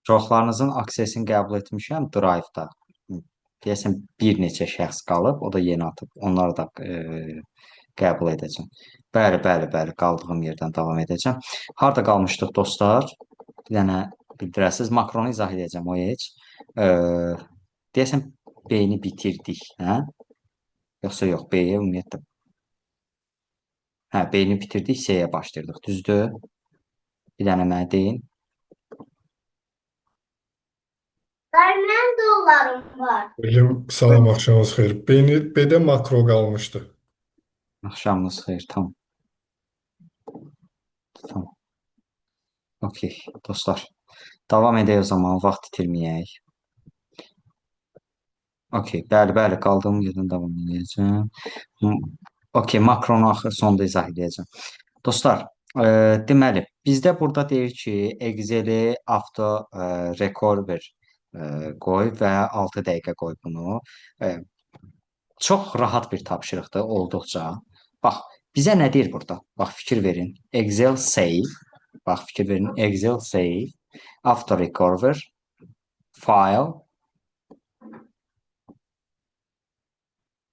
Çoxlarınızın aksesini qəbul etmişəm Drive-da. Deyəsən bir neçə şəxs qalıb, o da yeni atıb. Onları da qəbul edəcəm. Bəli, bəli, bəli, qaldığım yerdən davam edəcəm. Harda qalmışdıq dostlar? Bir dənə bildirəsiz. Makronu izah edəcəm o heç. E, Deyəsən B-ni bitirdik, hə? Yoxsa yox, B-yə ümumiyyətlə. Hə, B-ni bitirdik, C-yə başlayırdıq. Düzdür? Bir dənə mənə deyin. Mənim dollarım var. Hocam salam, axşamınız xeyir. B'de makro qalmışdı. Axşamınız xeyir, tamam. Tamam. Okey, dostlar. Davam edək o zaman, vaxt itirməyək. Okey, bəli, bəli, qaldığım yerdən davam edəcəm. Okey, makronu axır sonda izah edəcəm. Dostlar, deməli, bizdə burada deyir ki, Excel-i avto recorder qoy və 6 dəqiqə qoy bunu. Çox rahat bir tapşırıqdır, olduqca. Bax, bizə nə deyir burada? Bax, fikir verin. Excel save. Bax, fikir verin. Excel save. Auto recorder. File.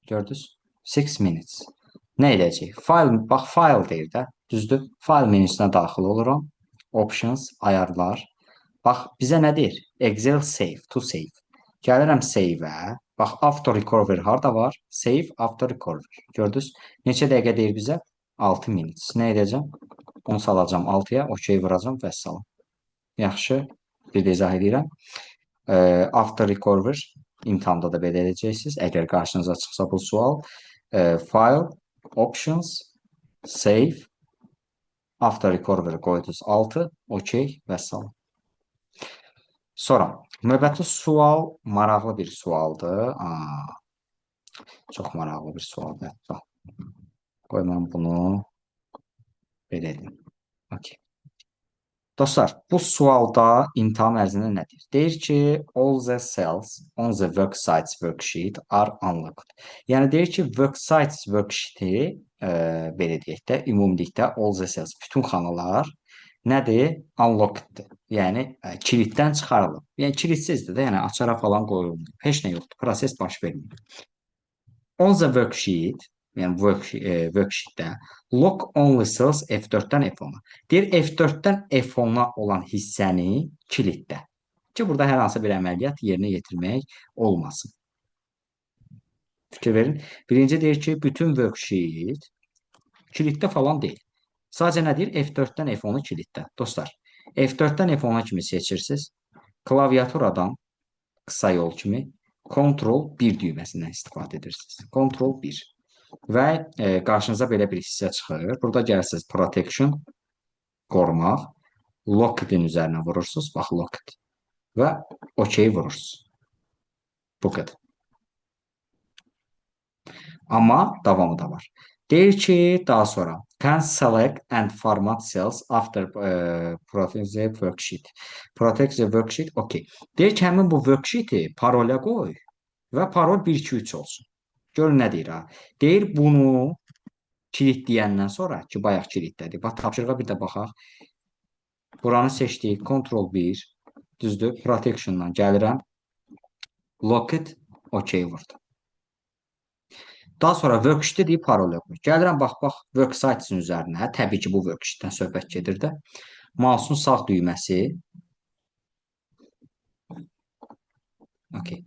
Gördünüz? 6 minutes. Nə edəcək? File, bax, file deyir də. Düzdür? File menüsünə daxil oluram. Options, ayarlar. Bax, bizə nə deyir? Excel save, to save. Gəlirəm save-ə. Bax, auto recover harda var? Save, auto recover. Gördünüz? Neçə dəqiqə deyir bizə? 6 minutes. Nə edəcəm? Onu salacam 6-ya, okey vuracam və salam. Yaxşı, bir də izah edirəm. Auto recover imtahanda da belə edəcəksiniz. Əgər qarşınıza çıxsa bu sual. File, options, save, auto recover qoydunuz 6, okey və salam. Sonra, növbəti sual maraqlı bir sualdır. Çox maraqlı bir sualdır. Bax. Qoy mən bunu belə edim. Okay. Dostlar, bu sualda imtahan ərzində nədir? Deyir ki, all the cells on the worksites worksheet are unlocked. Yəni deyir ki, worksites worksheet-i belə deyək də, ümumilikdə all the cells, bütün xanalar nədir? Unlockeddir. Yəni kiliddən çıxarılıb. Yəni kilidsizdir də, yəni açara falan qoyulmur. Heç nə yoxdur. Proses baş vermir. On the worksheet, yəni worksheetdə lock only cells F4-dən F10-a. Deyir F4-dən F10-a olan hissəni kiliddə. Ki burada hər hansı bir əməliyyat yerinə yetirmək olmasın. Fikir verin. Birinci deyir ki, bütün worksheet kiliddə falan deyil. Sadəcə nə deyir? F4-dən F10-u kiliddə. Dostlar, F4-dən F10-a kimi seçirsiniz. Klaviaturadan qısa yol kimi Ctrl 1 düyməsindən istifadə edirsiniz. Ctrl 1. Və qarşınıza belə bir hissə çıxır. Burada gəlirsiniz Protection, qorumaq. Lock-in üzərinə vurursunuz. Bax, lock. Və OK vurursunuz. Bu qədər. Amma davamı da var. Deyir ki, daha sonra can select and format cells after protect the worksheet. Protect the worksheet, OK. Deyir ki, həmin bu worksheet-i parolə qoy və parol 1-2-3 olsun. Görün nə deyir ha. Deyir bunu kilitləyəndən sonra ki, bayaq kilitlədik. Bax, tapşırığa bir də baxaq. Buranı seçdik. Ctrl 1. Düzdür. Protection-dan gəlirəm. Lock-it. OK vurdu. Daha sonra worksheet deyib parolə qoy. Gəlirəm, bax, worksites-in üzərinə. Təbii ki, bu worksheet-dən söhbət gedir də. Mouse'un sağ düyməsi. Okay.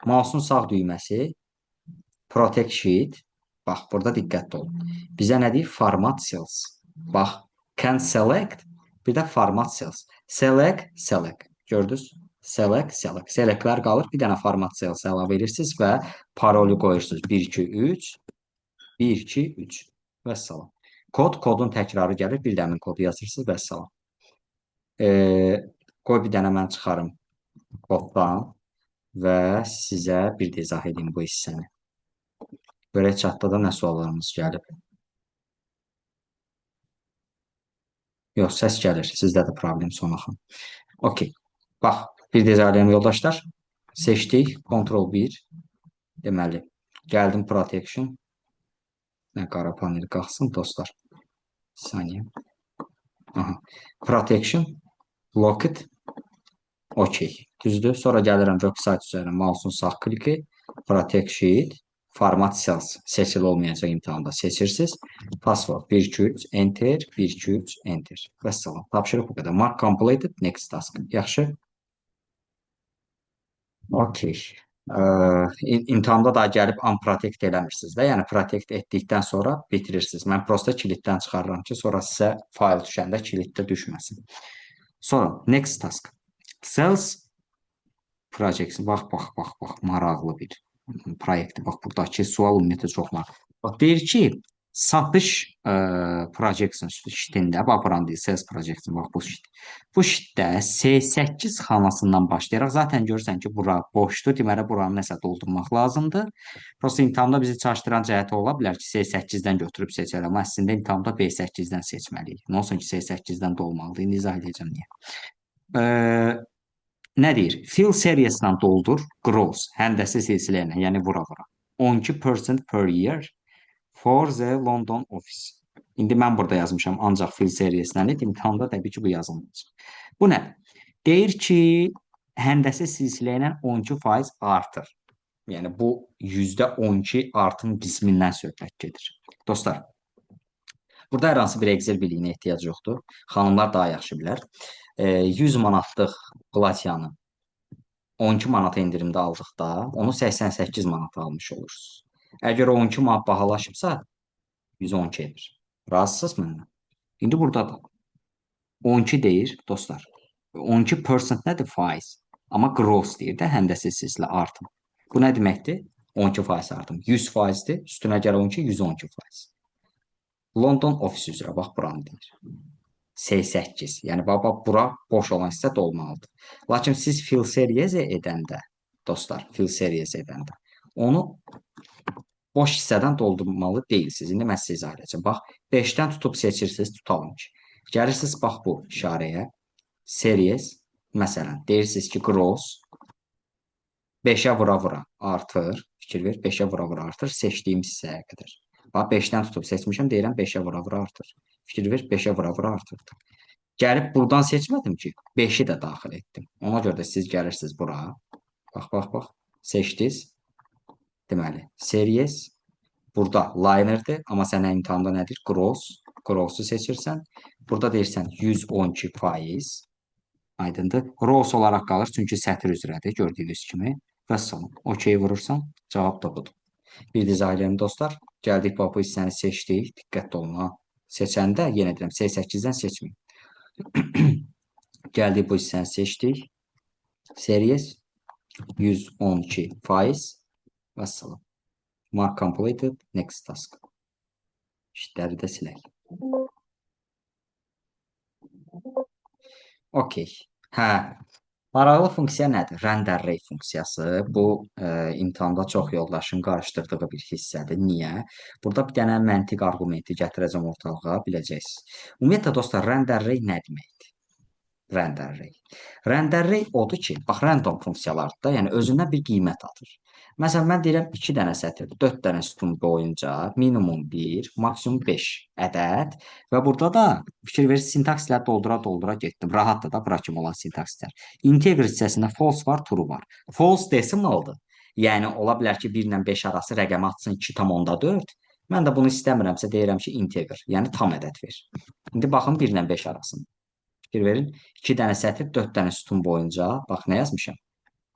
Mouse'un sağ düyməsi. Protect sheet. Bax, burada diqqətli olun. Bizə nə deyir? Format cells. Bax, can select. Bir də format cells. Select, select. Gördünüz? Select, select. Selectlər qalır. Bir dənə format cells əlavə edirsiniz və parolu qoyursunuz. 1, 2, 3. 1, 2, 3. Və salam. Kodun təkrarı gəlir. Bir də həmin kodu yazırsınız və salam. Qoy bir dənə mən çıxarım koddan və sizə bir də izah edeyim bu hissəni. Görək chatda da nə suallarımız gəlib. Yox, səs gəlir. Sizdə də problem sonaxın. Okey. Bax, bir də izah edeyim yoldaşlar. Seçdik. Ctrl 1. Deməli, gəldim Protection. Nə qara panel qalxsın, dostlar. Saniyə. Aha. Protection. Lock it. Okey. Düzdür. Sonra gəlirəm website üzərinə mouse'un sağ kliki, protect sheet, format cells seçili olmayacaq imtahanda seçirsiniz. Password 123 enter, 123 enter. Vəssalam. Tapşırıq bu qədər. Mark completed, next task. Yaxşı. Okey. İmtahanda da gəlib unprotect eləmirsiniz də. Yəni protect etdikdən sonra bitirirsiniz. Mən prosta kiliddən çıxarıram ki, sonra sizə fayl düşəndə kiliddə düşməsin. Sonra next task. Cells projects. Bax, maraqlı bir proyektdir. Bax, buradakı sual ümumiyyətlə çox maraqlı. Bax, deyir ki, satış projection şitində, bax, buranın deyil, sales projection, bax, bu şit. Bu şitdə C8 xanasından başlayaraq, zaten görürsən ki, bura boşdur, deməli, buranı nəsə doldurmaq lazımdır. Prosta imtahanda bizi çaşdıran cəhəti ola bilər ki, C8-dən götürüb seçərəm, amma əslində imtahanda B8-dən seçməliyik. Nə olsun ki, C8-dən də olmalıdır, indi izah edəcəm niyə. Nə deyir? Fill seriyasından doldur, gross, həndəsi silsilə ilə, yəni vura-vura. 12% per year for the London office. İndi mən burada yazmışam, ancaq fill seriyasından imtahanda təbii ki, bu yazılmayacaq. Bu nə? Deyir ki, həndəsi silsilə ilə 12% artır. Yəni, bu %12 artım qismindən söhbət gedir. Dostlar, burada hər hansı bir Excel biliyinə ehtiyac yoxdur. Xanımlar daha yaxşı bilər. 100 manatlıq platiyanı 12 manata endirimdə aldıqda onu 88 manata almış olursunuz. Əgər o 12 manat bahalaşıbsa 112 edir. Razısınız mənimlə? İndi burada da 12 deyir dostlar. 12% nədir? Faiz. Amma gross deyir də, həndəsi silsilə artım. Bu nə deməkdir? 12% artım. 100%dir. Üstünə gələ 12, 112%. London ofis üzrə bax buranı deyir. C8. Yəni, baba, bura boş olan hissə dolmalıdır. Lakin siz fill seriyası edəndə, dostlar, fill seriyası edəndə, onu boş hissədən doldurmalı deyilsiniz. İndi mən sizə izah edəcəm. Bax, 5-dən tutub seçirsiniz, tutalım ki. Gəlirsiniz, bax, bu işarəyə, series, məsələn, deyirsiniz ki, gross, 5-ə vura-vura artır, fikir ver, 5-ə vura-vura artır, seçdiyim hissəyə qədər. Bax, 5-dən tutub seçmişəm, deyirəm, 5-ə vura-vura artır. Fikir ver, 5-ə vura-vura artırdı. Gəlib buradan seçmədim ki, 5-i də daxil etdim. Ona görə də siz gəlirsiniz bura. Bax, seçdiniz. Deməli, series burada linerdir, amma sənə imtahanda nədir? Gross. Gross'u seçirsən. Burada deyirsən 112%. Aydındır. Rows olaraq qalır, çünki sətr üzrədir, gördüyünüz kimi. Vəssalam. OK vurursan, cavab da budur. Bir diz ailəni dostlar. Gəldik, bu hissəni seçdik. Diqqətli olun ha. Seçəndə, yenə deyirəm, C8-dən seçməyin. Gəldik, bu hissəni seçdik. Series 112%. Vəssalam. Mark completed. Next task. İşləri də silək. OK. Hə. Maraqlı funksiya nədir? Render rate funksiyası. Bu, imtahanda çox yoldaşın qarışdırdığı bir hissədir. Niyə? Burada bir dənə məntiq arqumenti gətirəcəm ortalığa, biləcəksiniz. Ümumiyyətlə, dostlar, render rate nə deməkdir? Render rate. Render rate odur ki, bax, random funksiyalardır da, yəni özündən bir qiymət atır. Məsələn, mən deyirəm 2 dənə sətr, 4 dənə sütun boyunca minimum 1, maksimum 5 ədəd və burada da fikir verir, sintakslə doldura getdim. Rahatdır da, bura kimi olan sintakslər. Integer hissəsində false var, true var. False decimaldır. Yəni, ola bilər ki, 1 ilə 5 arası rəqəmi atsın 2,4. Mən də bunu istəmirəmsə deyirəm ki, integer, yəni tam ədəd ver. İndi baxın 1 ilə 5 arasında. Fikir verin, 2 dənə sətr, 4 dənə sütun boyunca, bax, nə yazmışam?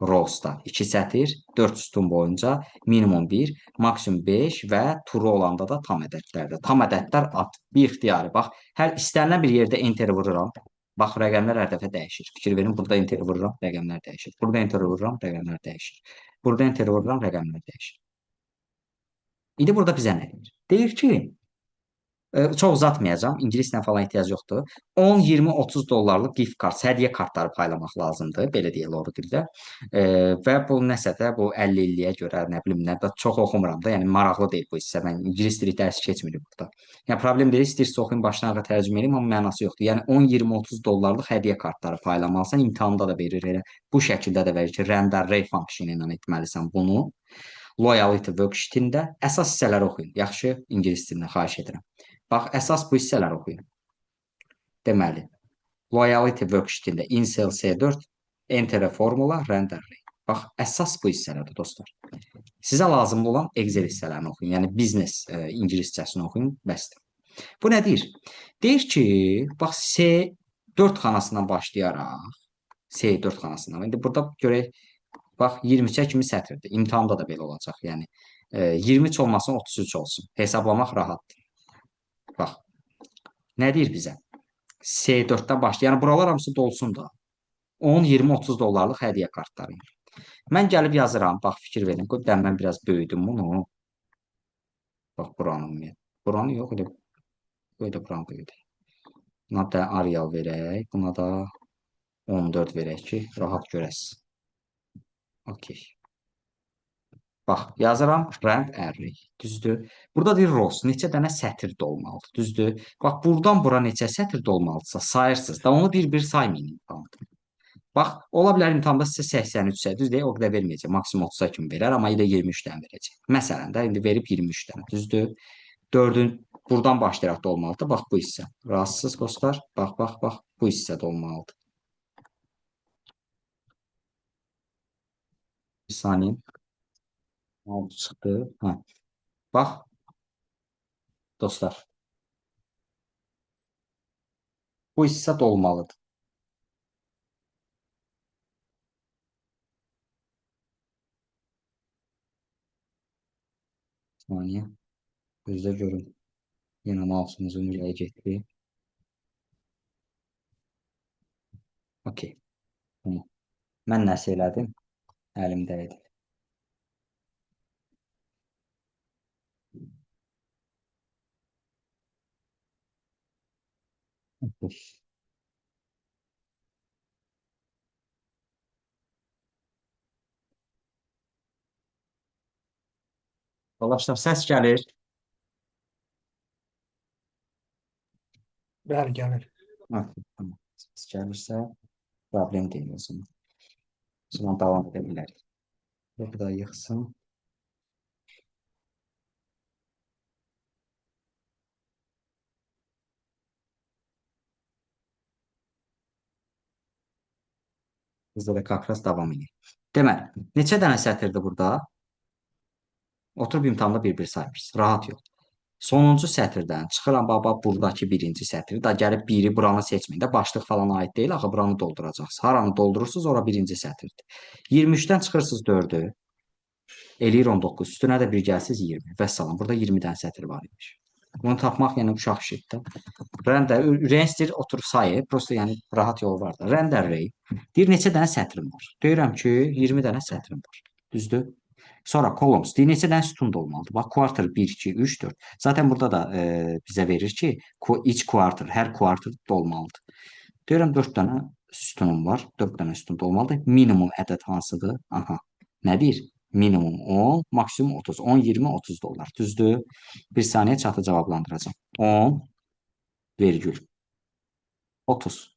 Rowsda 2 sətr, 4 sütun boyunca minimum 1, maksimum 5 və true olanda da tam ədədlərdir. Tam ədədlər at, bir ixtiyari. Bax, hər istənilən bir yerdə enter vururam. Bax, rəqəmlər hər dəfə dəyişir. Fikir verin, burada enter vururam, rəqəmlər dəyişir. Burada enter vururam, rəqəmlər dəyişir. Burada enter vururam, rəqəmlər dəyişir. İndi burada bizə nə deyir? Deyir ki, çox uzatmayacağım, ingilislə falan ehtiyac yoxdur. 10, 20, 30 dollarlıq gift kart, hədiyyə kartları paylamaq lazımdır, belə deyək doğru dildə. Və bu nəsə də bu 50-50-yə görə, nə bilim, nə də çox oxumuram da, yəni maraqlı deyil bu hissə. Mən ingilis dili dərsi keçmirik burada. Yəni problem deyil, istəyirsə oxuyun, başdan ayağa tərcümə edeyim, amma mənası yoxdur. Yəni 10, 20, 30 dollarlıq hədiyyə kartları paylamalısan, imtahanda da verir elə. Bu şəkildə də verir ki, render rate funksionu ilə etməlisən bunu. Loyalty worksheetində əsas hissələri oxuyun. Yaxşı, ingilis dilində xahiş edirəm. Bax, əsas bu hissələri oxuyun. Deməli, loyalty worksheetində incel C4 Enter formula, render array. Bax, əsas bu hissələrdir dostlar. Sizə lazımlı olan Excel hissələrini oxuyun. Yəni biznes ingiliscəsini oxuyun, bəsdir. Bu nə deyir? Deyir ki, bax S4 xanasından başlayaraq S4 xanasından. İndi burada görək, bax 23-ə kimi sətirdir. İmtahanda da belə olacaq. Yəni 23 olmasın, 33 olsun. Hesablamaq rahatdır. Bax, nə deyir bizə? S4-dən başlayır. Yəni buralar hamısı dolsun da. 10, 20, 30 dollarlıq hədiyyə kartları. Mən gəlib yazıram. Bax, fikir verin. Mən biraz böyüdüm bunu. Bax, buranın. Buranı yox, elə buranı böyüdük. Buna da Arial verək. Buna da 14 verək ki, rahat görəsiz. Okey. Bax, yazıram rand array. Düzdür? Burada deyir rows. Neçə dənə sətir dolmalıdır. Düzdür? Bax, buradan bura neçə sətir dolmalıdırsa sayırsınız da onu bir-bir saymayın imtahanda. Bax, ola bilər imtahanda sizə 83-sə, düzdür? O qədər verməyəcək. Maksimum 30-a kimi verər, amma ilə 23 dənə verəcək. Məsələn də indi verib 23 dənə. Düzdür? 4-ün buradan başlayaraq da olmalıdır. Bax, bu hissə. Razısınız dostlar? Bax, bu hissə də olmalıdır. Bir saniyə. Oldu, çıxdı. Hə. Bax, dostlar. Bu hissə dolmalıdır. Saniyə. Gözlə görün. Yenə mouse'umuzun ürəyə getdi. Okey. Mən nəsə elədim? Əlimdə idi. Dolaşlar, səs gəlir. Bəli, gəlir. Okey, tamam. Səs gəlirsə, problem deyil o zaman. O zaman davam edə bilərik. Burada yıxsın. Bizdə də kakras davam edir. Deməli, neçə dənə sətirdir burada? Oturub imtahanda bir-bir sayırsınız. Rahat yox. Sonuncu sətirdən çıxıram, baba, buradakı birinci sətri. Da gəlib biri buranı seçməyin də. Başlıq falan aid deyil, axı buranı dolduracaqsınız. Haranı doldurursunuz, ora birinci sətirdir. 23-dən çıxırsınız 4-ü. Eləyir 19. Üstünə də bir gəlsiniz 20. Vəssalam. Burada 20 dənə sətr var imiş. Bunu tapmaq yəni uşaq işidir. Render, Render oturub sayır. Prosta yəni rahat yolu var da. Render array. Deyir neçə dənə sətrim var. Deyirəm ki, 20 dənə sətrim var. Düzdür? Sonra columns. Deyir neçə dənə sütun da olmalıdır. Bax, quarter 1, 2, 3, 4. Zaten burada da bizə verir ki, each quarter, hər quarter dolmalıdır. Deyirəm 4 dənə sütunum var. 4 dənə sütun da olmalıdır. Minimum ədəd hansıdır? Aha. Nə deyir? Minimum 10, maksimum 30. 10, 20, 30 dollar. Düzdür? Bir saniyə çatı cavablandıracağım. 10, vergül. 30.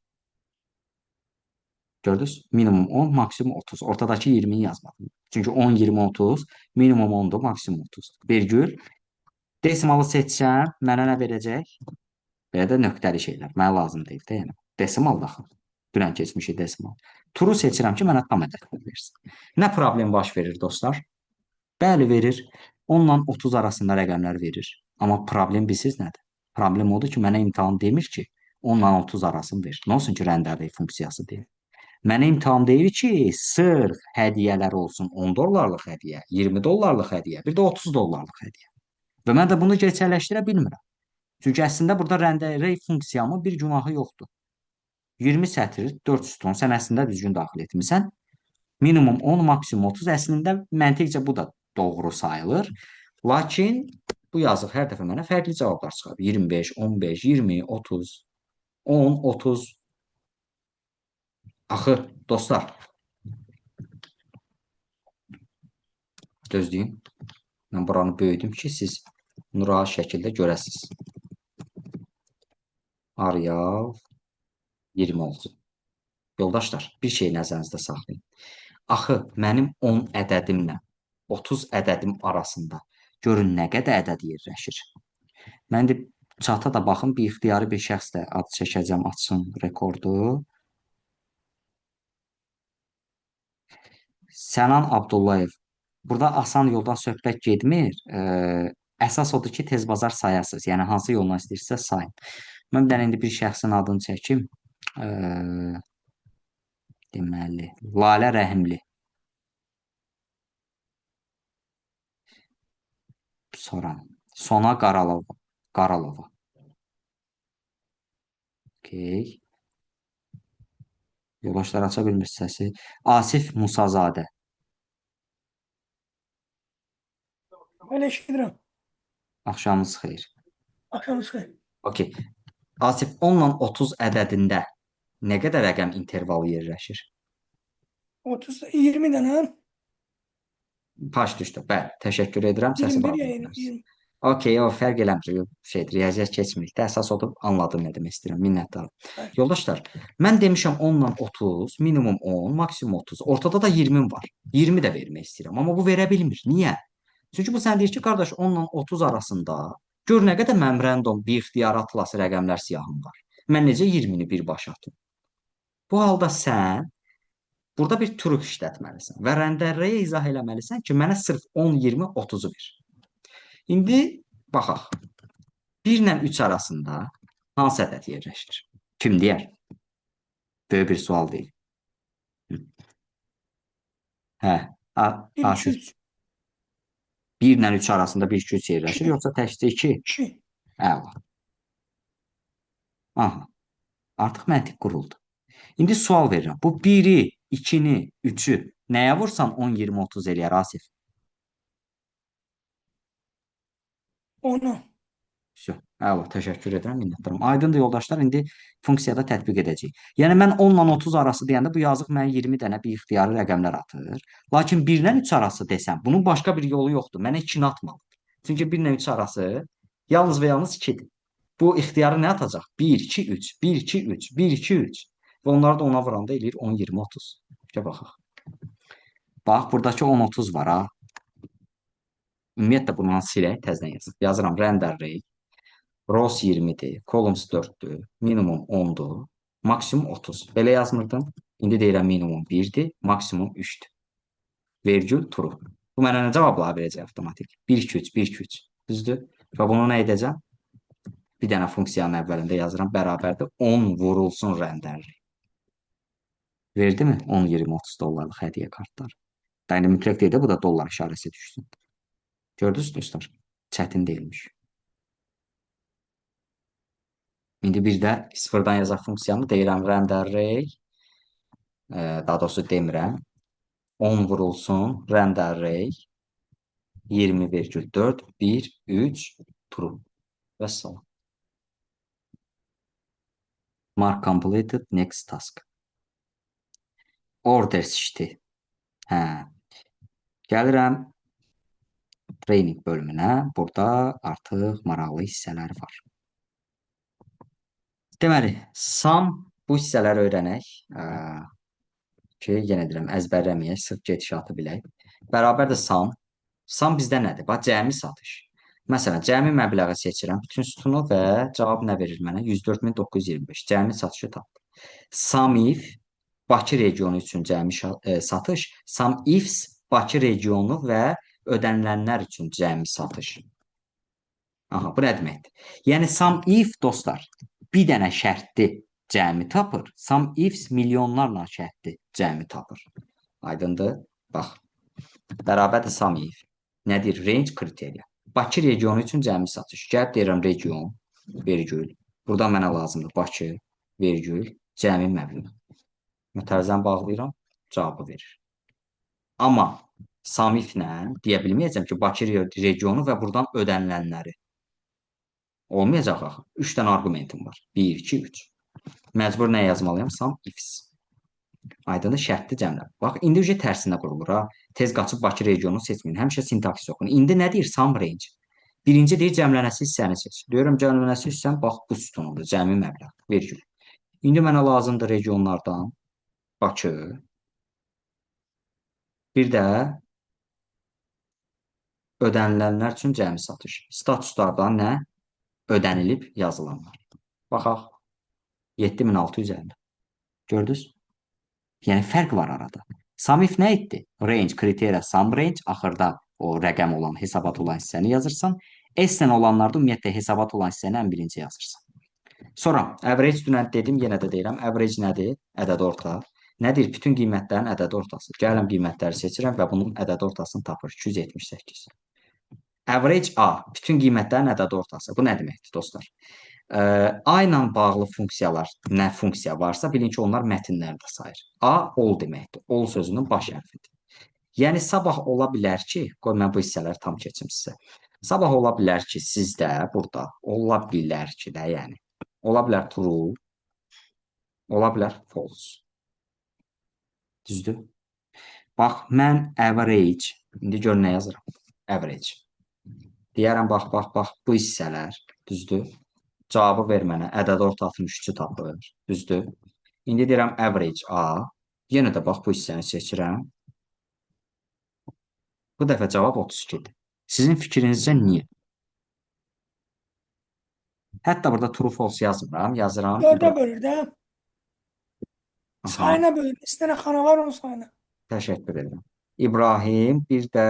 Gördünüz? Minimum 10, maksimum 30. Ortadakı 20'yi yazmadım. Çünki 10, 20, 30, minimum 10'dur, maksimum 30. Vergül. Desimalı seçsəm, mənə nə verəcək? Belə də nöqtəli şeylər. Mənə lazım deyil də, yəni. Desimal daxil. Dünən keçmişi desimal. True seçirəm ki, mənə tam ədədlər versin. Nə problem baş verir, dostlar? Bəli, verir. 10 ilə 30 arasında rəqəmlər verir. Amma problem bilsiz nədir? Problem odur ki, mənə imtahan demir ki, 10 ilə 30 arasını ver. Nə olsun ki, render funksiyası deyil. Mənə imtahan deyir ki, sırf hədiyyələr olsun 10 dollarlıq hədiyyə, 20 dollarlıq hədiyyə, bir də 30 dollarlıq hədiyyə. Və mən də bunu gerçəkləşdirə bilmirəm. Çünki əslində burada render funksiyamın bir günahı yoxdur. 20 sətr, 4 sütun, sən əslində düzgün daxil etmirsən. Minimum 10, maksimum 30. Əslində məntiqcə bu da doğru sayılır. Lakin bu yazıq hər dəfə mənə fərqli cavablar çıxarır. 25, 15, 20, 30, 10, 30. Axı, dostlar, gözləyin. Mən buranı böyüdüm ki, siz bunu rahat şəkildə görəsiniz. Arial 20 olsun. Yoldaşlar, bir şey nəzərinizdə saxlayın. Axı, mənim 10 ədədimlə 30 ədədim arasında görün nə qədər ədəd yerləşir. Mən də çata da baxın, bir ixtiyari bir şəxs də ad çəkəcəm, açsın rekordu. Sənan Abdullayev. Burada asan yoldan söhbət getmir. Əsas odur ki, tez bazar sayasınız. Yəni hansı yolla istəyirsə sayın. Mən bir dənə indi bir şəxsin adını çəkim. Deməli, Lalə Rəhimli. Sonra Sona Qaralova. Qaralova. Okay. Yoldaşlar aça bilmir səsi. Asif Musazadə. Öyle eşidirəm. Axşamınız xeyir. Axşamınız xeyir. Okay. Asif 10 ilə 30 ədədində nə qədər rəqəm intervalı yerləşir? 20 dənə. Baş düşdü. Bəli, təşəkkür edirəm. Səsi 21 bağlı. ya 20. Okey, o fərq eləmir. Şeydir, riyaziyyat keçməkdə əsas odur, anladım nə demək istəyirəm. Minnətdaram. Bəli. Yoldaşlar, mən demişəm 10 ilə 30, minimum 10, maksimum 30. Ortada da 20 var. 20 də vermək istəyirəm, amma bu verə bilmir. Niyə? Çünki bu sən deyir ki, qardaş 10 ilə 30 arasında gör nə qədər mənim random bir ixtiyari atlası rəqəmlər siyahım var. Mən necə 20-ni birbaşa atım? Bu halda sən burada bir true işlətməlisən və rəndərrəyə izah eləməlisən ki, mənə sırf 10, 20, 30-u ver. İndi baxaq. 1 ilə 3 arasında hansı ədəd yerləşir? Kim deyər? Böyük bir sual deyil. Hə, 1, 2, Asif. 3. 1 ilə 3 arasında 1, 2, 3 yerləşir, yoxsa təkcə 2? 2. Əla. Aha, artıq məntiq quruldu. İndi sual verirəm. Bu 1-i, 2-ni, 3-ü nəyə vursan 10, 20, 30 eləyər Asif? 10'a. Əla, təşəkkür edirəm, minnətdaram. Aydındır yoldaşlar, indi funksiyada tətbiq edəcəyik. Yəni mən 10 ilə 30 arası deyəndə bu yazıq mənə 20 dənə bir ixtiyari rəqəmlər atır. Lakin 1 ilə 3 arası desəm, bunun başqa bir yolu yoxdur. Mənə 2-ni atmalıdır. Çünki 1 ilə 3 arası yalnız və yalnız 2-dir. Bu ixtiyarı nə atacaq? 1, 2, 3, 1, 2, 3, 1, 2, 3. Və onları da ona vuranda eləyir 10, 20, 30. Gəl baxaq. Bax, buradakı 10, 30 var ha. Ümumiyyətlə bunu silək, təzədən yazaq. Yazıram render array. Rows 20-dir, columns 4-dür, minimum 10-dur, maksimum 30. Belə yazmırdım. İndi deyirəm minimum 1-dir, maksimum 3-dür. Vergül true. Bu mənə nə cavablar verəcək avtomatik? 1, 2, 3, 1, 2, 3. Düzdür? Və bunu nə edəcəm? Bir dənə funksiyanın əvvəlində yazıram. Bərabərdir 10 vurulsun render. Verdi mi? 10, 20, 30 dollarlıq hədiyyə kartları. Yəni mütləq deyil də bu da dollar işarəsi düşsün. Gördünüz dostlar? Çətin deyilmiş. İndi bir də sıfırdan yazaq funksiyanı deyirəm render array. Daha doğrusu demirəm. 10 vurulsun render array. 20,4, 1, 3, true. Və salam. Mark completed, next task. Orders işdi. Hə. Gəlirəm training bölümünə. Burada artıq maraqlı hissələr var. Deməli, sum bu hissələri öyrənək ki, yenə deyirəm, əzbərləməyək, sırf gedişatı bilək. Bərabərdir sum. Sum bizdə nədir? Bax, cəmi satış. Məsələn, cəmi məbləği seçirəm, bütün sütunu və cavab nə verir mənə? 104.925. Cəmi satışı tapdı. Sum if Bakı regionu üçün cəmi satış, sum ifs Bakı regionu və ödənilənlər üçün cəmi satış. Aha, bu nə deməkdir? Yəni sum if dostlar, bir dənə şərtli cəmi tapır, sum ifs milyonlarla şərtli cəmi tapır. Aydındır? Bax, bərabərdir sum if. Nədir? Range kriteriya. Bakı regionu üçün cəmi satış. Gəlib deyirəm region, vergül. Burada mənə lazımdır Bakı, vergül, cəmi məbləğ. Mütərizəni bağlayıram, cavabı verir. Amma sum if-lə deyə bilməyəcəm ki, Bakı regionu və buradan ödənilənləri. Olmayacaq axı. 3 dənə arqumentim var. 1, 2, 3. Məcbur nə yazmalıyam? Sum ifs. Aydındır, şərtli cəmlər. Bax, indi ücə tərsinə qurulur ha. Tez qaçıb Bakı regionunu seçməyin. Həmişə sintaksis oxuyun. İndi nə deyir? Sum range. Birinci deyir cəmlənəsi hissəni seç. Deyirəm cəmlənəsi hissəm, bax, bu sütunudur. Cəmi məbləğ. Vergül. İndi mənə lazımdır regionlardan Bakı. Bir də ödənilənlər üçün cəmi satış. Statuslardan nə? Ödənilib yazılanlar. Baxaq. 7650. Gördünüz? Yəni fərq var arada. Sum if nə etdi? Range, kriteriya, sum range. Axırda o rəqəm olan, hesabat olan hissəni yazırsan. S-lə olanlarda ümumiyyətlə hesabat olan hissəni ən birinci yazırsan. Sonra average dünən dedim, yenə də deyirəm. Average nədir? Ədəd orta. Nədir? Bütün qiymətlərin ədəd ortası. Gəlin qiymətləri seçirəm və bunun ədəd ortasını tapır. 278. Average A. Bütün qiymətlərin ədəd ortası. Bu nə deməkdir dostlar? A ilə bağlı funksiyalar, nə funksiya varsa, bilin ki, onlar mətnlərdə sayır. A, all deməkdir. All sözünün baş hərfidir. Yəni, sabah ola bilər ki, qoy mən bu hissələri tam keçim sizə. Sabah ola bilər ki, sizdə burada, ola bilər ki də, yəni, ola bilər true, ola bilər false. Düzdür? Bax, mən average, indi gör nə yazıram? Average. Deyərəm, bax, bu hissələr, düzdür? Cavabı ver mənə, ədəd orta 63-ü tapır, düzdür? İndi deyirəm average A, yenə də bax, bu hissəni seçirəm. Bu dəfə cavab 32-dir. Sizin fikrinizcə niyə? Hətta burada true false yazmıram, yazıram. 4'e bölür də. Aha, Sayına bölür. İstənə xana var onun sayına. təşəkkür edirəm. İbrahim, bir də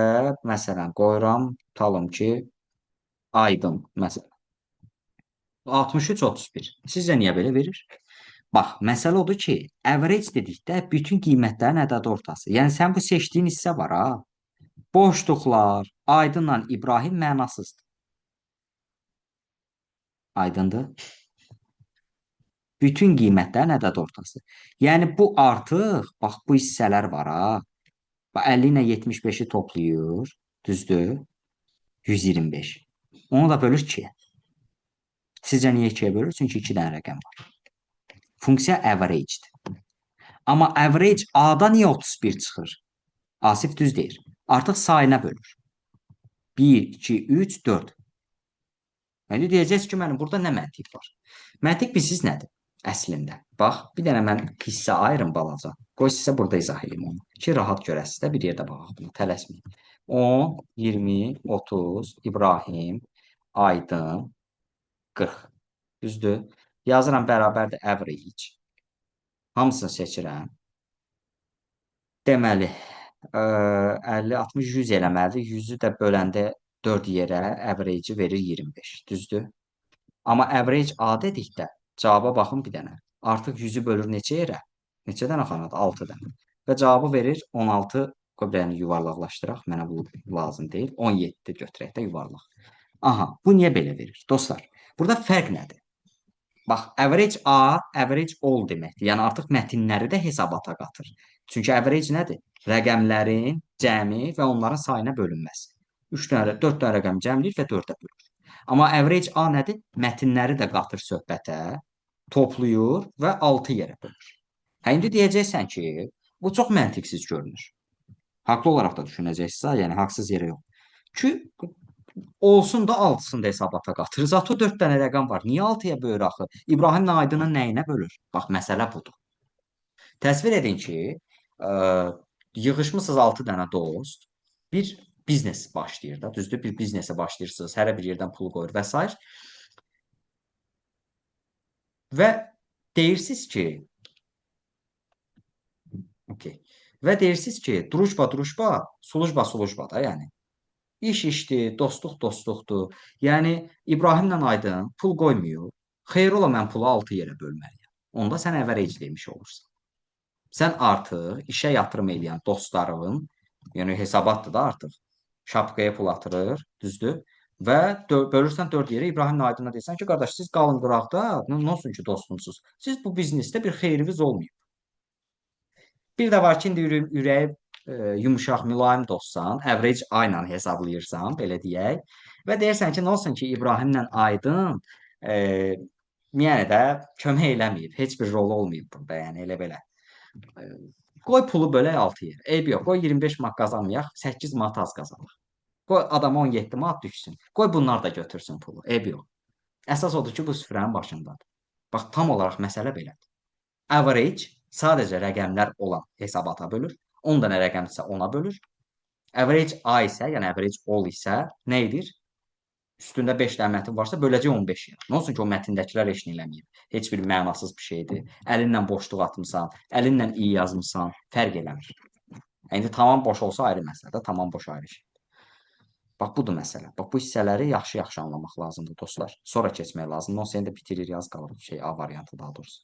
məsələn qoyuram, tutalım ki, Aydın məsələn. 63-31. Sizcə niyə belə verir? Bax, məsələ odur ki, average dedikdə bütün qiymətlərin ədəd ortası. Yəni sən bu seçdiyin hissə var ha. Boşluqlar, Aydınla İbrahim mənasızdır. Aydındır? Bütün qiymətlərin ədəd ortası. Yəni bu artıq, bax bu hissələr var ha. Bax 50 ilə 75-i toplayır, düzdür? 125. Onu da bölür 2-yə. Sizcə niyə 2-yə bölür? Çünki 2 dənə rəqəm var. Funksiya average'dir. Amma average A-da niyə 31 çıxır? Asif düz deyir. Artıq sayına bölür. 1, 2, 3, 4. Yəni deyəcəksiniz ki, mənim burada nə məntiq var? Məntiq bilsiz nədir? Əslində. Bax, bir dənə mən hissə ayırım balaca. Qoy sizə burada izah edeyim onu. Ki, rahat görəsiniz də bir yerdə baxaq bunu. Tələsməyin. 10, 20, 30, İbrahim, Aydın, 40. Düzdür? Yazıram bərabərdir average. Hamısını seçirəm. Deməli, 50, 60, 100 eləməlidir. 100-ü də böləndə 4 yerə average verir 25. Düzdür? Amma average A dedikdə cavaba baxın bir dənə. Artıq 100-ü bölür neçə yerə? Neçə dənə xanadır? 6 dənə. Və cavabı verir 16. Qoy bir dənə yuvarlaqlaşdıraq. Mənə bu lazım deyil. 17 götürək də yuvarlaq. Aha, bu niyə belə verir? Dostlar, burada fərq nədir? Bax, average A, average all deməkdir. Yəni artıq mətinləri də hesabata qatır. Çünki average nədir? Rəqəmlərin cəmi və onların sayına bölünməsi. 3 dənə, 4 dənə rəqəm cəmləyir və 4-ə bölür. Amma average A nədir? Mətinləri də qatır söhbətə, toplayır və 6 yerə bölür. Hə, indi deyəcəksən ki, bu çox məntiqsiz görünür. Haqlı olaraq da düşünəcəksə, yəni haqsız yerə yox. Ki, olsun da 6-sını da hesabata qatır. Zato 4 dənə rəqəm var. Niyə 6-ya bölür axı? İbrahimlə Aydının nəyinə bölür? Bax, məsələ budur. Təsvir edin ki, yığışmısınız 6 dənə dost, bir biznes başlayır da, düzdür? Bir biznesə başlayırsınız, hərə bir yerdən pul qoyur və s. Və deyirsiniz ki, və deyirsiniz ki, drujba, sulujba da, yəni. İş işdir, dostluq dostluqdur. Yəni, İbrahimlə Aydın pul qoymuyor. Xeyr ola mən pulu 6 yerə bölməliyəm. Onda sən average demiş olursan. Sən artıq işə yatırım eləyən dostların, yəni hesabatdır da artıq, şapkaya pul atırır, düzdür? Və bölürsən 4 yerə İbrahimlə Aydına deyirsən ki, qardaş, siz qalın qıraqda, nə olsun ki, dostumsuz. Siz bu biznesdə bir xeyriniz olmayıb. Bir də var ki, indi ürəyi yumuşaq, mülayim dostsan, average A ilə hesablayırsan, belə deyək, və deyirsən ki, nə olsun ki, İbrahimlə Aydın yəni də kömək eləməyib, heç bir rol olmayıb burada, yəni elə belə. Qoy pulu bölək 6 yer. Eyb yox, qoy 25 manat qazanmayaq, 8 manat az qazanaq. Qoy adama 17 manat düşsün. Qoy bunlar da götürsün pulu, eyb yox. Əsas odur ki, bu süfrənin başındadır. Bax, tam olaraq məsələ belədir. Average sadəcə rəqəmlər olan hesabata bölür. 10 dənə rəqəm isə ona bölür. Average A isə, yəni average all isə nə edir? Üstündə 5 dənə mətin varsa böləcək 15 yerə. Nə olsun ki, o mətindəkilər heç nə eləməyib. Heç bir mənasız bir şeydir. Əlinlə boşluq atmısan, əlinlə i yazmısan, fərq eləmir. İndi tamam boş olsa ayrı məsələdir, tamam boş ayrı şey. Bax budur məsələ. Bax bu hissələri yaxşı-yaxşı anlamaq lazımdır dostlar. Sonra keçmək lazımdır. Onsuz da bitirir, yaz qalır şey A variantı daha doğrusu.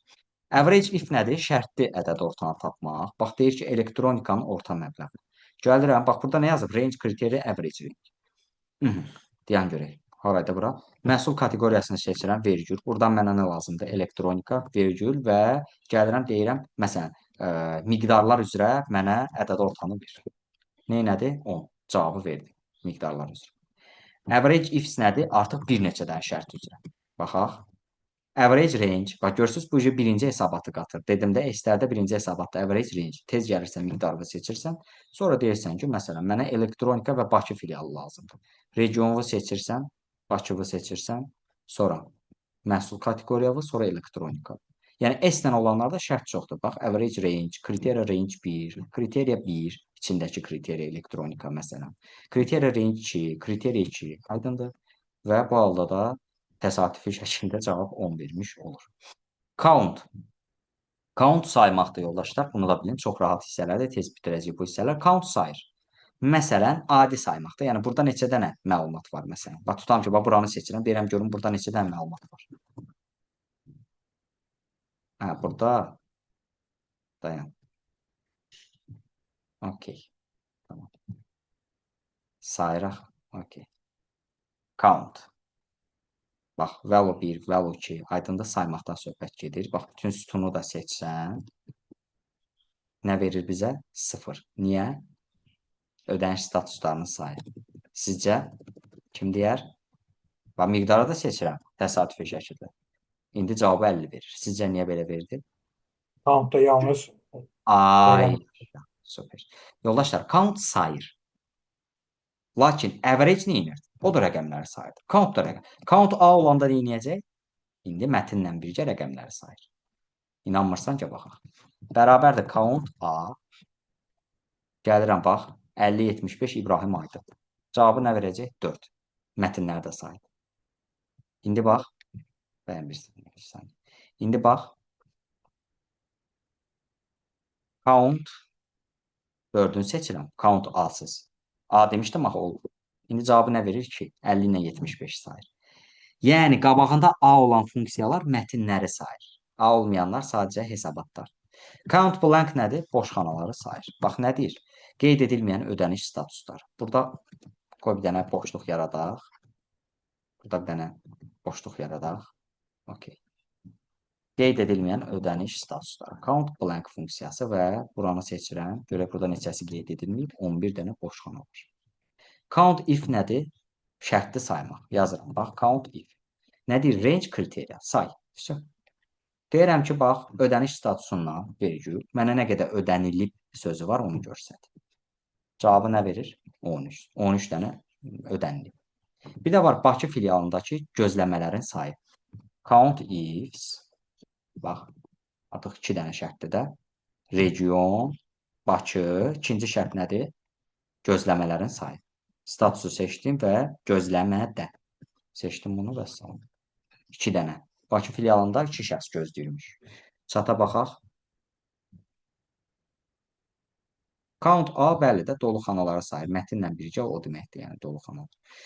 Average if nədir? Şərtli ədəd ortanı tapmaq. Bax deyir ki, elektronikanın orta məbləği. Gəlirəm, bax burada nə yazıb? Range kriteri average range. Deyən görək. Harayda bura? Məhsul kateqoriyasını seçirəm, vergül. Buradan mənə nə lazımdır? Elektronika, vergül və gəlirəm deyirəm, məsələn, miqdarlar üzrə mənə ədəd ortanı ver. Nədir? 10. Cavabı verdi miqdarlar üzrə. Average ifs nədir? Artıq bir neçə dənə şərt üzrə. Baxaq. Average range. Bax görürsüz bu birinci hesabatı qatır. Dedim də S-lərdə birinci hesabatda average range. Tez gəlirsən miqdarı seçirsən. Sonra deyirsən ki, məsələn, mənə elektronika və Bakı filialı lazımdır. Regionu seçirsən, Bakını seçirsən, sonra məhsul kateqoriyalı, sonra elektronika. Yəni S-lə olanlarda şərt çoxdur. Bax, average range, kriteriya range 1, kriteriya 1, içindəki kriteriya elektronika məsələn. Kriteriya range 2, kriteriya 2, aydındır. Və bu halda da təsadüfi şəkildə cavab 10 vermiş olur. Count. Count saymaqdır yoldaşlar. Bunu da bilin. Çox rahat hissələrdir. Tez bitirəcək bu hissələr. Count sayır. Məsələn, adi saymaqda. Yəni burada neçə dənə məlumat var məsələn. Bax tutam ki, bax buranı seçirəm. Deyirəm görüm burada neçə dənə məlumat var. Hə, burada dayan. Okay. Tamam. Sayıraq. Okay. Count. Bax, value 1, value 2. Aydında saymaqdan söhbət gedir. Bax, bütün sütunu da seçsən. Nə verir bizə? 0. Niyə? Ödəniş statuslarını sayır. Sizcə kim deyər? Bax, miqdarı da seçirəm təsadüfi şəkildə. İndi cavabı 50 verir. Sizcə niyə belə verdi? Count'da yanlış. Ay, süper. Yoldaşlar, count sayır. Lakin average neyinir? O da rəqəmləri sayır. Count da rəqəm. Count A olanda neyinəcək? İndi mətinlə birgə rəqəmləri sayır. İnanmırsan ki, baxaq. Bərabərdir count A. Gəlirəm, bax. 50-75 İbrahim Aydın. Cavabı nə verəcək? 4. Mətinləri də sayır. İndi bax. Bəyənmirsən. İndi bax. Count 4-ünü seçirəm. Count A-sız. A demişdim axı oldu. İndi cavabı nə verir ki? 50 ilə 75 sayır. Yəni qabağında A olan funksiyalar mətinləri sayır. A olmayanlar sadəcə hesabatlar. Count blank nədir? Boş xanaları sayır. Bax nə deyir? Qeyd edilməyən ödəniş statusları. Burada qoy bir dənə boşluq yaradaq. Burada bir dənə boşluq yaradaq. Okay. Qeyd edilməyən ödəniş statusları. Count blank funksiyası və buranı seçirəm. Görək burada neçəsi qeyd edilməyib. 11 dənə boş xana var. Count if nədir? Şərtli saymaq. Yazıram. Bax, count if. Nədir? Range kriteriya. Say. Deyirəm ki, bax, ödəniş statusundan vergül. Mənə nə qədər ödənilib sözü var, onu görsət. Cavabı nə verir? 13. 13 dənə ödənilib. Bir də var Bakı filialındakı gözləmələrin sayı. Count ifs. Bax, artıq 2 dənə şərtdir də. Region, Bakı. İkinci şərt nədir? Gözləmələrin sayı. Statusu seçdim və gözləmədə. Seçdim bunu və salam. 2 dənə. Bakı filialında 2 şəxs gözləyirmiş. Çata baxaq. Count A bəli də dolu xanaları sayır. Mətinlə birgə o deməkdir, yəni dolu xanalar.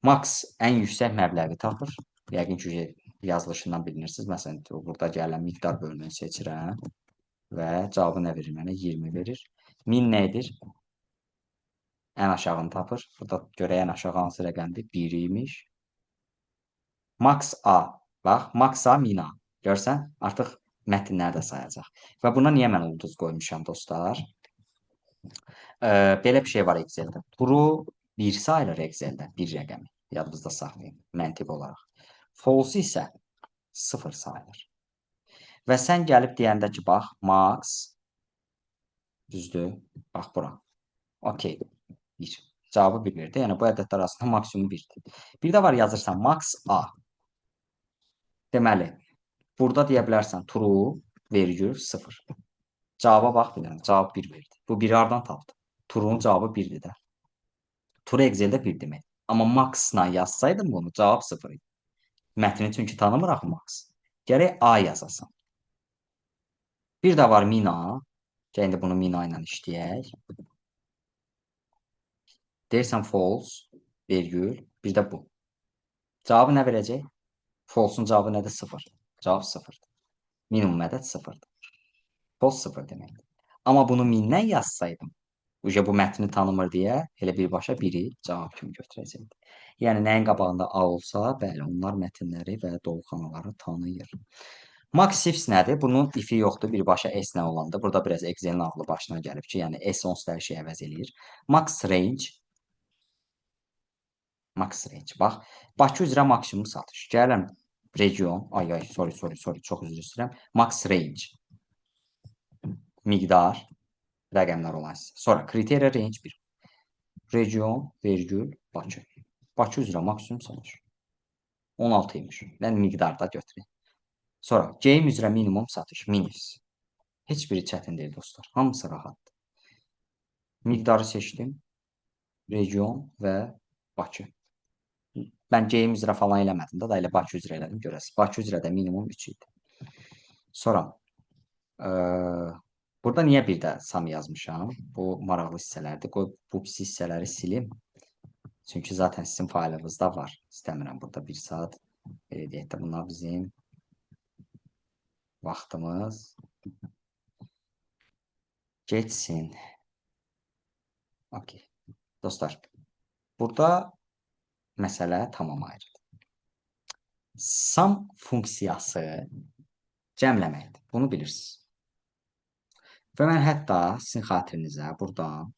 Max ən yüksək məbləği tapır. Yəqin ki, yazılışından bilirsiniz. Məsələn, burada gələn miqdar bölümünü seçirəm və cavabı nə verir mənə? 20 verir. Min nə edir? Ən aşağını tapır. Burada görək ən aşağı hansı rəqəmdir? 1 imiş. Max A. Bax, Max A, min A. Görsən, artıq mətinləri də sayacaq. Və buna niyə mən ulduz qoymuşam, dostlar? Belə bir şey var Excel-də. True 1 sayılır Excel-də, bir rəqəmi. Yadınızda saxlayın, məntiq olaraq. False isə 0 sayılır. Və sən gəlib deyəndə ki, bax, max, düzdür, bax, bura. Okay, 1. Cavabı 1 verdi. Yəni, bu ədədlər arasında maksimum 1-dir. Bir də var yazırsan, max A. Deməli, burada deyə bilərsən, true, vergül, 0. Cavaba bax, bilən, cavab 1 verdi. Bu 1-i hardan tapdı? True'un cavabı 1-dir də. True Excel-də 1 demək. Amma max-la yazsaydım bunu, cavab 0 idi. Mətni çünki tanımıraq max. Gərək A yazasan. Bir də var min A. Gəl indi bunu min A ilə işləyək. Deyirsən false, vergül, bir də bu. Cavabı nə verəcək? False-un cavabı nədir? 0. Cavab 0-dır. Minimum ədəd 0-dır. False 0 deməkdir. Amma bunu mindən yazsaydım, bu mətni tanımır deyə elə birbaşa biri cavab kimi götürəcəkdi. Yəni nəyin qabağında A olsa, bəli, onlar mətnləri və doluxanaları tanıyır. Max ifs nədir? Bunun ifi yoxdur, birbaşa S nə olanda. Burada biraz Excel-in ağlı başına gəlib ki, yəni S onsuz da hər şeyi əvəz eləyir. Max range. Bax, Bakı üzrə maksimum satış. Gəlin region, sorry, çox üzr istəyirəm. Max range. Miqdar, rəqəmlər olan sizə. Sonra kriteriya range 1. Region, vergül, Bakı. Bakı üzrə maksimum satış. 16 imiş. Mən miqdarda götüreyim. Sonra geyim üzrə minimum satış, minis. Heç biri çətin deyil dostlar. Hamısı rahatdır. Miqdarı seçdim. Region və Bakı. Mən geyim üzrə falan eləmədim da elə Bakı üzrə elədim görəsiz. Bakı üzrə də minimum 3 idi. Sonra burada niyə bir də sam yazmışam? Bu maraqlı hissələrdir. Qoy bu pis hissələri silim. Çünki zaten sizin faylınızda var. İstəmirəm burada 1 saat deyək də bunlar bizim vaxtımız geçsin. Okey. Dostlar, burada məsələ tamam ayrıdır. Sum funksiyası cəmləməkdir. Bunu bilirsiniz. Və mən hətta sizin xatirinizə buradan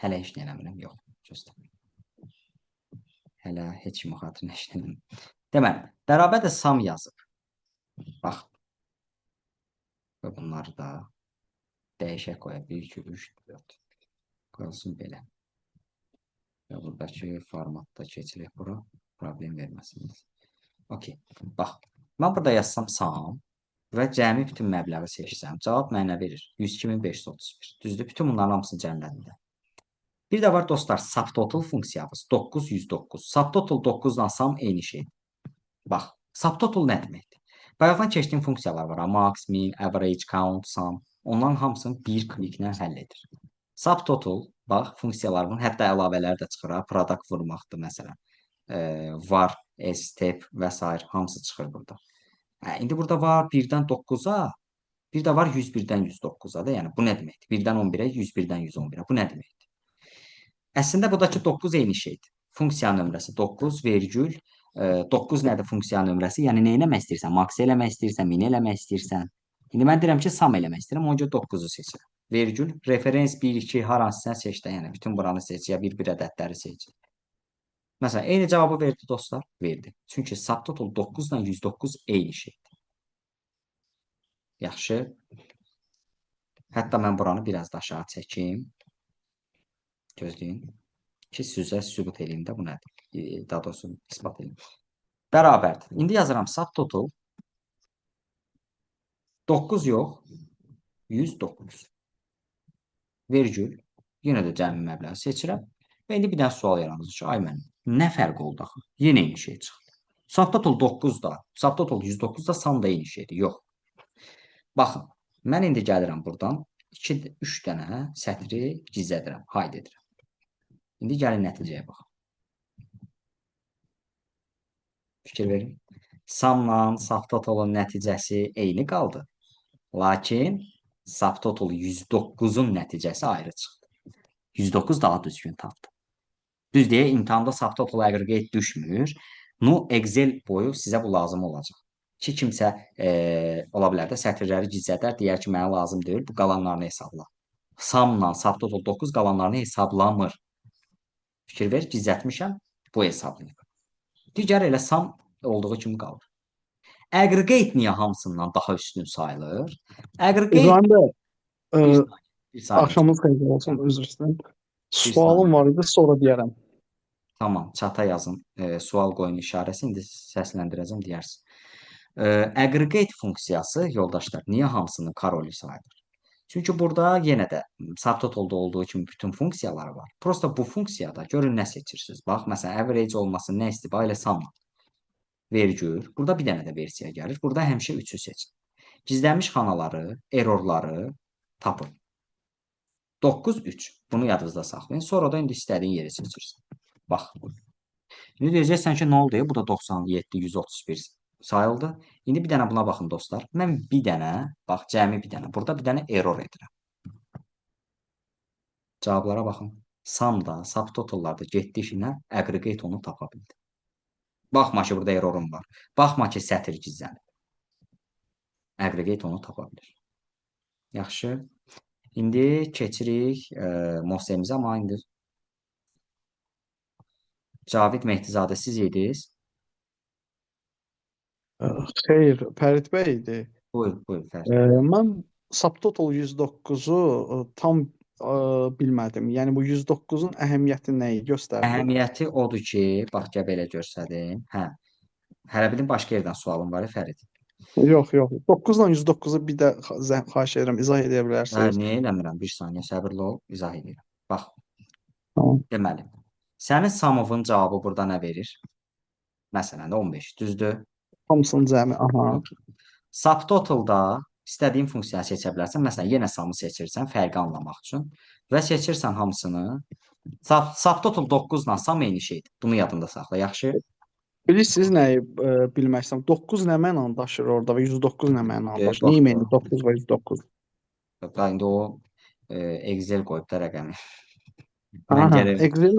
hələ heç nə eləmirəm. Yox, gözləmirəm. Hələ heç kimi xatirinə heç nə eləmirəm. Deməli, bərabər də sum yazıb. Bax. Və bunları da dəyişək qoya. 1, 2, 3, 4. Qalsın belə. Və buradakı formatda keçirək bura. Problem verməsin. Okey. Bax. Mən burada yazsam sum və cəmi bütün məbləği seçsəm, cavab mənə verir. 102.531. Düzdür? Bütün bunların hamısını cəmlədim. Bir də var dostlar, subtotal funksiyamız 9, 109. Subtotal 9-dan sum eyni şeydir. Bax, subtotal nə deməkdir? Bayaqdan keçdiyim funksiyalar var. Max, min, average, count, sum. Onların hamısını bir kliklə həll edir. Subtotal, bax, funksiyalarının hətta əlavələri də çıxır. Product vurmaqdır, məsələn. Var, step və s. hamısı çıxır burada. İndi burada var 1-dən 9-a, bir də var 101-dən 109-a da. Yəni, bu nə deməkdir? 1-dən 11-ə, 101-dən 111-ə. Bu nə deməkdir? Əslində, buradakı 9 eyni şeydir. Funksiya nömrəsi 9, vergül. 9 nədir funksiya nömrəsi? Yəni, nə eləmək istəyirsən? Max eləmək istəyirsən, min eləmək istəyirsən. İndi mən deyirəm ki, sum eləmək istəyirəm. Ona görə 9-u seçirəm. Vergül, referens 1, 2, har hansısan seç də. Yəni, bütün buranı seç, ya bir ədədləri seç. Məsələn, eyni cavabı verdi dostlar. Verdi. Çünki subtotal 9-dan 109 eyni şeydir. Yaxşı. Hətta mən buranı biraz da aşağı çəkeyim. Gözləyin. Ki, sizə sübut eləyim də bu nədir? Daha doğrusu ispat eləyim. Bərabərdir. İndi yazıram subtotal 9 yox, 109. Vergül. Yenə də cəmi məbləği seçirəm. Və indi bir dənə sual yaranır ki, ay mənim, nə fərq oldu axı? Yenə eyni şey çıxdı. Subtotal 9-da, subtotal 109-da sum da eyni şeydir. Yox. Baxın, mən indi gəlirəm buradan 2-3 dənə sətri gizlədirəm, hide edirəm. İndi gəlin nəticəyə baxın. Fikir verin. Sumla subtotalın nəticəsi eyni qaldı. Lakin subtotal 109-un nəticəsi ayrı çıxdı. 109 daha düzgün tapdı. Düz deyə imtahanda subtotal aggregate düşmür. Excel boyu sizə bu lazım olacaq. Ki, kimsə ola bilər də sətirləri gizlədər, deyər ki, mənə lazım deyil, bu qalanlarını hesabla. Sumla subtotal 9 qalanlarını hesablamır. Fikir ver, gizlətmişəm, bu hesablayıb. Digər elə sum olduğu kimi qalır. Aggregate niyə hamısından daha üstün sayılır? Aggregate... İbrahim bəy, Bir saniyə. axşamınız xeyir olsun, üzr istəyirəm. Sualım var idi, sonra deyərəm. Tamam, çata yazın. Sual qoyun işarəsi. İndi səsləndirəcəm, deyərsin. Aggregate funksiyası, yoldaşlar, niyə hamısının karoli sayılır? Çünki burada yenə də subtotalda olduğu kimi bütün funksiyalar var. Prosta bu funksiyada görün nə seçirsiniz. Bax, məsələn, average olmasın, nə istəyir? Elə sum. Vergül. Burada bir dənə də versiya gəlir. Burada həmişə 3-ü seçin. Gizlənmiş xanaları, errorları tapın. 9, 3. Bunu yadınızda saxlayın. Sonra da indi istədiyin yeri seçirsən. Bax. İndi deyəcəksən ki, nə oldu? Bu da 97, 131 sayıldı. İndi bir dənə buna baxın dostlar. Mən bir dənə, bax cəmi bir dənə. Burada bir dənə error edirəm. Cavablara baxın. Sumda, subtotallarda getdi işinə, aggregate onu tapa bildi. Baxma ki, burada errorum var. Baxma ki, sətr gizlənib. Aggregate onu tapa bilir. Yaxşı. İndi keçirik Mosemizə, amma indi Cavid Mehdizadə siz idiniz. Xeyr, Fərid bəy idi. Buyur, buyur Fərid. Mən subtotal 109-u tam bilmədim. Yəni bu 109-un əhəmiyyəti nə idi göstərdi? Əhəmiyyəti odur ki, bax gəl belə göstərdim. Hə. Hələ bildim başqa yerdən sualım var, Fərid. Yox, yox. 9 ilə 109-u bir də xahiş edirəm, izah edə Hə, bilərsiniz. niyə eləmirəm? Bir saniyə səbirli ol, izah edirəm. Bax, Tamam. deməli, sənin Samovun cavabı burada nə verir? Məsələn də 15, düzdür? Hamısının cəmi, aha. Subtotalda istədiyin funksiyanı seçə bilərsən. Məsələn, yenə samı seçirsən fərqi anlamaq üçün və seçirsən hamısını. Subtotal 9 ilə sam eyni şeydir. Bunu yadında saxla, yaxşı? Bilirsiniz nəyi bilmək istəyirəm? 9 nə mənanı daşıyır orada və 109 nə mənanı daşıyır? Bax, Neyi mənim 9 və 109? İndi o Excel qoyub da rəqəmi. Mən Aha, gəlir. Excel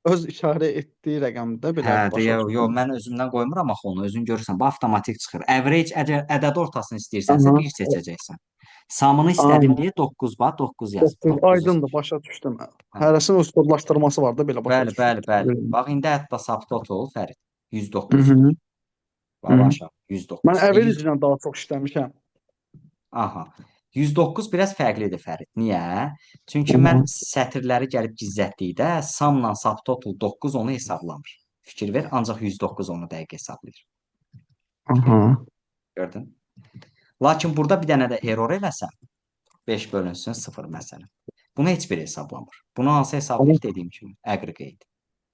öz işarə etdiyi rəqəmdə belə Hə, başa yox, düşdüm. mən özümdən qoymuram axı onu. Özün görürsən, bu avtomatik çıxır. Average ədəd ortasını istəyirsənsə Aha. 1 seçəcəksən. Samını istədim deyə 9 bax 9 yazıb. 9 aydındır, başa düşdüm. Hərəsinin öz kodlaşdırması var da belə başa Bəli, düşdüm. bəli. Bax indi hətta subtotal Fərid 109. Mhm. Bax aşağı 109. Mən average ilə daha çox işləmişəm. Aha. 109 biraz fərqlidir Fərid. Niyə? Çünki mən sətirləri gəlib gizlətdikdə samla subtotal 9 onu hesablamır. Fikir ver, ancaq 109 onu dəqiq hesablayır. Aha. Gördün? Lakin burada bir dənə də error eləsən 5 bölünsün 0 məsələn. Bunu heç bir hesablamır. Bunu hansı hesablayır dediyim kimi? Aggregate.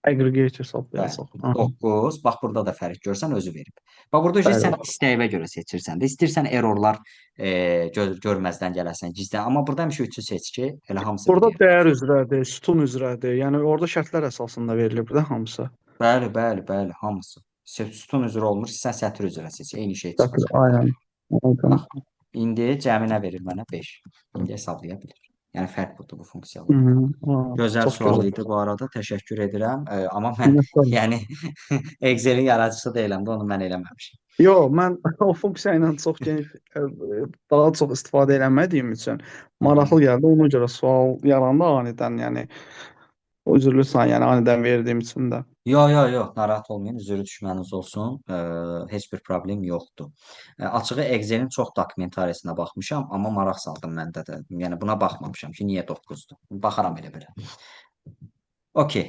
Aggregate hesablayasaq. 9. Bax burada da fərq görsən özü verib. Bax burada sən istəyinə görə seçirsən də. İstəyirsən errorlar görməzdən gələsən, gizlən. Amma burada həmişə 3-ü seç ki, elə hamısı. Burada dəyər üzrədir, sütun üzrədir. Yəni orada şərtlər əsasında verilib də hamısı. Bəli, hamısı. Sütun üzrə olmur, sən sətr üzrə seç. Eyni şey çıxır. Aynen. İndi cəmi nə verir mənə? 5. İndi hesablaya bilir. Yəni fərq budur bu funksiyalar. Gözəl sual idi bu arada. Təşəkkür edirəm. Amma mən yəni Excel-in yaradıcısı deyiləm də onu mən eləməmişəm. Yox, mən o funksiya ilə çox geniş daha çox istifadə eləmədiyim üçün maraqlı gəldi. Ona görə sual yarandı anidən, yəni üzrlüsən, yəni anidən verdiyim üçün də. Yox, narahat olmayın, üzrü düşməniz olsun. Heç bir problem yoxdur. Açığı Excel-in çox dokumentariyasına baxmışam, amma maraq saldım məndə də. Yəni buna baxmamışam ki, niyə 9-dur. Baxaram elə-belə. Okey.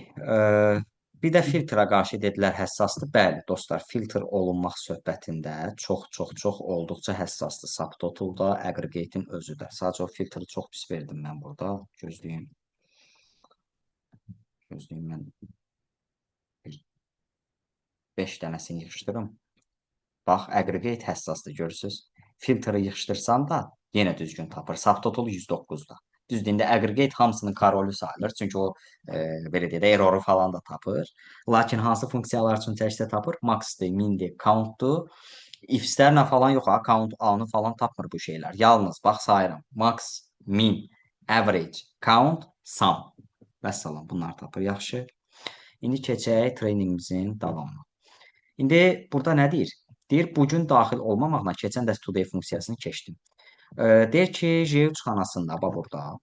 Bir də filtra qarşı dedilər həssasdır. Bəli, dostlar, filtr olunmaq söhbətində çox olduqca həssasdır. Subtotalda, aggregate-in özü də. Sadəcə o filtri çox pis verdim mən burada. Gözləyin mən 5 dənəsini yığışdırım. Bax, aggregate həssasdır, görürsünüz. Filtri yığışdırsan da yenə düzgün tapır. Subtotal 109-da. Düzdür, indi aggregate hamısının korolu sayılır. Çünki o belə deyək də erroru falan da tapır. Lakin hansı funksiyalar üçün təkcə tapır? Max-dır, min-dir, count-dur. If-lərlə falan yox, count, A-nı falan tapmır bu şeylər. Yalnız bax sayıram. Max, min, average, count, sum. Vəssalam, bunlar tapır. Yaxşı. İndi keçək treyningimizin davamına. İndi burada nə deyir? Deyir, bu gün daxil olmamaqla keçən dərs today funksiyasını keçdim. Deyir ki, J3 xanasında burada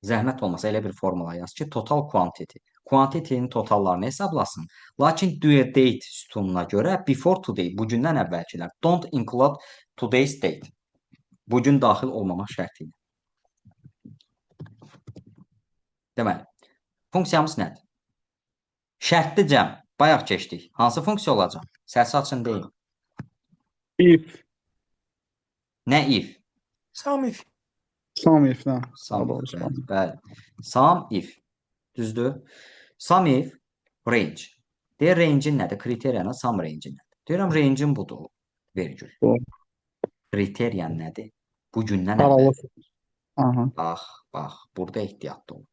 zəhmət olmasa elə bir formula yaz ki, total quantity. Quantity-nin totallarını hesablasın. Lakin due date sütununa görə before today, bugündən əvvəlkilər. Don't include today's date. Bugün daxil olmamaq şərti ilə. Deməli, funksiyamız nədir? Şərtli cəm. Bayaq keçdik. Hansı funksiya olacaq? Səsi açın deyin. If. Nə if? Sum if. Sum if-dən. Bəli. Sum if. Düzdür? Sum if range. Deyir, range-in nədir? Kriteriyanın sum range-in nədir? Deyirəm, range-in budur. Vergül. Kriteriyan nədir? Bugündən əvvəl. Aha. Bax, burada ehtiyatlı olun.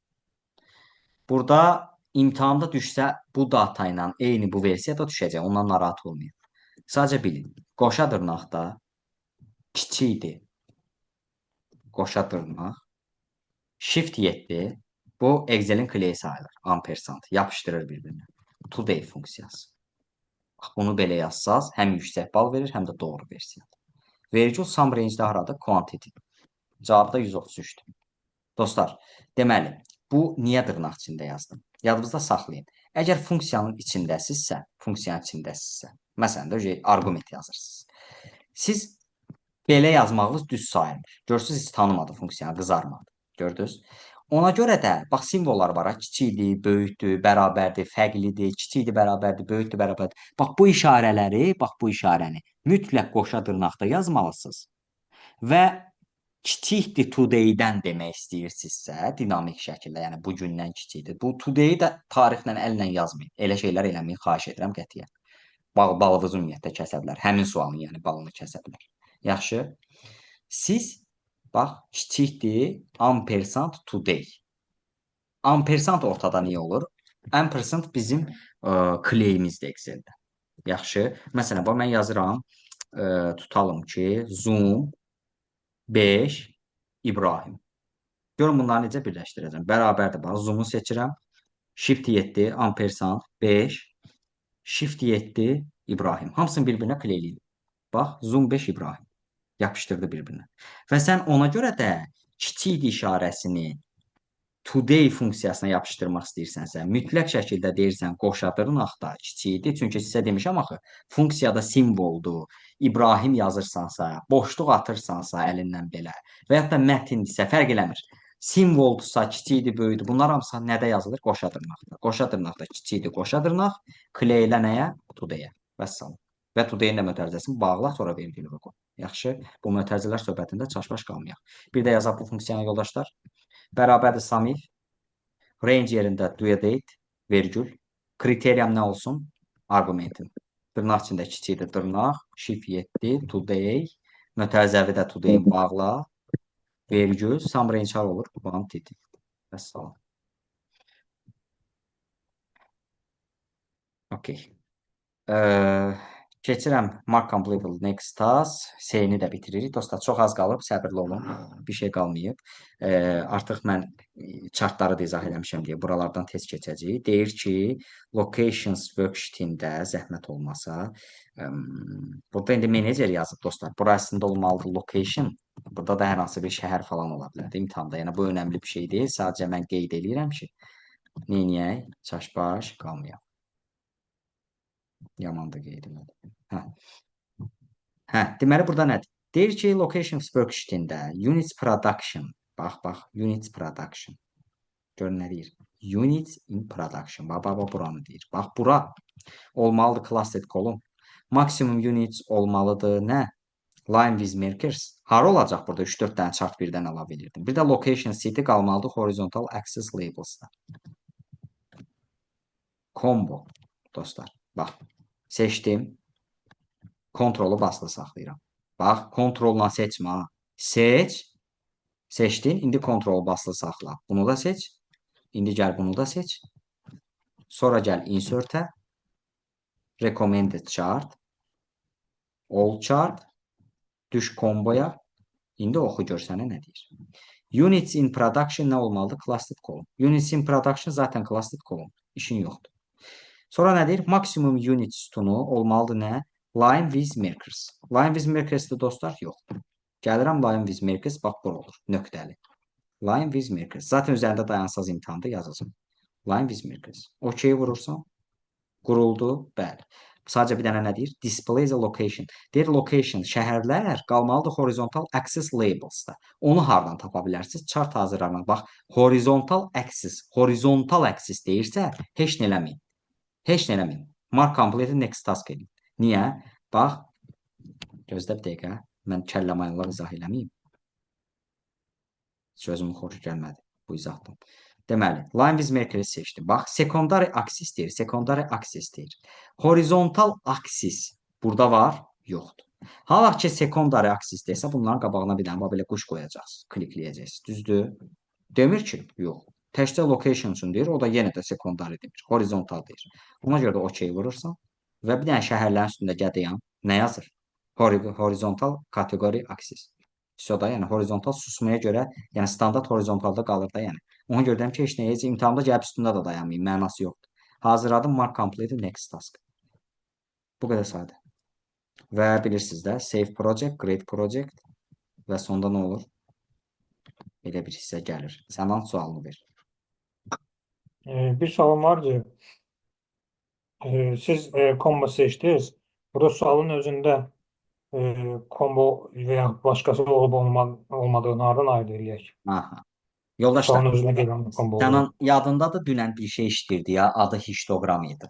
Burada imtahanda düşsə bu data ilə eyni bu versiyada düşəcək. Ondan narahat olmayın. Sadəcə bilin. Qoşa dırnaqda kiçikdir. Qoşa dırnaq. Shift 7 bu Excel'in kleyi sayılır. Ampersand. Yapışdırır bir-birinə. Today funksiyası. Bax, bunu belə yazsaz həm yüksək bal verir, həm də doğru versiya. Vergül sum range-də haradır? Quantity. Cavab da 133-dür. Dostlar, deməli, bu niyə dırnaq içində yazdım? Yadınızda saxlayın. Əgər funksiyanın içindəsinizsə, məsələn də arqument yazırsınız. Siz belə yazmağınız düz sayılmır. Görürsünüz, heç tanımadı funksiyanı, qızarmadı. Gördünüz? Ona görə də, bax, simvollar var, kiçikdir, böyükdür, bərabərdir, fərqlidir, kiçikdir, bərabərdir, böyükdür, bərabərdir. Bax, bu işarəni mütləq qoşa dırnaqda yazmalısınız və kiçikdir today-dən demək istəyirsinizsə, dinamik şəkildə, yəni bu gündən kiçikdir. Bu today-i də tarixlə, əllə yazmayın. Elə şeylər eləməyin, xahiş edirəm qətiyyən. Balınızı ümumiyyətlə kəsə bilər. Həmin sualın, yəni balını kəsə bilər. Yaxşı. Siz, bax, kiçikdir, ampersand today. Ampersand ortada niyə olur? Ampersand bizim kleyimizdir Excel-də. Yaxşı. Məsələn, bax, mən yazıram, tutalım ki, Zoom 5 İbrahim. Görün bunları necə birləşdirəcəm. Bərabərdir. Bax, Zoom-u seçirəm. Shift 7, ampersand 5, Shift 7 İbrahim. Hamısını bir-birinə kleyləyin. Bax, Zoom 5 İbrahim. Yapışdırdı bir-birinə. Və sən ona görə də kiçik işarəsini today funksiyasına yapışdırmaq istəyirsənsə, mütləq şəkildə deyirsən qoşa dırnaqda kiçikdir. Çünki sizə demişəm axı, funksiyada simvoldur. İbrahim yazırsansa, boşluq atırsansa əlindən belə və ya da mətindirsə fərq eləmir. Simvoldursa, kiçikdir, böyükdür. Bunlar hamısı nədə yazılır? Qoşa dırnaqda. Qoşa dırnaqda kiçikdir, qoşa dırnaq, kleylə nəyə? Today-ə. Vəssalam. Və today-in də mötərizəsini bağla, sonra vergül qoy. Yaxşı, bu mötərizələr söhbətində çaş-baş qalmayaq. Bir də yazaq bu funksiyana yoldaşlar. Bərabərdir sum if, range yerində due date, vergül, kriteriyam nə olsun? Argumentin. Dırnaq içində kiçikdir dırnaq, shift 7, today, mötərizəvi də today-in bağla, vergül, sum range olur, quantity. Vəssalam. Okay. Keçirəm mark completable next task. C-ni də bitiririk. Dostlar, çox az qalıb, səbirli olun. Bir şey qalmayıb. Artıq mən chartları da izah eləmişəm deyə buralardan tez keçəcəyik. Deyir ki, locations worksheet-ində zəhmət olmasa, burada indi menecer yazıb dostlar. Burasında olmalıdır location. Burada da hər hansı bir şəhər falan ola bilər də imtahanda. Yəni bu önəmli bir şey deyil. Sadəcə mən qeyd eləyirəm ki, neyniyək? Çaş-baş qalmayaq. Yaman da qeyd elədim. Deməli burada nədir? Deyir ki, locations worksheet-ində units production, bax, units production. Görün nə deyir? Units in production. Bax, buranı deyir. Bax, bura olmalıdır clustered column. Maximum units olmalıdır nə? Line with markers. Hara olacaq burada? 3-4 dənə chart birdən əlavə edirdim. Bir də location city qalmalıdır horizontal axis labels-da. Combo, dostlar. Bax, seçdim. Kontrolu basılı saxlayıram. Bax, kontrolla seçmə. Seç. Seçdin. İndi kontrolu basılı saxla. Bunu da seç. İndi gəl bunu da seç. Sonra gəl insert-ə. Recommended chart. All chart. Düş komboya. İndi oxu gör sənə nə deyir. Units in production nə olmalıdır? Clustered column. Units in production zaten clustered column. İşin yoxdur. Sonra nə deyir? Maximum unit sütunu olmalıdır nə? Line with markers. Line with markers-də dostlar yoxdur. Gəlirəm line with markers, bax bura olur. Nöqtəli. Line with markers. Zaten üzərində dayansaz imtahanda yazılsın. Line with markers. OK vurursan. Quruldu. Bəli. Sadəcə bir dənə nə deyir? Display the location. Deyir location, şəhərlər qalmalıdır horizontal axis labels-da. Onu hardan tapa bilərsiniz? Chart hazırlamaq. Bax, horizontal axis deyirsə, heç nə eləməyin. Heç nə eləməyin. Mark complete next task edin. Niyə? Bax, gözlə bir dəqiqə. Mən kəlləmayınlar izah eləməyim. Sözümün xoşu gəlmədi bu izahdan. Deməli, line with markers seçdim. Bax, secondary axis deyir. Secondary axis deyir. Horizontal axis burada var? Yoxdur. Halbuki ki, secondary axis desə, bunların qabağına bir dənə belə quş qoyacaqsınız, klikləyəcəksiniz. Düzdür? Demir ki, yox. Təkcə location üçün deyir, o da yenə də secondary demir, horizontal deyir. Ona görə də OK vurursan və bir dənə şəhərlərin üstündə gədən nə yazır? Horizontal kateqori axis. Vəssalam, yəni horizontal susmaya görə, yəni standart horizontalda qalır da, yəni. Ona görə deyirəm ki, heç nə heç imtahanda gəlib üstündə də dayanmayın, mənası yoxdur. Hazırladım, mark completed, next task. Bu qədər sadə. Və bilirsiniz də, save project, create project və sonda nə olur? Belə bir hissə gəlir. Sənan sualını ver. Bir sualım vardı. Siz combo seçtiniz. Burada sualın özünde combo veya başkası olup olmadığını hardan ayırt eləyək? Aha. Yoldaşlar, Sualın özünde gelen combo olur. sənin yadındadır dünən bir şey işləyirdi ya, adı histoqram idi.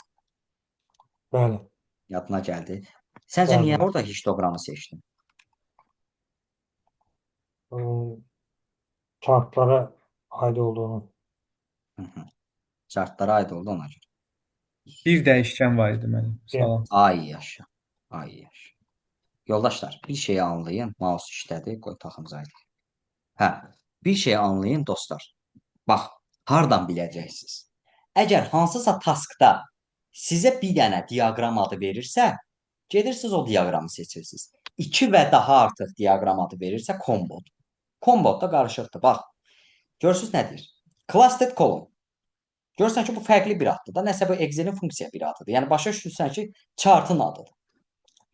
Bəli. Yadına gəldi. Səncə niyə Bəli. orada histogramı seçdin? E, Chartlara aid olduğunu. Hı -hı. Şartlara aid oldu ona görə. Bir dəyişkən var idi mənim. Salam. Ay yaşa. Ay yaşa. Yoldaşlar, bir şeyi anlayın. Mouse işlədi, qoy taxımıza aydın. Hə, bir şeyi anlayın dostlar. Bax, hardan biləcəksiniz? Əgər hansısa taskda sizə bir dənə diaqram adı verirsə, gedirsiniz o diaqramı seçirsiniz. 2 və daha artıq diaqram adı verirsə, combodur. Combo da qarışıqdır. Bax, görürsünüz nə deyir? Clustered column. Görürsən ki, bu fərqli bir addır da. Nəsə bu Excel-in funksiya bir adıdır. Yəni başa düşürsən ki, chartın adıdır.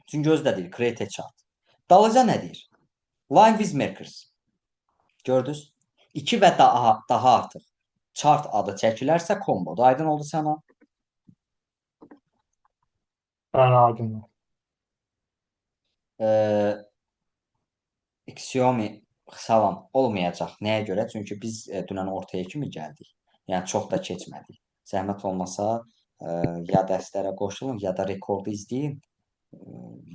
Çünki özü də deyir create a chart. Dalınca nə deyir? Line with markers. Gördünüz? 2 və daha artıq chart adı çəkilərsə combodur. Aydın oldu sənə? Bəli, aydındır. Xiaomi salam olmayacaq. Nəyə görə? Çünki biz dünən ortaya kimi gəldik. Yəni çox da keçmədik. Zəhmət olmasa ya dərslərə qoşulun, ya da rekordu izləyin.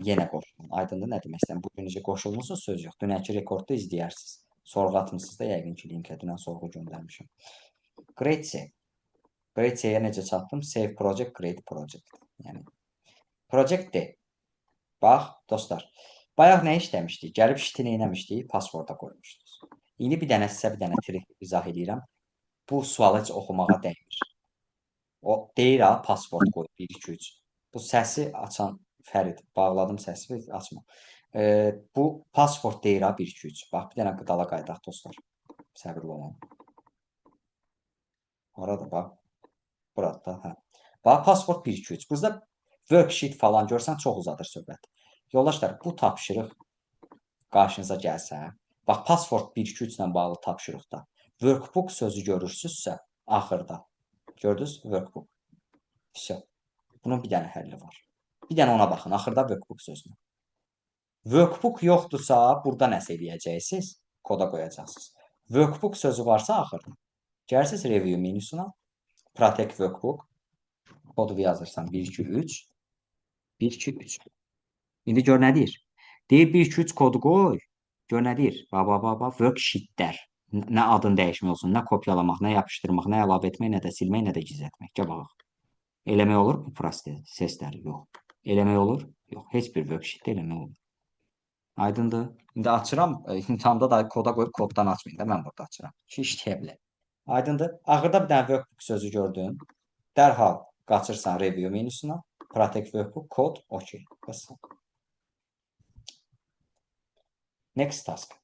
Yenə qoşulun. Aydındır nə demək istəyirəm? Bugün necə qoşulmusunuz söz yox. Dünənki rekordu izləyərsiniz. Sorğu atmısınız da yəqin ki, linkə dünən sorğu göndərmişəm. Create save. Create save-yə necə çatdım? Save project, create project. Yəni project de. Bax, dostlar. Bayaq nə işləmişdik? Gəlib şiti neyləmişdik? Passworda qoymuşduk. İndi bir dənə sizə bir dənə trik izah edirəm. Bu sualı heç oxumağa dəymir. O deyir ha, password qoy 1 2 3. Bu səsi açan Fərid, bağladım səsi açma. Bu password deyir ha 1 2 3. Bax bir dənə qıdala qaydaq dostlar. Səbirli olun. Orada bax. Burada hə. Bax password 1 2 3. Burada worksheet falan görsən çox uzadır söhbət. Yoldaşlar, bu tapşırıq qarşınıza gəlsə, bax password 1 2 3 ilə bağlı tapşırıqda workbook sözü görürsünüzsə axırda. Gördünüz? Workbook. Vəssalam. Bunun bir dənə həlli var. Bir dənə ona baxın, axırda workbook sözünə. Workbook yoxdursa, burada nəsə eləyəcəksiniz? Koda qoyacaqsınız. Workbook sözü varsa axırda. Gəlirsiniz review menüsuna. Protect workbook. Kodu yazırsan 1 2 3. 1 2 3. İndi gör nə deyir? Deyir 1 2 3 kodu qoy. Gör nə deyir? Baba worksheetlər. Nə adını dəyişmək olsun, nə kopyalamaq, nə yapışdırmaq, nə əlavə etmək, nə də silmək, nə də gizlətmək. Gəl baxaq. Eləmək olur bu prosesləri? Yox. Eləmək olur? Yox. Heç bir worksheet eləmək olur. Aydındır? İndi açıram, imtahanda da koda qoyub koddan açmayın da, mən burada açıram. Ki işləyə bilər. Aydındır? Axırda bir dənə workbook sözü gördün. Dərhal qaçırsan review menüsünə, protect workbook, kod, OK. Bəs. Next task.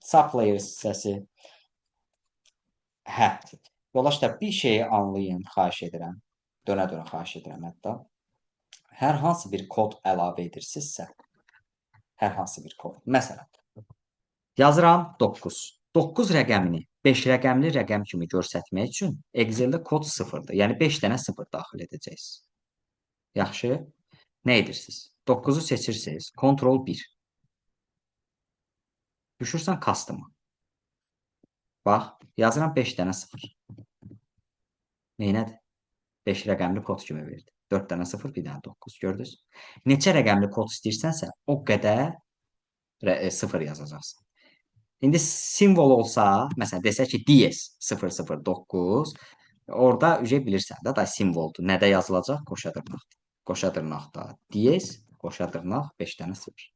Sublayer hissəsi. Hə. Yoldaşlar, bir şeyi anlayın, xahiş edirəm. Dönə-dönə xahiş edirəm hətta. Hər hansı bir kod əlavə edirsinizsə, hər hansı bir kod. Məsələn, yazıram 9. 9 rəqəmini 5 rəqəmli rəqəm kimi göstərmək üçün Excel-də kod 0-dır. Yəni 5 dənə 0 daxil edəcəksiniz. Yaxşı. Nə edirsiniz? 9-u seçirsiniz. Ctrl 1. Düşürsən custom-a. Bax, yazıram 5 dənə 0. Neynədir? 5 rəqəmli kod kimi verdi. 4 dənə 0, bir dənə 9. Gördünüz? Neçə rəqəmli kod istəyirsənsə, o qədər 0 yazacaqsın. İndi simvol olsa, məsələn, desək ki, DS009, orada bilirsən də, da simvoldur. Nədə yazılacaq? Qoşa dırnaqda. Qoşa dırnaqda DS, qoşa dırnaq 5 dənə 0.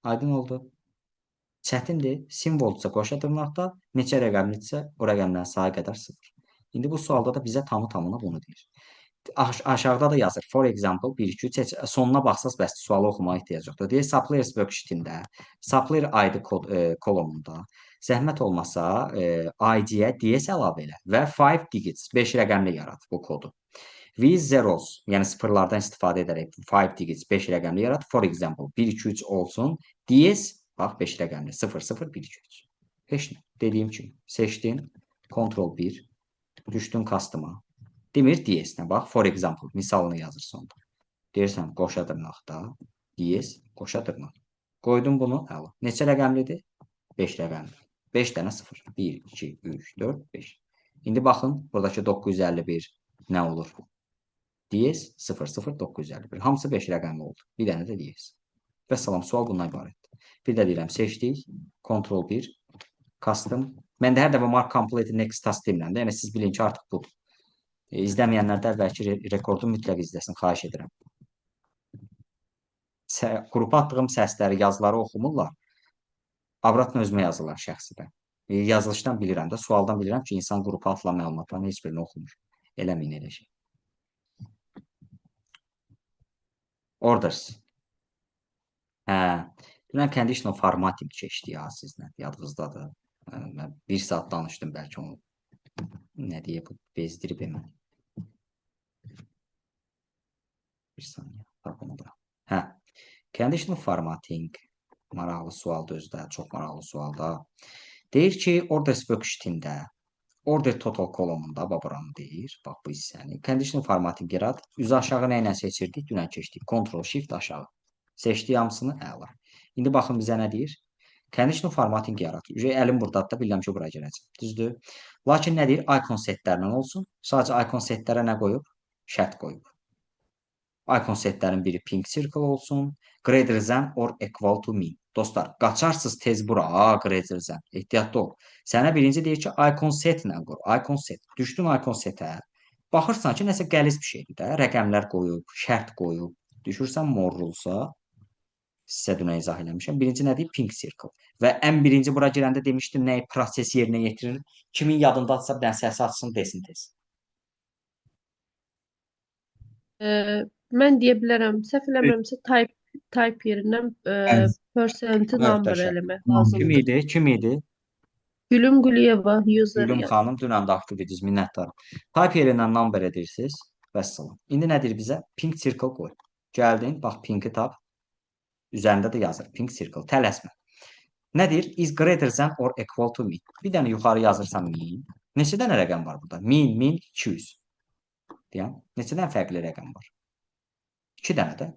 Aydın oldu. Çətindir. Simvolsa qoşa dırnaqda, neçə rəqəmlidirsə o rəqəmlərin sayı qədər 0. İndi bu sualda da bizə tamı-tamına bunu deyir. Aşağıda da yazır. For example 1 2 3 sonuna baxsaz bəs sualı oxumağa ehtiyac yoxdur. Deyir suppliers worksheet-ində, supplier ID kolonunda zəhmət olmasa ID-yə DS əlavə elə və 5 digits 5 rəqəmli yarat bu kodu. With zeros, yəni sıfırlardan istifadə edərək 5 digits 5 rəqəmli yarat. For example 1 2 3 olsun. DS bax 5 rəqəmli 0 0 1 2 3. Heç nə. Dediyim kimi seçdin. Ctrl 1 düşdün custom-a. Demir DS-nə bax. For example misalını yazır sonda. Deyirsən qoşa dırnaqda DS qoşa dırnaq. Qoydum bunu. Əla. Neçə rəqəmlidir? 5 rəqəmli. 5 dənə 0. 1 2 3 4 5. İndi baxın buradakı 951 nə olur? DS 00951. Hamısı 5 rəqəmli oldu. Bir dənə də DS. Və salam, sual bundan ibarətdir. Bir də deyirəm, seçdik. Ctrl 1, custom. Mən də hər dəfə mark complete next task demirəm də. Yəni siz bilin ki, artıq budur. İzləməyənlər də əvvəlki rekordu mütləq izləsin, xahiş edirəm. Qrupa atdığım səsləri, yazıları oxumurlar. Avratla özümə yazırlar şəxsidən. Yazılışdan bilirəm də, sualdan bilirəm ki, insan qrupa atılan məlumatların heç birini oxumur. Eləməyin elə şey. Orders. Hə, dünən conditional formatting keçdi ya sizlə, yadınızdadır. Mən 1 saat danışdım bəlkə onu. Nə deyə bu bezdirib hemen. Bir saniyə, tapını da. Hə, conditional formatting maraqlı sualdır özdə, çox maraqlı sualda. Deyir ki, orders worksheet-ində order total kolonunda buranı deyir. Bax bu hissəni. Conditional formatting yarat. Üzü aşağı nə ilə seçirdik? Dünən keçdik. Ctrl Shift aşağı. Seçdik hamısını. Əla. İndi baxın bizə nə deyir? Conditional formatting yarat. Əlim buradadır da bilirəm ki, bura gələcəm. Düzdür? Lakin nə deyir? Icon setlərindən olsun. Sadəcə icon setlərə nə qoyub? Şərt qoyub. Icon setlərin biri pink circle olsun. Greater than or equal to mean. Dostlar, qaçarsınız tez bura. Greater than. Ehtiyatlı ol. Sənə birinci deyir ki, icon set ilə qur. Icon set. Düşdün icon setə. Baxırsan ki, nəsə qəliz bir şeydir də. Rəqəmlər qoyub, şərt qoyub. Düşürsən more rulesa. Sizə dünə izah eləmişəm. Birinci nə deyir? Pink circle. Və ən birinci bura girəndə demişdim, nəyi proses yerinə yetirir. Kimin yadındadırsa bir dənə səsi açsın, desin tez. Mən deyə bilərəm, səhv eləmirəmsə type yerinə percent number Möhtəşəm. eləmək Kim lazımdır. idi? Kim idi? Gülüm Güliyeva user Gülüm yazır. xanım dünən də aktiv idiniz, minnətdaram. Type yerindən number edirsiniz. Vəssalam. İndi nədir bizə? Pink circle qoy. Gəldin, bax pinki tap. Üzərində də yazır. Pink circle. Tələsmə. Nədir? Is greater than or equal to mean. Bir dənə yuxarı yazırsan mean. Neçə dənə rəqəm var burada? Mean 200. Deyəm. Neçə dənə fərqli rəqəm var? 2 dənə də.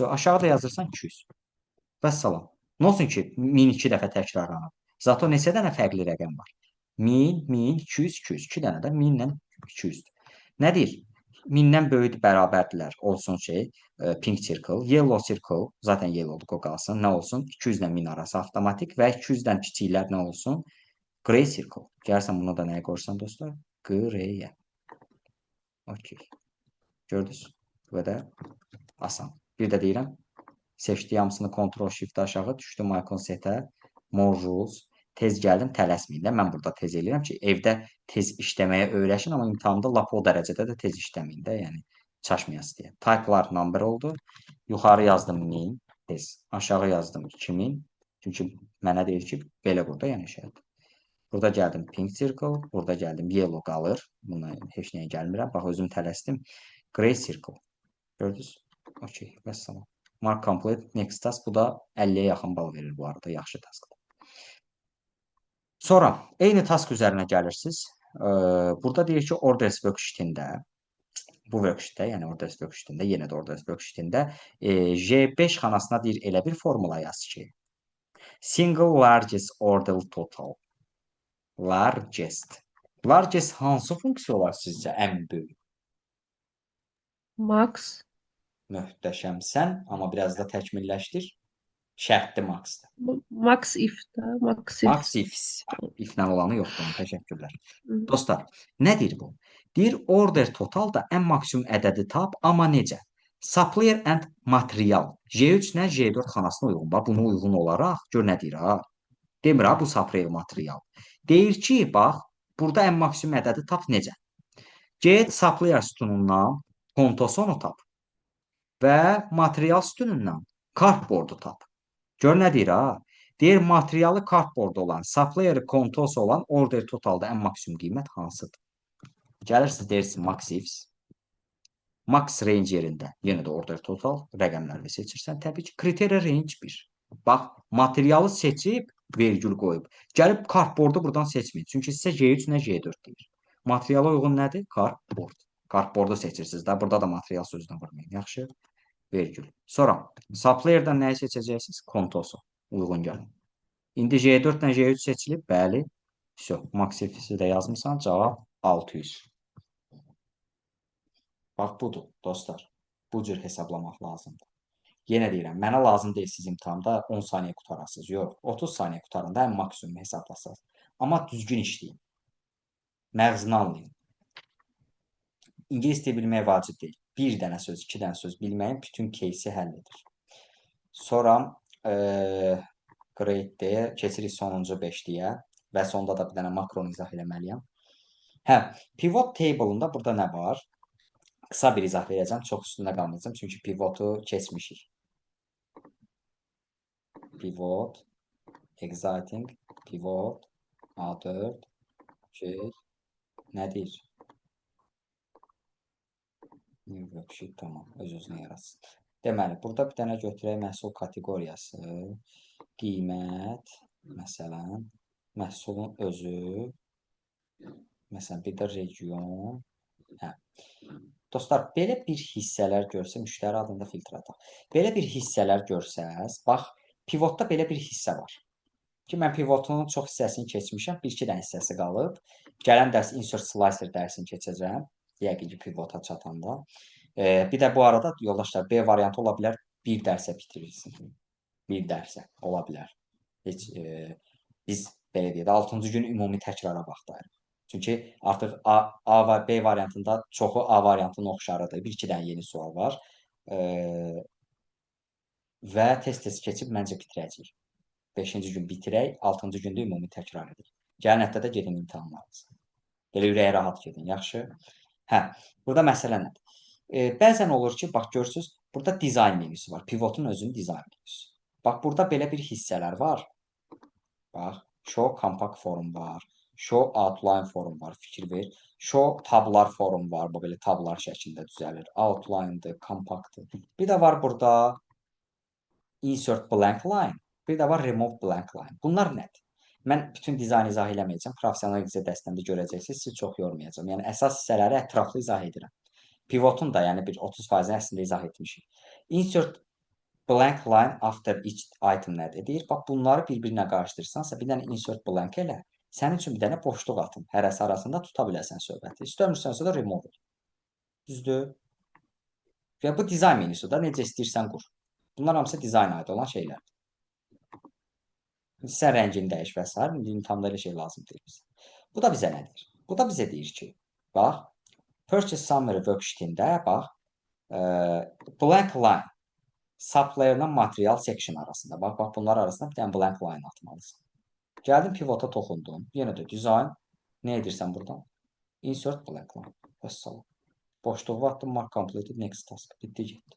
Aşağıda yazırsan 200. Vəssalam. Nə olsun ki, 1000 2 dəfə təkrarlanır. Zato neçə dənə fərqli rəqəm var? 1000, 200, 200. 2 dənə də 1000 ilə 200-dür. Nədir? 1000-dən böyük bərabərdirlər. Olsun şey, pink circle, yellow circle, zaten yellow'dur o qalsın. Nə olsun? 200 ilə 1000 arası avtomatik və 200-dən kiçiklər nə olsun? Gray circle. Gəlsən buna da nəyə qoyursan dostlar? Gray-yə. Okey. Gördünüz? Bu qədər asan. Bir də deyirəm. Seçdiyi hamısını Ctrl Shift aşağı düşdüm icon setə. More rules. Tez gəldim, tələsməyin də. Mən burada tez eləyirəm ki, evdə tez işləməyə öyrəşin, amma imtahanda lap o dərəcədə də tez işləməyin də, yəni çaşmayasınız deyə. Typelar number oldu. Yuxarı yazdım 1000, tez. Aşağı yazdım 2000. Çünki mənə deyir ki, belə burada yəni şeydir. Burada gəldim pink circle, burada gəldim yellow qalır. Buna heç nəyə gəlmirəm. Bax özüm tələsdim. Gray circle. Gördünüz? Okey, vəssalam. Mark complete, next task. Bu da 50-yə yaxın bal verir bu arada, yaxşı taskdır. Sonra eyni task üzərinə gəlirsiniz. Burada deyir ki, orders worksheet-ində, bu worksheet-də, yəni orders worksheet-ində, yenə də orders worksheet-ində J5 xanasına deyir elə bir formula yaz ki, single largest order total. Largest. Largest hansı funksiya olar sizcə ən böyük? Max. Möhtəşəmsən, amma biraz da təkmilləşdir. Şərtli maksdır. Max if da. Max if. Max ifs. İflə olanı yoxdur. Təşəkkürlər. Dostlar, nədir bu? Deyir order total da ən maksimum ədədi tap, amma necə? Supplier and material. J3 ilə J4 xanasına uyğun. Bax, buna uyğun olaraq gör nə deyir ha. Demir ha bu supplier material. Deyir ki, bax, burada ən maksimum ədədi tap necə? Get supplier sütunundan kontosonu tap və material sütunundan kartboardu tap. Gör nə deyir ha? Deyir materialı kartboard olan, supplier kontosu olan order totalda ən maksimum qiymət hansıdır? Gəlirsiniz, deyirsiniz max ifs. Max range yerində yenə də order total rəqəmləri seçirsən. Təbii ki, kriteriya range 1. Bax, materialı seçib vergül qoyub. Gəlib kartboardu buradan seçməyin. Çünki sizə J3 nə J4 deyir. Materiala uyğun nədir? Kartboard. Kartboardu seçirsiniz də. Burada da material sözünü vurmayın. Yaxşı. Vergül. Sonra supplier'dan nəyi seçəcəksiniz? Kontosu. Uyğun gəlin. İndi J4 ilə J3 seçilib. Bəli. Max ifsi də yazmısan. Cavab 600. Bax, budur, dostlar. Bu cür hesablamaq lazımdır. Yenə deyirəm, mənə lazım deyil siz imtahanda 10 saniyə qutarasınız. Yox, 30 saniyə qutarında ən maksimum hesablasınız. Amma düzgün işləyin. Məğzini anlayın. İngilis dili bilmək vacib deyil. Bir dənə söz, iki dənə söz bilməyin bütün кейsi həll edir. Sonra grade-dəyə keçirik sonuncu 5-liyə və sonda da bir dənə makronu izah eləməliyəm. Pivot table-unda burada nə var? Qısa bir izah verəcəm, çox üstündə qalmayacağım, çünki pivotu keçmişik. Pivot, exciting, pivot, A4, nədir? New worksheet, tamam, öz-özünə yaratsın. Deməli, burada bir dənə götürək məhsul kateqoriyası, qiymət, məsələn, məhsulun özü, məsələn, bir də region. Dostlar, belə bir hissələr görsə, müştəri adında filtr ataq. Belə bir hissələr görsəz, bax, pivotda belə bir hissə var. Ki, mən pivotun çox hissəsini keçmişəm, bir-iki dənə hissəsi qalıb. Gələn dərs insert slicer dərsini keçəcəm. Yəqin ki, pivota çatanda. Bir də bu arada, yoldaşlar, B variantı ola bilər, bir dərsə bitirirsin. Bir dərsə ola bilər. Heç, biz belə deyək, 6-cı gün ümumi təkrara baxdayıq. Çünki artıq A və B variantında çoxu A variantının oxşarıdır. Bir-iki dənə yeni sual var. Və test keçib məncə bitirəcəyik. 5-ci gün bitirək, 6-cı gündə ümumi təkrar edirik. Gələn həftədə gedin imtahanlarınızı. Belə ürəyə rahat gedin, yaxşı? Burada məsələ nədir? Bəzən olur ki, bax görürsünüz, burada dizayn menüsü var. Pivotun özünün dizayn menüsü. Bax, burada belə bir hissələr var. Bax, show compact form var. Show outline form var, fikir ver. Show tablar form var, bu belə tablar şəklində düzəlir. Outline'dır, compactdır. Bir də var burada insert blank line. Bir də var remove blank line. Bunlar nədir? Mən bütün dizaynı izah eləməyəcəm. Professional İngilizcə dərsində görəcəksiniz. Sizi çox yormayacağım. Yəni, əsas hissələri ətraflı izah edirəm. Pivotun da, yəni bir 30%-ni əslində izah etmişik. Insert blank line after each item nədir? Deyir, bax, bunları bir-birinə qarışdırırsansa, bir dənə insert blank elə. Sənin üçün bir dənə boşluq atın. Hərəsi arasında tuta biləsən söhbəti. İstəmirsənsə də remove et. Düzdür? Və bu dizayn menüsü da necə istəyirsən qur. Bunlar hamısı dizayna aid olan şeylərdir. Sən rəngini dəyiş və s. İndi imtahanda elə şey lazım deyil bizə. Bu da bizə nə deyir? Bu da bizə deyir ki, bax, Purchase Summary worksheetində, bax, blank line, supplier-la material section arasında, bax, bunlar arasında bir dənə blank line atmalısın. Gəldim pivota toxundum. Yenə də design. Nə edirsən buradan? Insert blank line. Vəssalam. Boşluğu atdım. Mark completed. Next task. Bitdi, getdi.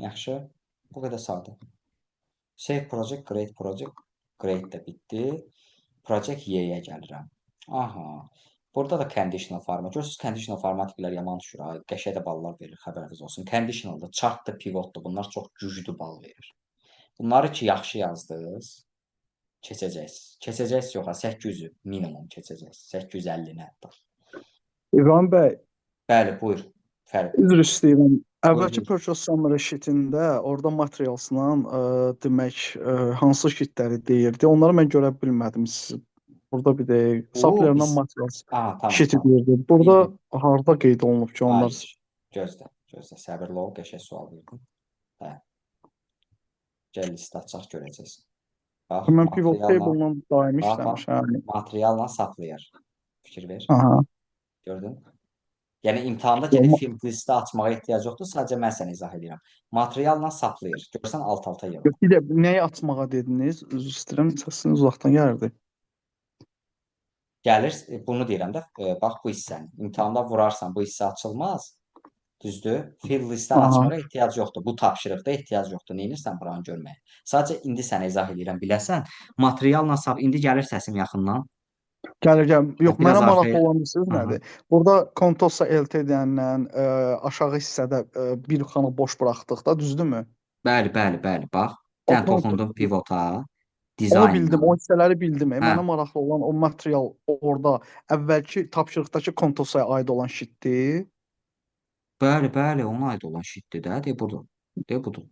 Yaxşı. Bu qədər sadə. Save project, create project. Create də bitdi. Project Y-yə gəlirəm. Aha. Burada da conditional format. Görürsünüz, conditional formatiklər yaman düşür. Qəşəng də ballar verir. Xəbəriniz olsun. Conditionaldır, chartdır, pivotdur. Bunlar çox güclü bal verir. Bunları ki, yaxşı yazdınız, keçəcəksiniz. Keçəcəksiniz yox, 800-ü minimum keçəcəksiniz. 850-nə hətta. İbrahim bəy, Bəli, buyur. Fərid. üzr istəyirəm. Əvvəlki Buyur. purchase summary sheetində orada materialsla demək hansı sheetləri deyirdi. Onları mən görə bilmədim. Siz burada bir də supplyer'la materials sheeti deyirdi. Burada harda qeyd olunub ki, onlar Gözlə. Səbirli ol, qəşəng sual verdim. Gəl list açaq görəcəksən. Bax, mən pivot table-la daimi işləmişəm. Materialla saxlayır. Fikir ver. Aha. Gördün? Yəni imtahanda gedib field listi açmağa ehtiyac yoxdur. Sadəcə mən sənə izah edirəm. Materialla saplayır. Görsən alt-alta yığılır. Bir də nəyi açmağa dediniz? Üzr istəyirəm, səsiniz uzaqdan gəldi. Gəlir, bunu deyirəm də, bax bu hissəni. İmtahanda vurarsan, bu hissə açılmaz. Düzdür? Field listəni Aha. açmağa ehtiyac yoxdur. Bu tapşırıqda ehtiyac yoxdur. Neynirsən buranı görməyə? Sadəcə indi sənə izah edirəm, biləsən. Materialla sap, indi gəlir səsim yaxından. Gəlir. Yox, Biraz mənə maraqlı arxaya- olan bilirsiniz Aha. nədir? Burada Contosa LTD-dən aşağı hissədə bir xana boş buraxdıqda, düzdürmü? Bəli, bax. Sən Onu- toxundun pivota, Onu dizaynla. bildim, o hissələri bildim. Hə. Mənə maraqlı olan o material orada əvvəlki tapşırıqdakı Contosaya aid olan şitdir. Bəli, ona aid olan şitdir də, budur. Budur.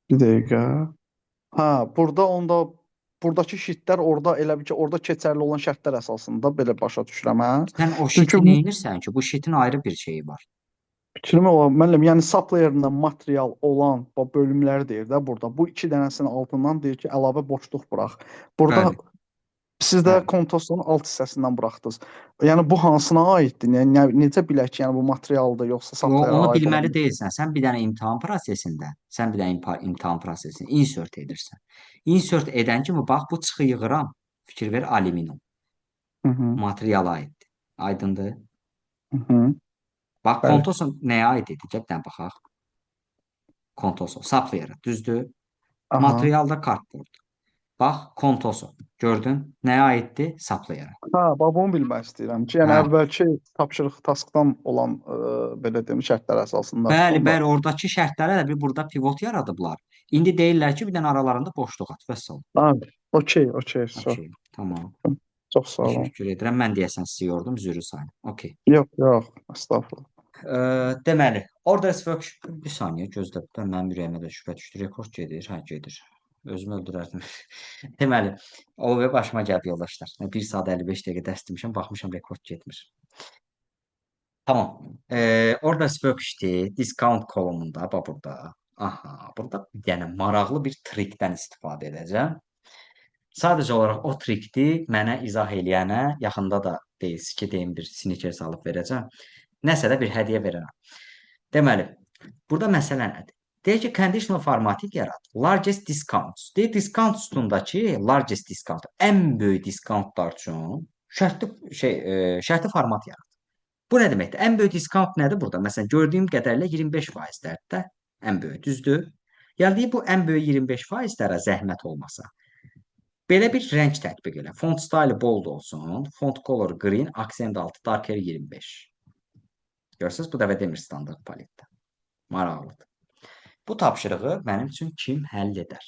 Bir dəqiqə. Hə, burada onda buradakı şitlər orada elə bil ki, orada keçərli olan şərtlər əsasında belə başa düşürəm, hə? Sən o Çünki şiti bu- neynirsən ki? Bu şitin ayrı bir şeyi var. Bitirmə olan müəllim, yəni suplayerdən material olan bu bölümlər deyir də burada. Bu iki dənəsinin altından deyir ki, əlavə boşluq burax. Burada Bəli. siz də Bəli. Contosun alt hissəsindən buraxdınız. Yəni bu hansına aiddir? Yəni necə bilək ki, yəni bu materialdır yoxsa suplayerə Onu aid bilməli olan? deyilsən. Sən bir dənə imtahan prosesində insert edirsən. Insert edən kimi bax bu çıxı yığıram. Fikir ver, alüminium Hı hı. materiala aiddir. Aydındır? Hı hı. Bax, Bəli. Contoso nəyə aid idi? Gəlin baxaq. Contoso, saplayerə, düzdür? Aha. Materialda kartboard. Bax, Contoso. Gördün? Nəyə aiddir? Saplayerə. Hə, bax bunu bilmək istəyirəm ki, yəni Hə. əvvəlki tapşırıq taskdan olan belə deyim şərtlər əsasında. Bəli, oradakı şərtlərə də bir burada pivot yaradıblar. İndi deyirlər ki, bir dənə aralarında boşluq at. Vəssalam. Hə, okey, sağ. Okay, tamam. Çox sağ olun. Təşəkkür edirəm. Mən deyəsən sizi yordum, üzrü sayın. Okay. Yox, estağfurullah. Deməli, orders workshop bir saniyə gözlə. Mənim ürəyimə də şübhə düşdü. Rekord gedir, gedir. Özümü öldürərdim. Deməli, o və başıma gəlib yoldaşlar. 1 saat 55 dəqiqə dərs demişəm, baxmışam rekord getmir. Tamam. Orders workshop discount kolumunda bax burada. Aha, burada bir dənə maraqlı bir trikdən istifadə edəcəm. Sadəcə olaraq o trikdi mənə izah eləyənə yaxında da deyilsin ki, deyim bir sneakers alıb verəcəm. Nəsə də bir hədiyyə verərəm. Deməli, burada məsələ nədir? Deyir ki, conditional formatting yarat. Largest discounts. Deyir, discount üstündəki largest discount, ən böyük discountlar üçün şərtli format yarat. Bu nə deməkdir? Ən böyük discount nədir burada? Məsələn, gördüyüm qədərlə 25%-lərdir də ən böyük, düzdür? Gəldiyi bu ən böyük 25%-lərə zəhmət olmasa. Belə bir rəng tətbiq elə. Font style bold olsun, font color green, accent altı darker 25. Görürsünüz, bu dəfə demir standart paletdə. Maraqlıdır. Bu tapşırığı mənim üçün kim həll edər?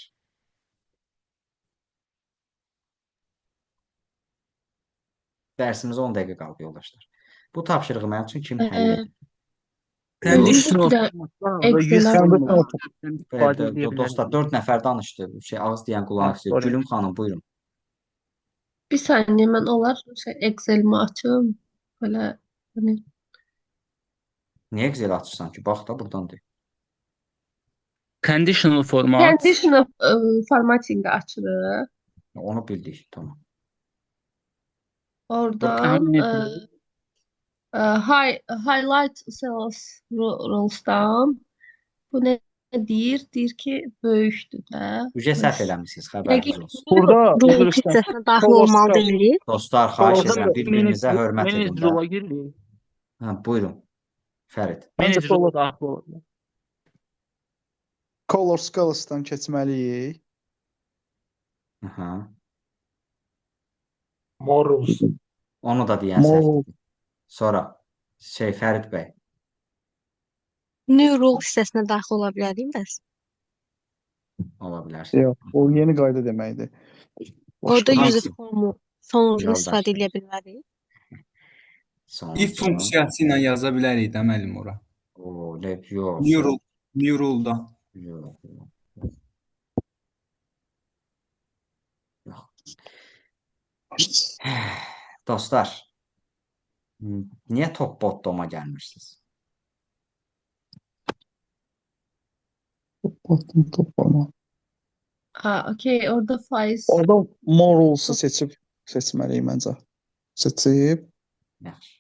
Dərsimiz 10 dəqiqə qaldı, yoldaşlar. Bu tapşırığı mənim üçün kim həll edər? Conditional Bir də formatlarda Excel 100 Conditional Dostlar, 4 nəfər danışdı. Ağız deyən qulaq istəyir. sorry. Gülüm xanım, buyurun. bir saniye mən olar Excel'imi açım. Böyle hani Niyə Excel açırsan ki? Bax da buradandır. Conditional format. conditional formatting'i açırıq. Onu bildik, tamam. Oradan highlight cells rules'dan bu nə deyir? Deyir ki, böyükdür də. Ücə səhv eləmişsiniz, xəbəriniz olsun. Burada Rule üzr istəyirəm. hissəsinə daxil olmalı deyilik. Dostlar, xahiş Orada edirəm, bir-birinizə hörmət edin Manage də. rule-a giririk. Hə, buyurun. Fərid. Manage Məncə rule-a daxil olmalı. Color Scales'dan keçməliyik. Aha. Morals. Onu da deyən Mor- səhvdir. Sonra Fərid bəy. New rule hissəsinə daxil ola bilərik bəs. Ola bilər. Yox, o yeni qayda deməkdir. Orada Başqa user hansı? formu sonunu Yoldaş. istifadə edə bilərik. Sonra. If funksiyası ilə yaza bilərik də müəllim ora. O, yox. New rule-da. Yox. Dostlar, niyə top bottom-a gəlmirsiniz? Toplama. Okey, orada faiz. Orada morals'ı seçməliyik məncə. Seçib. Yaxşı.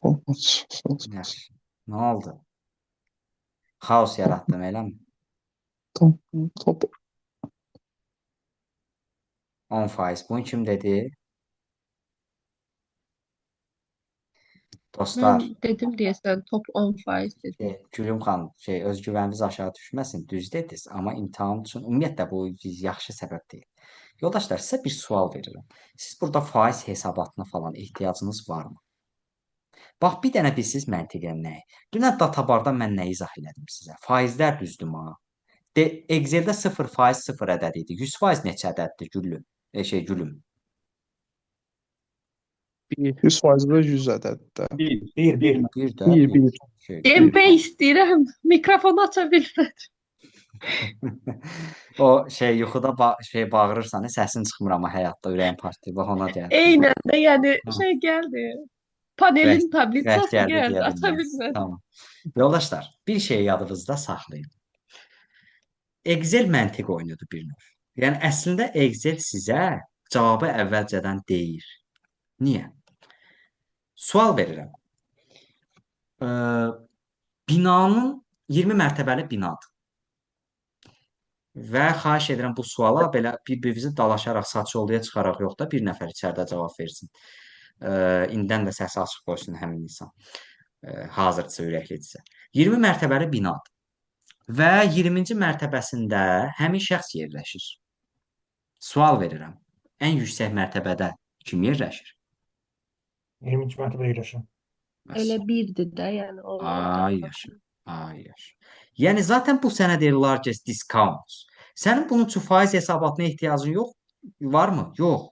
Yaxşı. Nə oldu? Xaos yaratdım, eləmi? Top 10%. Bunu kim dedi? Mən Dostlar, dedim deyəsən top 10% dedim. Gülüm xanım, özgüvəniniz aşağı düşməsin. Düz dediniz, amma imtahan üçün ümumiyyətlə bu yaxşı səbəb deyil. Yoldaşlar, sizə bir sual verirəm. Siz burada faiz hesabatına falan ehtiyacınız varmı? Bax, bir dənə bilsiz məntiqən nəyi? Dünən databarda mən nə izah elədim sizə? Faizlər düzdürmü? Excel-də 0% 0 ədəd idi. 100% neçə ədəddir gülüm? Gülüm. 100% də 100 ədəddir. Bir. Bir də Bir, bir. Demək istəyirəm, mikrofonu aça bilmədim. O yuxuda bağırırsan, səsin çıxmır amma həyatda ürəyin partlayır. Bax ona gəlir. Eynən də, yəni Ha. gəldi. Panelin Rəng tabletçası gəldi gəldi, deyə aça bilməz. bilmədim. Tamam. Yoldaşlar, bir şey yadınızda saxlayın. Excel məntiq oyunudur bir növ. Yəni əslində Excel sizə cavabı əvvəlcədən deyir. Niyə? Sual verirəm. Binanın 20 mərtəbəli binadır. Və xahiş edirəm bu suala belə bir-birimizi dalaşaraq, saçyolluya çıxaraq yox da bir nəfər içəridə cavab versin. İndidən də səsi açıq qoysun həmin insan. Hazırsa, ürəklidirsə. 20 mərtəbəli binadır. Və 20-ci mərtəbəsində həmin şəxs yerləşir. Sual verirəm. Ən yüksək mərtəbədə kim yerləşir? 20-ci mərtəbədə yerləşir. Elə birdir də, yəni o. Ay yaşa. Ay yaşa. Yəni zaten bu sənə deyir largest discount. Sənin bunun üçün faiz hesabatına ehtiyacın yox. Varmı? Yox.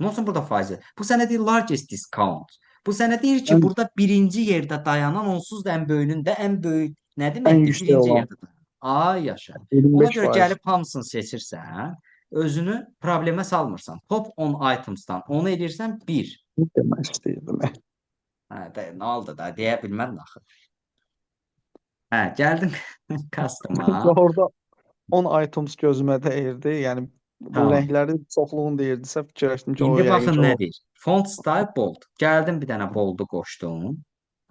Nə olsun burada faizi? Bu sənə deyir largest discount. Bu sənə deyir ki, Ən- burada birinci yerdə dayanan onsuz da ən böyüyünün də ən böyük nə Ən deməkdir? yüksək Birinci olan. yerdə dayanan. Ay yaşa. Ona 25 görə faiz. gəlib hamısını seçirsən, özünü problemə salmırsan. Top 10 itemsdan onu edirsən 1. Ne demək istəyirdim? Nə oldu da deyə bilmədin axı. Gəldin customer. Orada 10 items gözümə dəyirdi. Yəni bu Tamam. rənglərin çoxluğunu deyirdisə fikirləşdim ki, o İndi yəqin baxın ki, o nə deyir? Font style bold. Gəldim bir dənə bold'u qoşdum.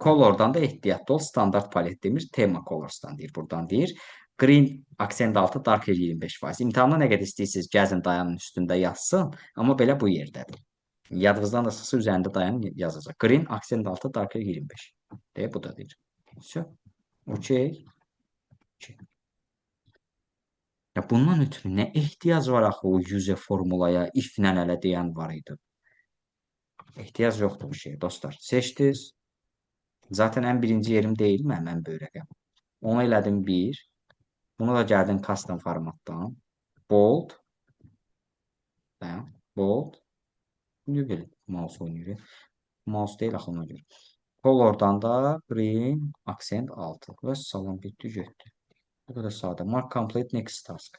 Color'dan da ehtiyatlı ol. Standart palet demir. Tema colors'dan deyir. Buradan deyir. Green aksent altı darker 25%. İmtahanda nə qədər istəyirsiniz gəzin dayanın üstündə yazsın. Amma belə bu yerdədir. Yadınızdan da sıxsa üzərində dayanın yazacaq. Green aksent altı darker 25. Deyə bu da deyir. Okey. Ya bundan ötürü nə ehtiyac var axı o user formulaya, if-lə elə deyən var idi. Ehtiyac yoxdur bu şeyə dostlar. Seçdiniz. Zaten ən birinci yerim deyil mənim ən böyük rəqəm. Onu elədim 1. Bunu da gəldim custom formatdan. Bold. Bold. Niyə belə mouse oynayır? Mouse deyil axı ona görə. Color'dan da green aksent 6. Və salam bitdi getdi. Bu qədər sadə. Mark complete next task.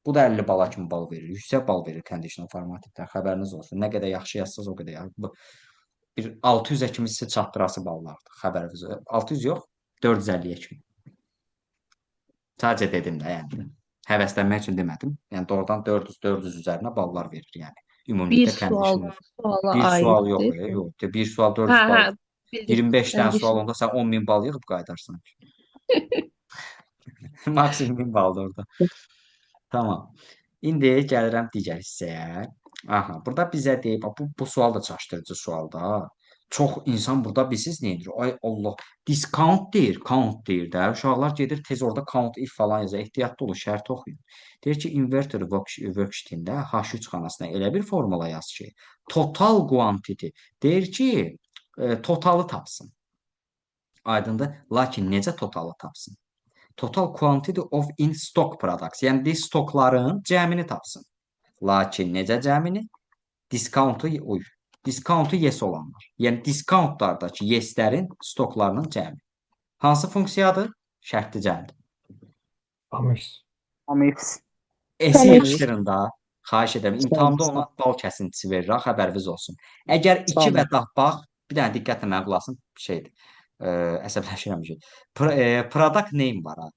Bu da 50 bala kimi bal verir. Yüksək bal verir conditional formatda. Xəbəriniz olsun. Nə qədər yaxşı yazsaz o qədər yaxşı. Bir 600-ə kimi sizə çatdırası ballardır. Xəbəriniz. 600 yox, 450-yə kimi. Sadəcə dedim də, yəni. Həvəslənmək üçün demədim. Yəni doğrudan 400 üzərinə ballar verir, yəni. Bir Ümumilikdə suala bir sual yox, aiddir. yox. Bir sual 400 Hə, bal. 25 dənə Conditional. sual onda sən 10.000 bal yığıb qaytarsan. Maksimum 1000 baldır orada. Tamam. İndi gəlirəm digər hissəyə. Aha, burada bizə deyib, bu sual da çaşdırıcı sualda. Çox insan burada bilsiz nə edir? Ay Allah, discount deyir, count deyir də. Uşaqlar gedir tez orada count if falan yazır. Ehtiyatlı olun, şərt oxuyun. Deyir ki, inverter worksheet-ində H3 xanasına elə bir formula yaz ki, total quantity deyir ki, totalı tapsın. Aydındır. Lakin necə totalı tapsın? Total quantity of in stock products. Yəni stokların cəmini tapsın. Lakin necə cəmini? Discountu yes olanlar. Yəni discountlardakı yeslərin stoklarının cəmi. Hansı funksiyadır? Şərtli cəmdir. Amix. S yaxşıdırın da. Xahiş edirəm. İmtahanda ona bal kəsintisi verir, xəbəriniz olsun. Əgər 2 və daha bax, bir dənə diqqətlə mənə qulaq asın, şeydir. Əsəbləşirəm ki. Product name var ha.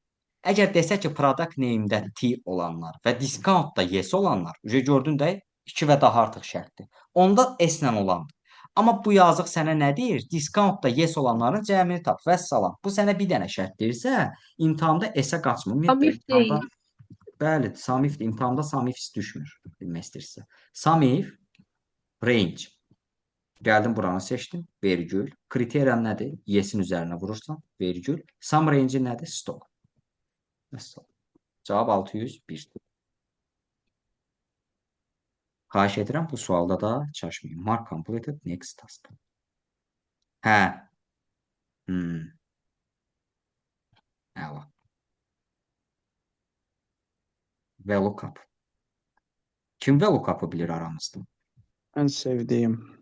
Əgər desək ki, product name-də T olanlar və discount da yes olanlar, gördün də 2 və daha artıq şərtdir. Onda S-lə olandır. Amma bu yazıq sənə nə deyir? Discountda yes olanların cəmini tap. Vəssalam. Bu sənə bir dənə şərt deyirsə, imtahanda S-ə qaçmır. Ümumiyyətlə Amif imtahanda değil. bəli, Samif imtahanda Samif düşmür bilmək istəyirsə. Samif range. Gəldim buranı seçdim. Vergül. Kriteriyan nədir? Yes-in üzərinə vurursan. Vergül. Sum range nədir? Stock. Vəssalam. Cavab 601. Xahiş edirəm bu sualda da çaşmayın. Mark completed next task. Hə. Əla. VLOOKUP. Kim VLOOKUP-ı bilir aramızda? Ən sevdiyim.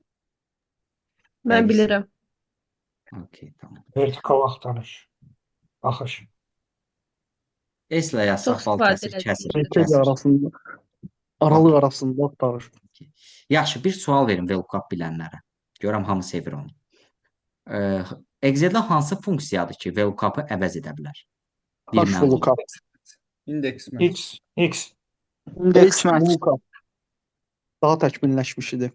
Ben Belgisi. bilirim. Okey, tamam. Vertikal axtarış. Baxış. S-lə yazsaq Çox bal istifadə kəsir, elədim. kəsir, İki kəsir. arasında, aralıq arasında axtarış. Yaxşı, bir sual verin VLOOKUP bilənlərə. Görəm hamı sevir onu. Excel-də hansı funksiyadır ki, VLOOKUP-ı əvəz edə bilər? Bir Hash məlumat. lookup. İndeks match. X. Index lookup. Daha təkmilləşmiş idi.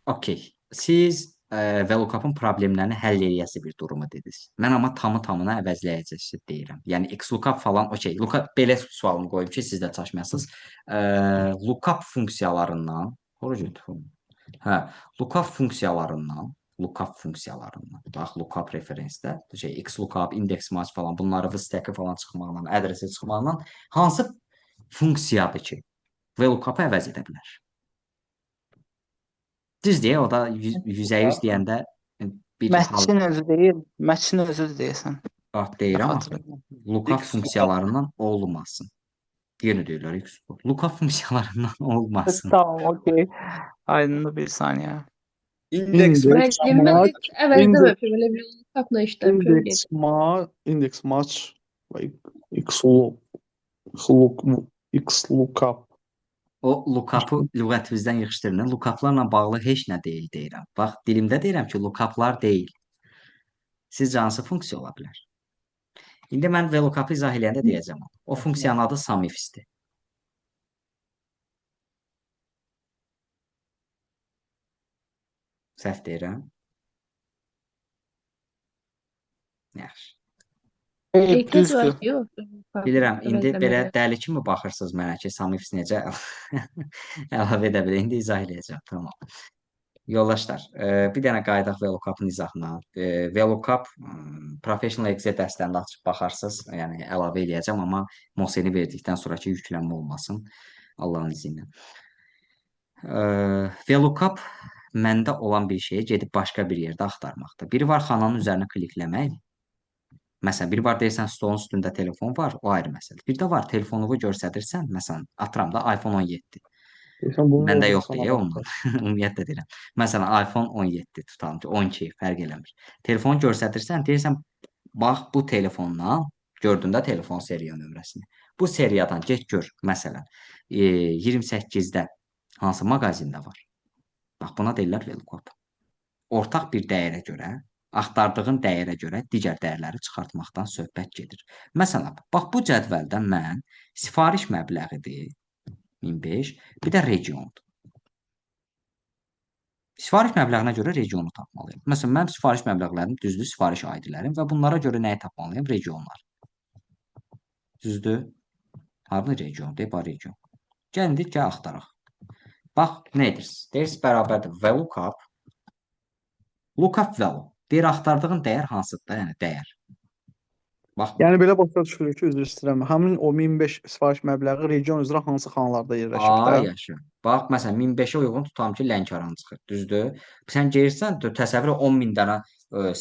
Okey. Siz VLOOKUP-ın problemlərini həll eləyəsi bir durumu dediniz. Mən amma tamına əvəzləyəcəsi deyirəm. Yəni XLOOKUP falan, okey. Lookup belə sualımı qoyum ki, siz də çaşmayasınız. Lookup funksiyalarından, lookup funksiyalarından, bax, lookup referensdə, XLOOKUP, index match falan, bunları stack-ı falan çıxmaqla, adresi çıxmaqla hansı funksiyadır ki, VLOOKUP-ı əvəz edə bilər? Düz deyə, o da 100% deyəndə bir Match-in özü deyil, match-in özü deyəsən. hal deyir, amma Xatırlamıram. lookup X funksiyalarından olmasın. Yenə deyirlər, lookup funksiyalarından olmasın. Tamam, okey. Aydındır, bir saniyə. İndeks İndeks Ben match, əvəzləmə yapıyorum. Öyle bir kapla işlem yapıyorum. index match və XLOOKUP. O lookup-ı lüğətimizdən yığışdırın. Lookuplarla bağlı heç nə deyil deyirəm. Bax, dilimdə deyirəm ki, lookuplar deyil. Sizcə hansı funksiya ola bilər? İndi mən VLOOKUP-ı izah eləyəndə deyəcəm. O funksiyanın adı SUMIFS-dir. Səhv deyirəm. Yaxşı. Ehtiyat Düzdür. var diyor. Bilirəm, indi Əvəzləməyə. belə dəli kimi baxırsınız mənə ki, SUMIFS necə əlavə edə bilər. İndi izah eləyəcəm, tamam. Yoldaşlar, bir dənə qayıdaq VLOOKUP-ın izahına. VLOOKUP Professional Excel dərslərində açıb baxarsınız, yəni əlavə eləyəcəm, amma Moseni verdikdən sonraki yüklənmə olmasın, Allahın izni ilə. VLOOKUP məndə olan bir şeyi gedib başqa bir yerdə axtarmaqdır. Biri var xananın üzərinə klikləmək. Məsələn, biri var deyirsən stolun üstündə telefon var, o ayrı məsələ. Bir də var telefonumu göstərirsən, məsələn, atıram da iPhone 17. Məndə yoxdur ya ondan. Ümumiyyətlə deyirəm. Məsələn, iPhone 17 tutalım ki, 12 fərq eləmir. Telefonu göstərirsən, deyirsən, bax bu telefondan gördün də telefon seriya nömrəsini. Bu seriyadan get gör, məsələn, 28-də hansı mağazində var. Bax, buna deyirlər VLOOKUP. Ortaq bir dəyərə görə, axtardığın dəyərə görə digər dəyərləri çıxartmaqdan söhbət gedir. Məsələn, bax bu cədvəldən mən sifariş məbləğidir 1005, bir də regiondur. Sifariş məbləğinə görə regionu tapmalıyım. Məsələn, mənim sifariş məbləğlərim düzdür, sifariş ID-lərim və bunlara görə nəyi tapmalıyım? Regionlar. Düzdür? Harada region? Deyib, region. Gəlin, deyək ki, axtaraq. Bax, nə edirsiniz? Deyirsiniz, bərabərdir VLOOKUP. Lookup value. Deyir, axtardığın dəyər hansıdır da, yəni dəyər. Bax, Yəni belə başa düşürük ki, üzr istəyirəm. Həmin o 1005 sifariş məbləği region üzrə hansı xanalarda yerləşib də? yaşa. Bax, məsələn, 1005-ə uyğun tutam ki, Lənkəran çıxır, düzdür? Sən gəlirsən, təsəvvür 10.000 dənə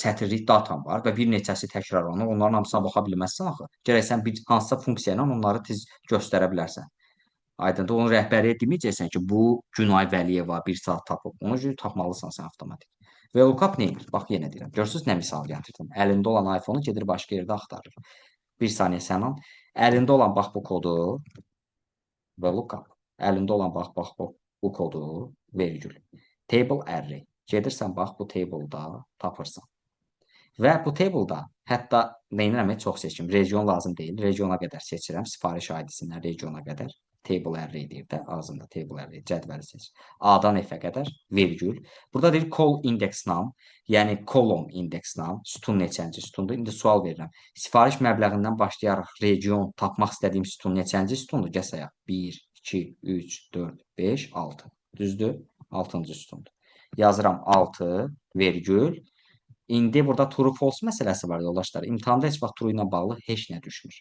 sətirlik datan var və bir neçəsi təkrarlanır. Onların hamısına baxa bilməzsən axı. Gərək sən bir hansısa funksiya ilə onları tez göstərə bilərsən. Aydındır, onun rəhbərliyə deməyəcəksən ki, bu Günay Vəliyeva 1 saat tapıb. Ona görə tapmalısan sən avtomatik. VLOOKUP neymiş? Bax, yenə deyirəm. Görürsünüz nə misal gətirdim. Əlində olan iPhone-u gedir başqa yerdə axtarır. Bir saniyə sən al. Əlində olan bax bu kodu VLOOKUP. Əlində olan bax bu kodu vergül. Table array. Gedirsən bax bu table-da tapırsan. Və bu table-da hətta neynirəm, çox seçim. Region lazım deyil. Regiona qədər seçirəm. Sifariş ID-sindən regiona qədər. Table array deyir də, ağzında table array cədvəli seç. A-dan F-ə qədər vergül. Burada deyir call index name, yəni column index name, sütun neçənci sütundur. İndi sual verirəm. Sifariş məbləğindən başlayaraq region tapmaq istədiyim sütun neçənci sütundur? Gəl sayaq. 1, 2, 3, 4, 5, 6. Düzdür? 6-cı sütundur. Yazıram 6 vergül. İndi burada true false məsələsi var yoldaşlar. İmtahanda heç vaxt true ilə bağlı heç nə düşmür.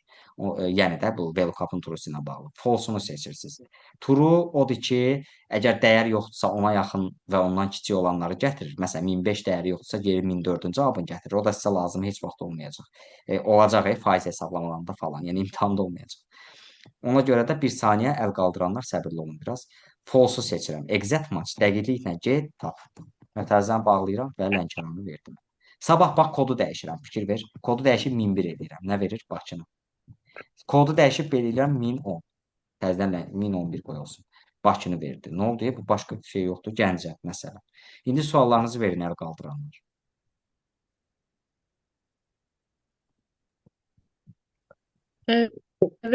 Yəni də bu VLOOKUP-ın true ilə bağlı. False-unu seçirsiniz. True odur ki, əgər dəyər yoxdursa ona yaxın və ondan kiçik olanları gətirir. Məsələn 1005 dəyəri yoxdursa geri 1004-cü cavabını gətirir. O da sizə lazım heç vaxt olmayacaq. Olacaq faiz hesablamalarında falan. Yəni imtahanda olmayacaq. Ona görə də 1 saniyə əl qaldıranlar səbirli olun biraz. False-u seçirəm. Exact match dəqiqliklə get tap. Mötərizəni bağlayıram və Lənkəranı verdim. Sabah bax kodu dəyişirəm, fikir ver. Kodu dəyişib 1001 edirəm. Nə verir? Bakını. Kodu dəyişib belə edirəm 1010. Təzədən 1011 qoy olsun. Bakını verdi. Nə oldu? Bu başqa bir şey yoxdur. Gəncə məsələn. İndi suallarınızı verin əl qaldıranlar.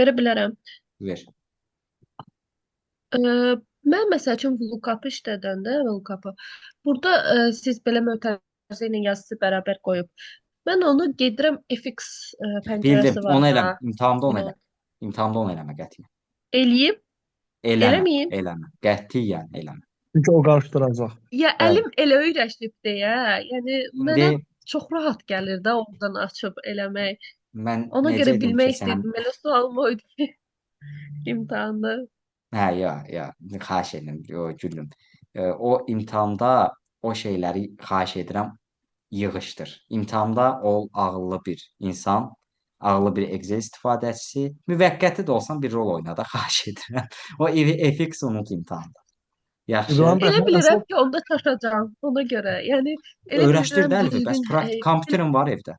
Verə bilərəm. Ver. Mən məsəl üçün VLOOKUP-ı işlədəndə VLOOKUP-ı burada siz belə mötərizə ilə yazısı bərabər qoyub. Mən onu gedirəm FX pəncərəsi Bildim. var Onu da. eləmə. İmtahanda onu eləmə. İmtahanda onu eləmə qətiyyən. Eləyib, Eləmə. eləməyim. Eləmə. Qətiyyən eləmə. Çünki o qarışdıracaq. Ya Bəli. əlim elə öyrəşib deyə, yəni mənə İndi çox rahat gəlir də oradan açıb eləmək. mən Ona necə görə edim bilmək ki, sən? istəyirdim. Elə sualım oydu ki, imtahanda. Hə, ya, xahiş edirəm, gülüm. O imtahanda o şeyləri xahiş edirəm yığışdır. İmtahanda ol ağıllı bir insan, ağıllı bir Excel istifadəçisi, müvəqqəti də olsan bir rol oyna da xahiş edirəm. O FX unut imtahanda. Yaxşı. İbrahim bəy, Elə mən bilirəm əsas ki, onda çaşacağam ona görə. Yəni elə Öyrəşdir bilirəm də bu Əlfi, bəs ilin kompüterin var evdə.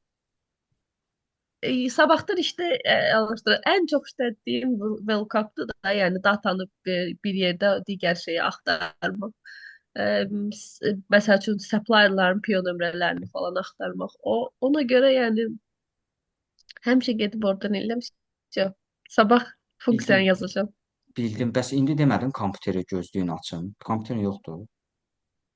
sabahdan işte alışdırır. Ən çox işlədiyim VLOOKUP-dır da, yəni datanı bir yerdə digər şeyi axtarmaq. Məsəl üçün supplierlərin PO nömrələrini falan axtarmaq. Ona görə yəni həmişə gedib oradan eləmişəm. Sabah funksiyanı Bildim, yazacağam. bildim. Bəs indi demədin kompüteri gözləyin açın. Kompüterin yoxdur.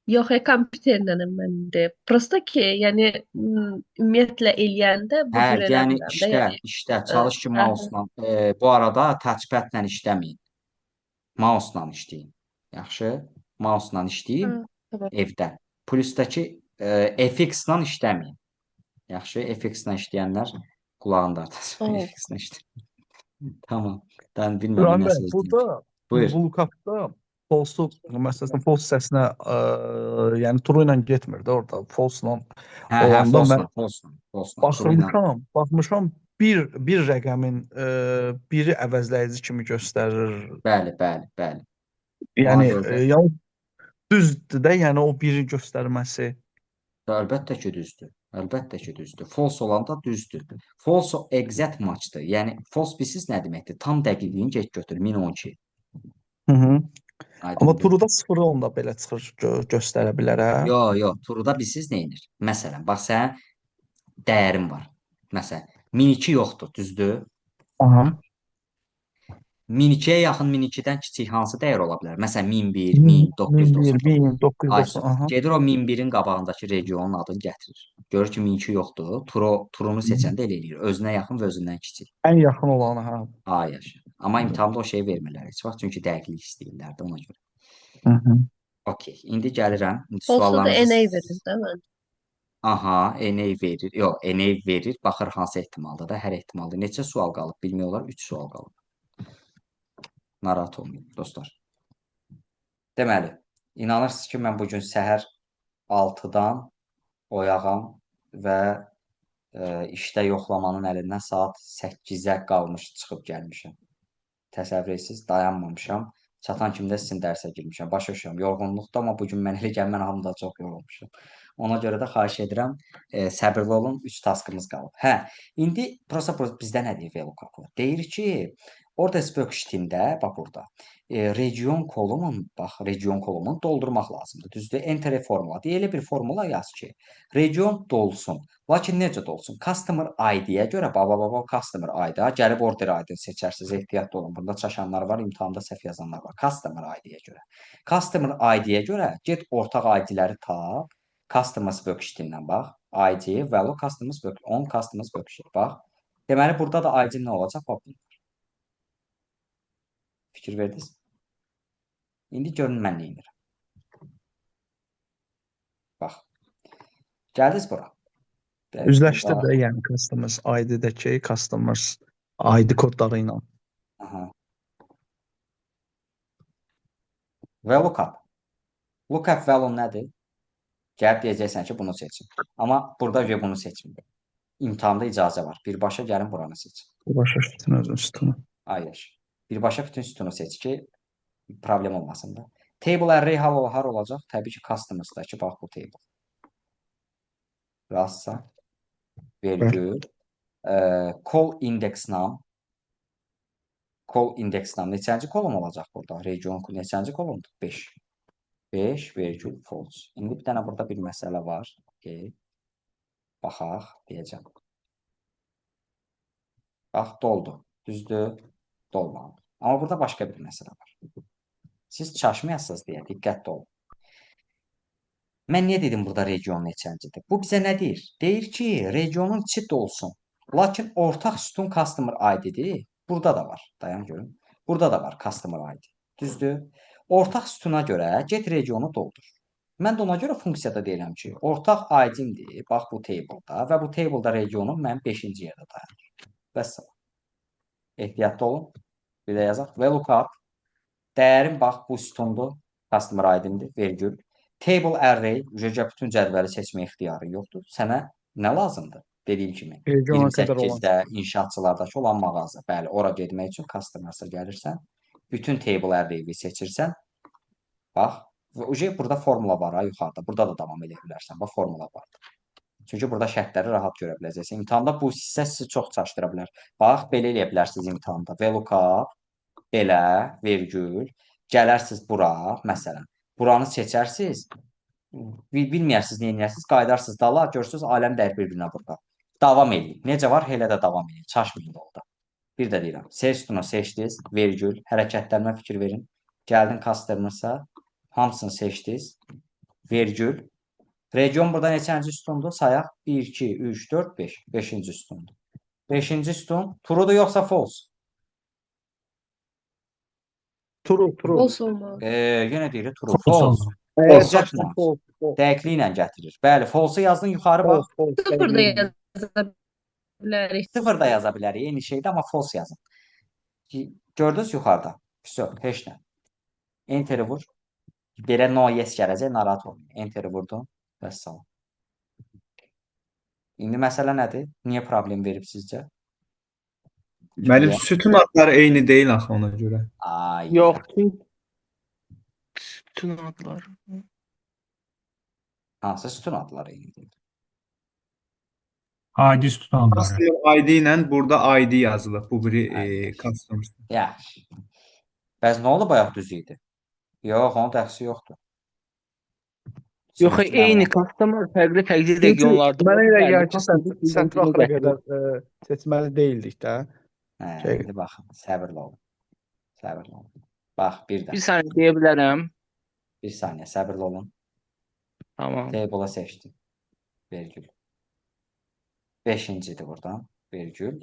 Yox, kompüterlənəm mən də. Prosta ki, yəni ümumiyyətlə eləyəndə bu Hə, cür yəni eləmirəm də, yəni. çalış ki, mouse-la. Bu arada touchpad-lə işləməyin. Mouse-la işləyin. Yaxşı? Mouse-la işləyin Tamam. evdə. Plusdakı FX-la işləməyin. Yaxşı? FX-la işləyənlər qulağını dartasın. Oo. FX-la işləyin. Tamam. Ben bilmem İbrahim ne bəy, söz diyeyim. burada Buyur. VLOOKUP-da false-u, məsələn, false səsinə, yəni true ilə getmir də orada. False-la Hə, olanda mən false-la. baxmışam bir rəqəmin biri əvəzləyici kimi göstərir. Bəli. Yəni Ona görə yəni düzdür də, yəni o biri göstərməsi. əlbəttə ki, düzdür. Əlbəttə ki, düzdür. False olanda düzdür. False exact matchdır. Yəni false bilirsiniz nə deməkdir? Tam dəqiqliyin get götür 1012. Hı. Amma Aydındır. true-da 0 onda belə çıxır göstərə bilər hə? Yox. Truda bilirsiniz nə edir? Məsələn, bax sənin dəyərin var. Məsələn, 1002 yoxdur, düzdür? Aha. 1002-yə yaxın 1002-dən kiçik hansı dəyər ola bilər? Məsələn, 1001, 1999. 1990. Aha. Gedir o 1001-in qabağındakı regionun adını gətirir. Görür ki, 1002 yoxdur. Turunu seçəndə elə eləyir. Özünə yaxın və özündən kiçik. Ən yaxın olanı hə. Yaşa. Amma imtahanda o şeyi vermirlər heç vaxt. Çünki dəqiqlik istəyirlər də ona görə. Hı. Okey. İndi gəlirəm. İndi Olsa da suallarınızı... NA verir də mən. Aha, NA verir. Yox, NA verir. Baxır hansı ehtimalda da. Hər ehtimalda. Neçə sual qalıb? Bilmiyorlar. 3 sual qalıb. Narahat olmayın, dostlar. Deməli, inanırsınız ki, mən bugün səhər 6-dan oyağam və işdə yoxlamanın əlindən saat 8-ə qalmış çıxıb gəlmişəm. Təsəvvür edirsiniz, dayanmamışam. Çatan kimi də sizin dərsə girmişəm. Başa düşürəm, yorğunluqda, amma bugün mən elə gəl, mən hamıdan çox yorulmuşam. Ona görə də xahiş edirəm, səbirli olun, 3 taskımız qalıb. Hə, indi prosta bizdə nə deyir VLOOKUP? Deyir ki, orada worksheetində, bax burada, region kolumunu doldurmaq lazımdır. Düzdür? Enter formula. Elə bir formula yaz ki, region dolsun. Lakin necə dolsun? Customer ID-yə görə, customer ID-a gəlib order ID-ni seçərsiniz. Ehtiyatlı olun. Burada çaşanlar var, imtahanda səhv yazanlar var. Customer ID-yə görə. Customer ID-yə görə get ortaq ID-ləri tap. Customers worksheet-indən bax. ID, value, customers worksheet, on customers worksheet. Bax. Deməli, burada da ID nə olacaq? Bax, bunlar. Fikir verdiniz? İndi görün mən nə edirəm. Bax. Gəldiniz bura. Üzləşdir də, yəni customers ID-dəki customers ID kodları ilə. Aha. Və lookup. Lookup value nədir? Gəlib deyəcəksən ki, bunu seçin. Amma burada bunu seçmir. İmtahanda icazə var. Birbaşa gəlin buranı seçin. Birbaşa bütün özün sütunu. Ayyaş. Birbaşa bütün sütunu seç ki, problem olmasın da. Table array har olacaq? Təbii ki, customers'dakı bax bu table. Rassa, vergül, call index nam. Call index nam. Neçənci kolon olacaq burada? Region neçənci kolondur? 5. 5, vergül, false. İndi bir dənə burada bir məsələ var. Baxaq, deyəcəm. Bax, doldu. Düzdür? Dolmadı. Amma burada başqa bir məsələ var. Siz çaşmayasınız deyə diqqətli olun. Mən niyə dedim burada region neçəncidir? Bu bizə nə deyir? Deyir ki, regionun içi dolsun. Lakin ortaq sütun customer ID-dir. Burada da var. Dayan görün. Burada da var customer ID. Düzdür? Ortaq sütuna görə get regionu doldur. Mən də ona görə funksiyada deyirəm ki, ortaq ID-imdir. Bax bu table'da və bu table'da regionum mən 5-ci yerdə dayanır. Vəssalam. Ehtiyatlı olun. Bir də yazaq. VLOOKUP. Dəyərim bax bu sütundur. Customer ID-imdir. Vergül. Table array. Bütün cədvəli seçmə ixtiyarı yoxdur. Sənə nə lazımdır? Dediyim kimi. 28-də inşaatçılardakı olan mağaza. Bəli, ora getmək üçün customer'a gəlirsən. Bütün table array-i seçirsən. Bax. Və burada formula var ha yuxarıda. Burada da davam edə bilərsən. Bax formula var. Çünki burada şərtləri rahat görə biləcəksən. İmtahanda bu hissə sizi çox çaşdıra bilər. Bax, belə eləyə bilərsiniz imtahanda. VLOOKUP, belə, vergül. Gələrsiniz bura, məsələn. Buranı seçərsiniz. Bilməyərsiniz, nə edərsiniz. Qaydarsınız dala, görürsünüz, aləm dəyər bir-birinə burada. Davam edin. Necə var? Elə də davam edin. Çaşmayın orada. Bir də deyirəm. Seç sütunu seçdiniz. Vergül. Hərəkətlərimə fikir verin. Gəldin customer'a. Hamısını seçdiniz. Vergül. Region burada neçənci sütundur? Sayaq. 1, 2, 3, 4, 5. 5-ci sütundur. 5-ci sütun. True'dur yoxsa false? True. False olmalı. Yenə deyirik true. False. Dəqiqliklə gətirir. Bəli, false-ı yazdın yuxarı bax. Sıfır da yaza bilərik. Sıfır da yaza bilərik. Eyni şeydir, amma false yazın. Gördünüz yuxarıda. Heç nə. Enter vur. Belə no yes gələcək, narahat olmayın. Enter vurdum. Vəssalam. İndi məsələ nədir? Niyə problem verib sizcə? Mənim sütun adları eyni deyil axı ona görə. Yox, bütün adlar. Hansı sütun adları eyni deyil? ID sütun adları. Customer ID ilə burada ID yazılıb. Bu biri customer. Yaxşı. Bəs nə oldu bayaq düz idi? Yox, onun dəxsi yoxdur. Yox, eyni customer fərqli regionlarda. Mənə elə gəlir ki, sən axıra qədər seçməli deyildik də. İndi baxın, səbirli olun. Səbirli olun. Bax, bir də. Bir saniyə deyə bilərəm. Bir saniyə, səbirli olun. Tamam. Table'a seçdim. Vergül. 5-cidir buradan. Vergül.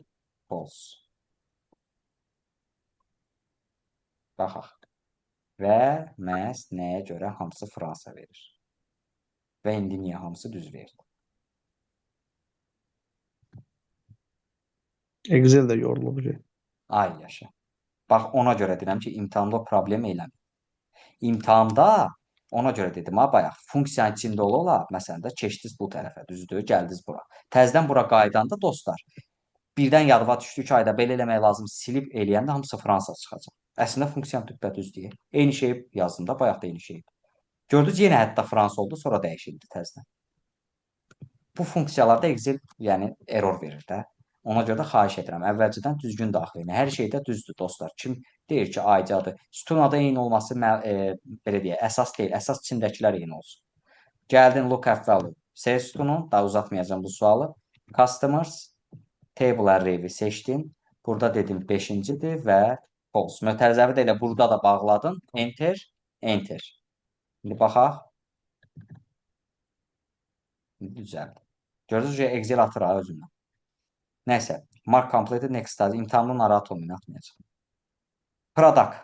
False. Baxaq. Və məhz nəyə görə hamısı Fransa verir. Və indi niyə hamısı düz verir? Excel də yorulub. Ay yaşa. Bax, ona görə deyirəm ki, imtahanda o problem eləmir. İmtahanda ona görə dedim ha bayaq. Funksiyanın içində ola, məsələn də keçdiniz bu tərəfə, düzdür, gəldiniz bura. Təzədən bura qaydanda dostlar, birdən yadıma düşdü ki, ayda belə eləmək lazım, silib eləyəndə hamısı Fransa çıxacaq. Əslində funksiyan düppədüz deyil. Eyni şeyi yazdım da, bayaq da eyni şeydi. Gördünüz, yenə hətta Fransa oldu, sonra dəyişildi təzədən. Bu funksiyalarda Excel yəni error verir də. Ona görə də xahiş edirəm, əvvəlcədən düzgün daxil edin. Hər şey də düzdür dostlar. Kim deyir ki, aicadır, sütun adı eyni olması belə deyək, əsas deyil. Əsas içindəkilər eyni olsun. Gəldin lookup value. C sütunun, daha uzatmayacağım bu sualı. Customers table array-i seçdin. Burada dedim 5-cidir və false. Mötərizəvi də elə burada da bağladın. Enter, enter. İndi baxaq. İndi düzəldi. Gördünüz ki, Excel atır ha özündən. Nəysə, mark completed next start. İmtahanı narahat olmayın, atmayacaq. Product.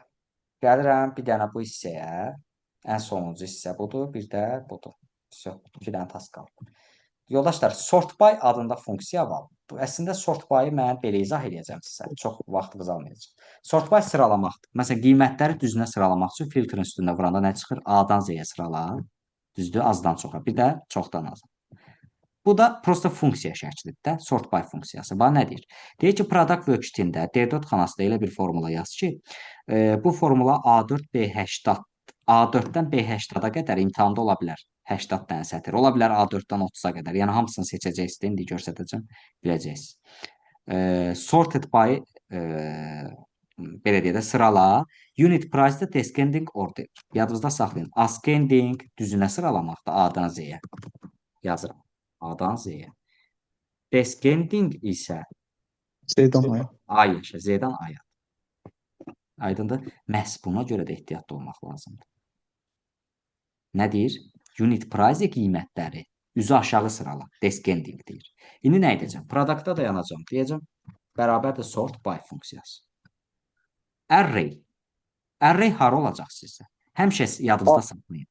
Gəlirəm bir dənə bu hissəyə. Ən sonuncu hissə budur, bir də budur. Все, 2 dənə task qaldı. Yoldaşlar, sort by adında funksiya var. Bu əslində sort by-ı mən belə izah edəcəm sizə. Çox vaxtınızı almayacaq. Sort by sıralamaqdır. Məsələn, qiymətləri düzünə sıralamaq üçün filtrin üstündə vuranda nə çıxır? A-dan Z-yə sırala. Düzdür, azdan çoxa. Bir də çoxdan aza. Bu da prosta funksiya şəklidir də, sort by funksiyası. Bax nə deyir? Deyir ki, product worksheet-ində D4 xanasında elə bir formula yaz ki, bu formula A4 B80 A4-dən B80-a qədər imtahanda ola bilər. 80 dənə sətr. Ola bilər A4-dən 30-a qədər. Yəni hamısını seçəcəksiniz, indi göstərəcəm, biləcəksiniz. Sorted by belə deyək də sırala. Unit price-də descending order. Yadınızda saxlayın. Ascending düzünə sıralamaqda A-dan Z-yə yazıram. A-dan Z-yə. Descending isə Zeydan Aya. A yaşa, Z-dən A-ya. Aydındır? Məhz buna görə də ehtiyatlı olmaq lazımdır. Nə deyir? Unit price qiymətləri üzü aşağı sırala. Descending deyir. İndi nə edəcəm? Productda dayanacam. Deyəcəm, bərabərdir sort by funksiyası. Array. Array hara olacaq sizdə? Həmişə yadınızda saxlayın.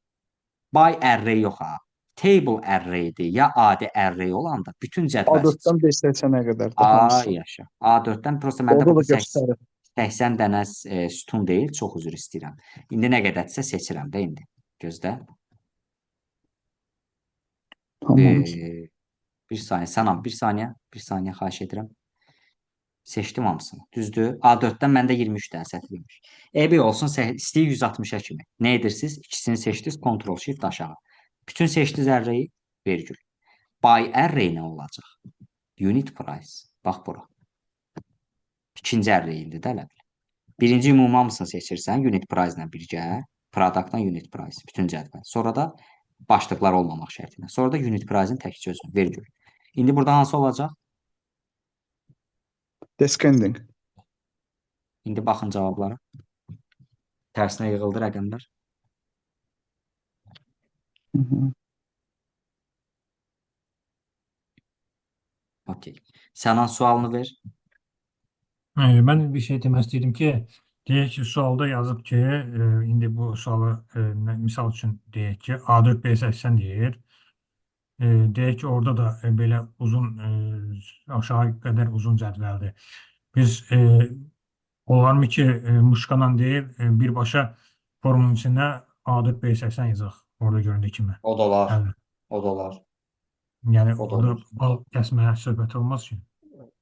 By array yox ha. Table array-dir, ya adi array olanda bütün cədvəl A4-dən 580-ə qədər də A hamısı. yaşa. A4-dən prosta məndə Orada da bu 80 göstərir. 80 dənə sütun deyil, çox üzr istəyirəm. İndi nə qədərsə seçirəm də indi. Gözlə. Tamam. Bir saniyə, Sanam, bir saniyə xahiş edirəm. Seçdim hamısını. Düzdür? A4-dən məndə 23 dənə sətr imiş. EB olsun, istəyir 160-a kimi. Nə edirsiniz? İkisini seçdiniz, Ctrl Shift aşağı. Bütün seçdiniz array, vergül. By array nə olacaq? Unit price. Bax bura. İkinci array indi də elə bil. Birinci ümumi hamısını seçirsən, unit price ilə birgə, productdan unit price, bütün cədvəl. Sonra da başlıqlar olmamaq şərtilə. Sonra da unit price-in təkcə özünü, vergül. İndi burada hansı olacaq? Descending. İndi baxın cavablara. Tərsinə yığıldı rəqəmlər. Okey. Sənan sualını ver. Mən bir şey demək istəyirdim ki, deyək ki, sualda yazıb ki, indi bu sualı misal üçün deyək ki, A4 B80 deyir. Deyək ki, orada da belə uzun, aşağı qədər uzun cədvəldir. Biz olarmı ki, muşqadan deyil, birbaşa formunun içində A4 B80 yazaq, orada göründüyü kimi. O da olar. Bəli. O da olar. Yəni O da orada olur. bal kəsmə söhbəti olmaz ki.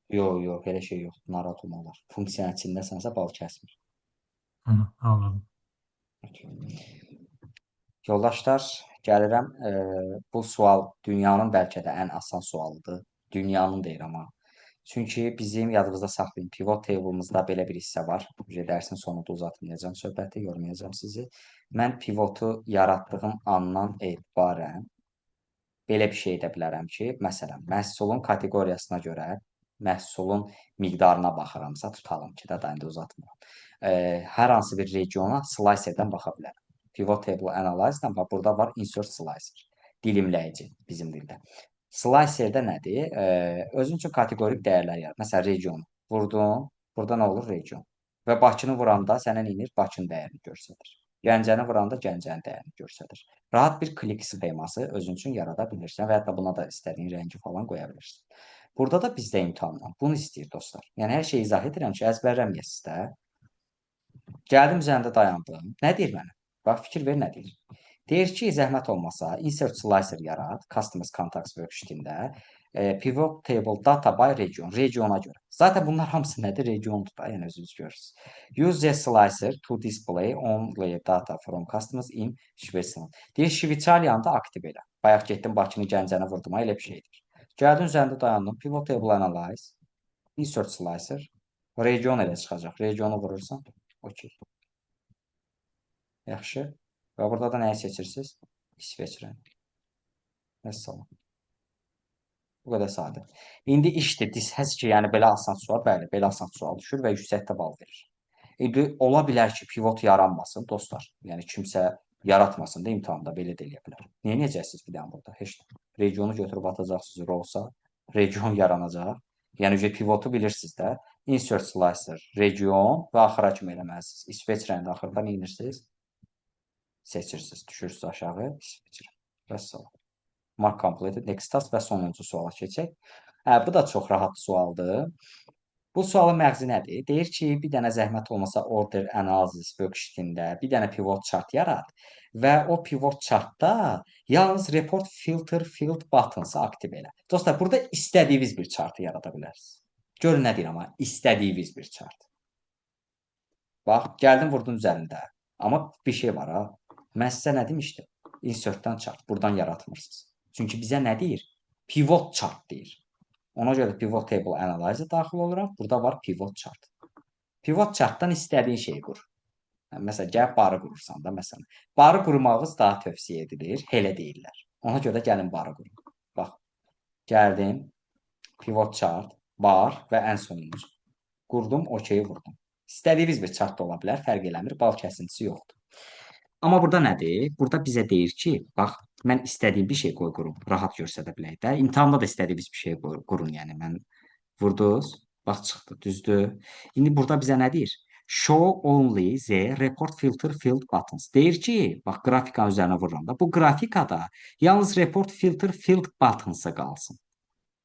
Yox, elə şey yox. Narahat olma olar. Funksiyanın içindəsənsə bal kəsmir. Anladım. Yoldaşlar, gəlirəm. Bu sual dünyanın bəlkə də ən asan sualıdır. Dünyanın deyirəm ha. Çünki bizim yadımızda saxlayın, pivot table'ımızda belə bir hissə var. Dərsin sonunda uzatmayacağım söhbəti, yormayacağım sizi. Mən pivotu yaratdığım andan etibarən belə bir şey edə bilərəm ki, məsələn, məhsulun kateqoriyasına görə məhsulun miqdarına baxıramsa, tutalım ki, da indi uzatmıram. Hər hansı bir regiona slicerdən baxa bilərəm. Pivot table analyze-dan bax, burada var insert slicer, dilimləyici bizim dildə. Slicer-də nədir? Özün üçün kateqorik dəyərlər yarat. Məsələn, region vurdun, burada nə olur? Region. Və Bakını vuranda sənə inir, Bakının dəyərini göstərir. Gəncəni vuranda Gəncənin dəyərini göstərir. Rahat bir klik sxeması özün üçün yarada bilirsən və hətta buna da istədiyin rəngi falan qoya bilirsən. Burada da bizdə imtahandan bunu istəyir dostlar. Yəni hər şeyi izah edirəm ki, əzbərləməyəsiniz də. Gəldim üzərində dayandım. Nə deyir mənə? Bax, fikir ver nə deyir. Deyir ki, zəhmət olmasa insert slicer yarat, customers contacts worksheet-ində pivot table data by region, regiona görə. Zaten bunlar hamısı nədir? Regiondur da, yəni özünüz görürsünüz. Use the slicer to display only data from customers in Switzerland. Deyir, Şveysariyanı da aktiv elə. Bayaq getdim Bakını, Gəncəni vurdum, elə bir şeydir. Gəldin üzərində dayandın. Pivot table analyze. Insert slicer. Region elə çıxacaq. Regionu vurursan. Okey. Yaxşı. Və burada da nəyi seçirsiniz? İsveçrəni. Vəssalam. Bu qədər sadə. İndi işdir. Həz ki, yəni belə asan sual, bəli, belə asan sual düşür və yüksəkdə bal verir. İndi ola bilər ki, pivot yaranmasın, dostlar. Yəni kimsə yaratmasın da imtahanda belə də eləyə bilər. Niyə necəsiniz bir dənə burada? Heç nə. Regionu götürüb atacaqsınız row-sa, region yaranacaq. Yəni pivotu bilirsiniz də. Insert slicer, region və axıra kimi eləməlisiniz. İsveçrəni də axırda nə edirsiniz? Seçirsiniz, düşürsünüz aşağı, İsveçrə. Vəssalam. Mark completed, next task və sonuncu suala keçək. Bu da çox rahat sualdır. Bu sualın məğzi nədir? Deyir ki, bir dənə zəhmət olmasa order analysis worksheetində bir dənə pivot chart yarat və o pivot chartda yalnız report filter field buttons aktiv elə. Dostlar, burada istədiyiniz bir chartı yarada bilərsiniz. Görün nə deyir amma, istədiyiniz bir chart. Bax, gəldim vurdum üzərində. Amma bir şey var ha. Mən sizə nə demişdim? Insertdən chart, buradan yaratmırsınız. Çünki bizə nə deyir? Pivot chart deyir. Ona görə pivot table analyze daxil oluram. Burada var pivot chart. Pivot chartdan istədiyin şeyi qur. Məsələn, gəlib barı qurursan da, məsələn. Barı qurmağınız daha tövsiyə edilir. Elə deyirlər. Ona görə gəlin barı qurun. Bax, gəldim. Pivot chart, bar və ən sonuncu. Qurdum, okey vurdum. İstədiyiniz bir chart da ola bilər, fərq eləmir. Bal kəsintisi yoxdur. Amma burada nədir? Burada bizə deyir ki, bax, mən istədiyim bir şey qurum, rahat görsədə bilək də. İmtahanda da istədiyiniz bir şey qurun, yəni mən vurduz, bax çıxdı, düzdür. İndi burada bizə nə deyir? Show only the report filter field buttons. Deyir ki, bax qrafikanın üzərinə vururam da, bu qrafikada yalnız report filter field buttons-a qalsın.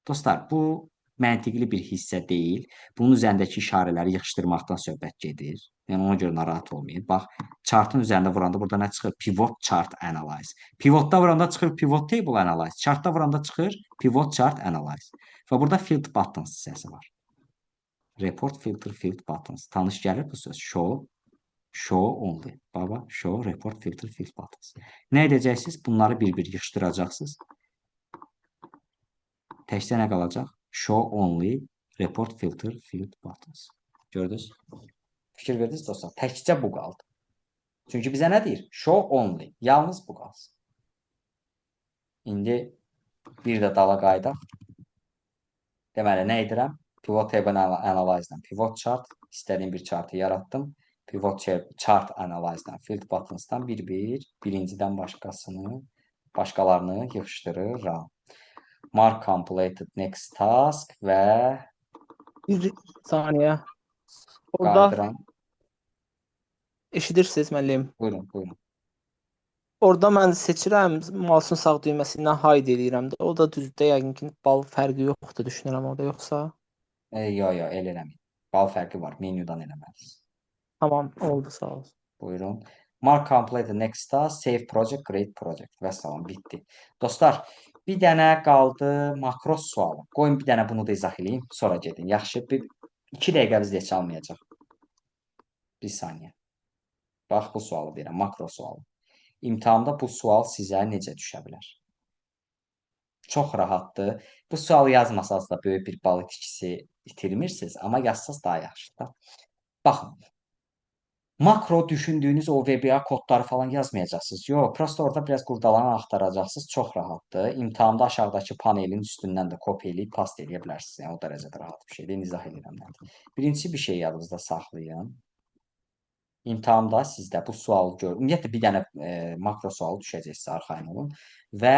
Dostlar, bu məntiqli bir hissə deyil. Bunun üzərindəki işarələri yığışdırmaqdan söhbət gedir. Yəni ona görə narahat olmayın. Bax, chartın üzərində vuranda burada nə çıxır? Pivot chart analyze. Pivotda vuranda çıxır pivot table analyze. Chartda vuranda çıxır pivot chart analyze. Və burada field buttons hissəsi var. Report filter field buttons. Tanış gəlir bu söz. Show only. Baba, show report filter field buttons. Nə edəcəksiniz? Bunları bir-bir yığışdıracaqsınız. Təkcə nə qalacaq? Show only report filter field buttons. Gördünüz? Fikir verdiniz dostlar. Təkcə bu qaldı. Çünki bizə nə deyir? Show only. Yalnız bu qalsın. İndi bir də dala qaydaq. Deməli, nə edirəm? Pivot table analyze-dan pivot chart. İstədiyim bir chartı yaratdım. Pivot chart analyze-dan field buttons-dan birincidən başqalarını yığışdırıram. Mark completed next task və Bir saniyə. Orada qaydıram. eşidirsiniz müəllim. Buyurun. Orada mən seçirəm, mouse'un sağ düyməsi ilə hide eləyirəm də. O da düzdür, yəqin ki, bal fərqi yoxdur düşünürəm orada yoxsa. Yo, elə eləməyin. Bal fərqi var. Menyudan eləməlisiniz. Tamam, oldu, sağ olun. Buyurun. Mark completed next task, save project, create project. Vəssalam, bitdi. Dostlar, bir dənə qaldı makros sualı. Qoyun bir dənə bunu da izah edeyim, sonra gedin. Yaxşı, 2 dəqiqəniz heç almayacaq. Bir saniyə. Bax, bu sualı deyirəm, makro sualı. İmtahanda bu sual sizə necə düşə bilər? Çox rahatdır. Bu sualı yazmasanız da böyük bir bal itkisi itirmirsiniz, amma yazsanız daha yaxşıdır. Baxın. Makro düşündüyünüz o VBA kodları falan yazmayacaqsınız. Yox, prosto orada biraz qurdalanı axtaracaqsınız. Çox rahatdır. İmtahanda aşağıdakı panelin üstündən də kopya eləyib past eləyə bilərsiniz. Yəni o dərəcədə rahat bir şeydir. İzah edirəm mən. Birinci bir şey yadınızda saxlayın. İmtahanda sizdə bu sualı görün. Ümumiyyətlə bir dənə makro sualı düşəcək sizə, arxayın olun. Və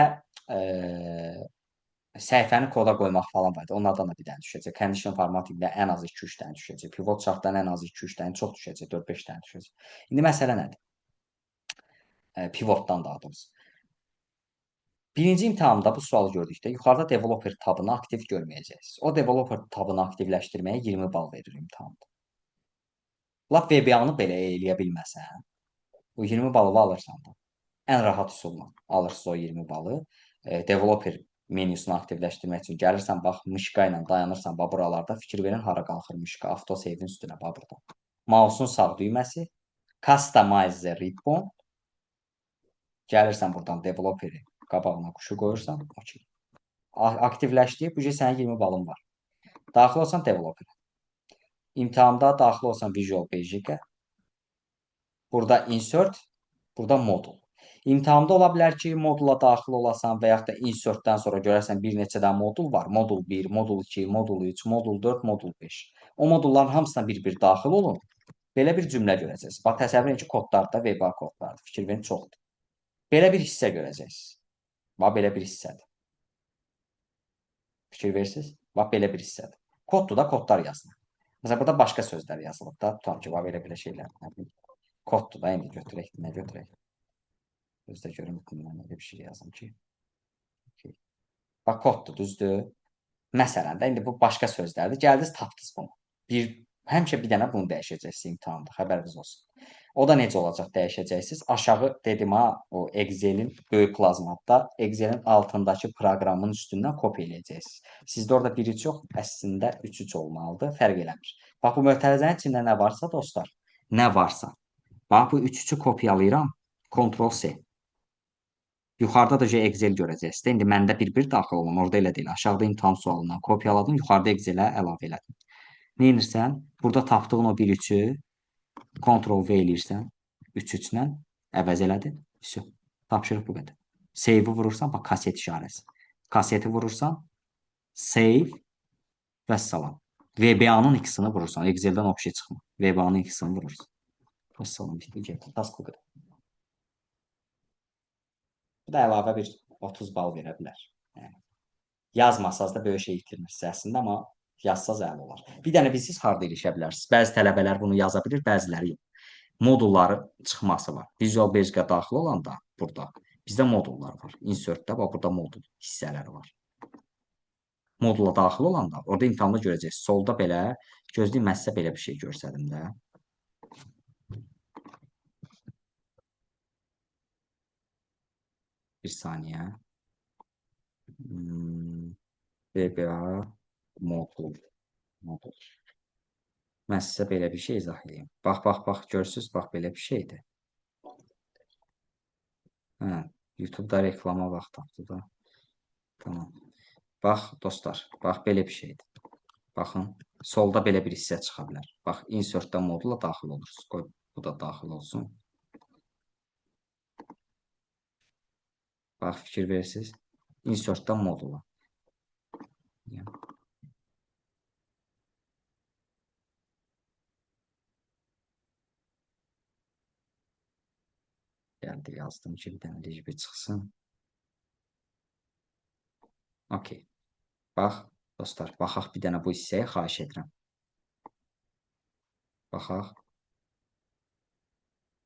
səhifəni koda qoymaq falan var. Onlardan da bir dənə düşəcək. Condition formatında ən az 2-3 dənə düşəcək. Pivot chartdan ən az 2-3 dənə çox düşəcək. 4-5 dənə düşəcək. İndi məsələ nədir? Pivotdan daha doğrusu. Birinci imtahanda bu sualı gördükdə yuxarıda developer tabını aktiv görməyəcəksiniz. O developer tabını aktivləşdirməyə 20 bal verir imtahanda. Lap VBA-nı belə eləyə bilməsən, o 20 balı alırsan da. Ən rahat üsulla alırsınız o 20 balı. Developer menüsünü aktivləşdirmək üçün gəlirsən, bax, mışqa ilə dayanırsan, bax, buralarda fikir verin, hara qalxır mışqa, autosave-in üstünə, bax, burada. Mouse'un sağ düyməsi, customize the ribbon, gəlirsən buradan developeri qabağına quşu qoyursan, okey. Aktivləşdi. Bu gün sənin 20 balın var. Daxil olsan developer. İmtahanda daxil olsan Visual Basic-ə. Burada insert, burada modul. İmtahanda ola bilər ki, modula daxil olasan və yaxud da insertdən sonra görərsən bir neçə dənə modul var. Modul 1, modul 2, modul 3, modul 4, modul 5. O modulların hamısına bir-bir daxil olun. Belə bir cümlə görəcəksiniz. Bax, təsəvvür edin ki, kodlarda VBA kodlardır. Fikir verin, çoxdur. Belə bir hissə görəcəksiniz. Bax, belə bir hissədir. Fikir verirsiniz? Bax, belə bir hissədir. Koddur da, kodlar yazılır. Məsələn, burada başqa sözlər yazılıb da. Tutam ki, bax, belə şeylər. Koddur da, indi götürək, nə götürək? Gözdə görüm, mən elə bir şey yazım ki. Bax, koddur, düzdür. Məsələn də, indi bu başqa sözlərdir. Gəldiniz, tapdınız bunu. Həmişə bir dənə bunu dəyişəcəksiniz imtahanda, xəbəriniz olsun. O da necə olacaq dəyişəcəksiniz? Aşağı dedim ha, o Excel'in böyük plazmatda, Excel'in altındakı proqramın üstündən kopya eləyəcəksiniz. Sizdə orada 1-3 yox, əslində 3-3 olmalıdır, fərq eləmir. Bax, bu mötərizənin içində nə varsa, dostlar, nə varsa. Bax, bu 3-3-ü kopyalayıram, Ctrl-C. Yuxarıda da Excel görəcəksiniz. İndi məndə bir-bir daxil olun, orada elə deyil. Aşağıda imtahan sualından kopyaladım, yuxarıda Excel-ə əlavə elədim. Nə edirsən? Burada tapdığın o 1-3-ü Ctrl-V eləyirsən, 3-3-lə əvəz elədin. Tapşırıq bu qədər. Save-i vurursan, bax, kaset işarəsi. Kaseti vurursan, save və salam. VBA-nın ikisini vurursan, Excel-dən o bir şey çıxmır. VBA-nın ikisini vurursan. Və salam, bitdi, task bu qədər. Bu da əlavə bir 30 bal verə bilər. Yəni, yazmasaz da böyük şey itirmirsiniz əslində, amma yazsaz əla olar. Bir dənə bilsiniz, harada erişə bilərsiniz. Bəzi tələbələr bunu yaza bilir, bəziləri yox. Modulları çıxması var. Visual Basic-ə daxil olanda burada bizdə modullar var. Insert-də bax, burada modul hissələri var. Modula daxil olanda orada imtahanda görəcəksiniz. Solda belə, gözləyin, mən sizə belə bir şey görsədim də. Bir saniyə. VBA modul. Mən sizə belə bir şey izah edeyim. Bax, görürsünüz, bax, belə bir şeydir. YouTube-da reklama vaxt tapdı da. Tamam. Bax, dostlar, bax, belə bir şeydir. Baxın, solda belə bir hissə çıxa bilər. Bax, insert-dən modula daxil olursunuz. Qoy, bu da daxil olsun. Bax, fikir verirsiniz. Insert-dən modula. Gəldi, yazdım ki, bir dənə rejibə çıxsın. Okey. Bax, dostlar, baxaq bir dənə bu hissəyə, xahiş edirəm. Baxaq.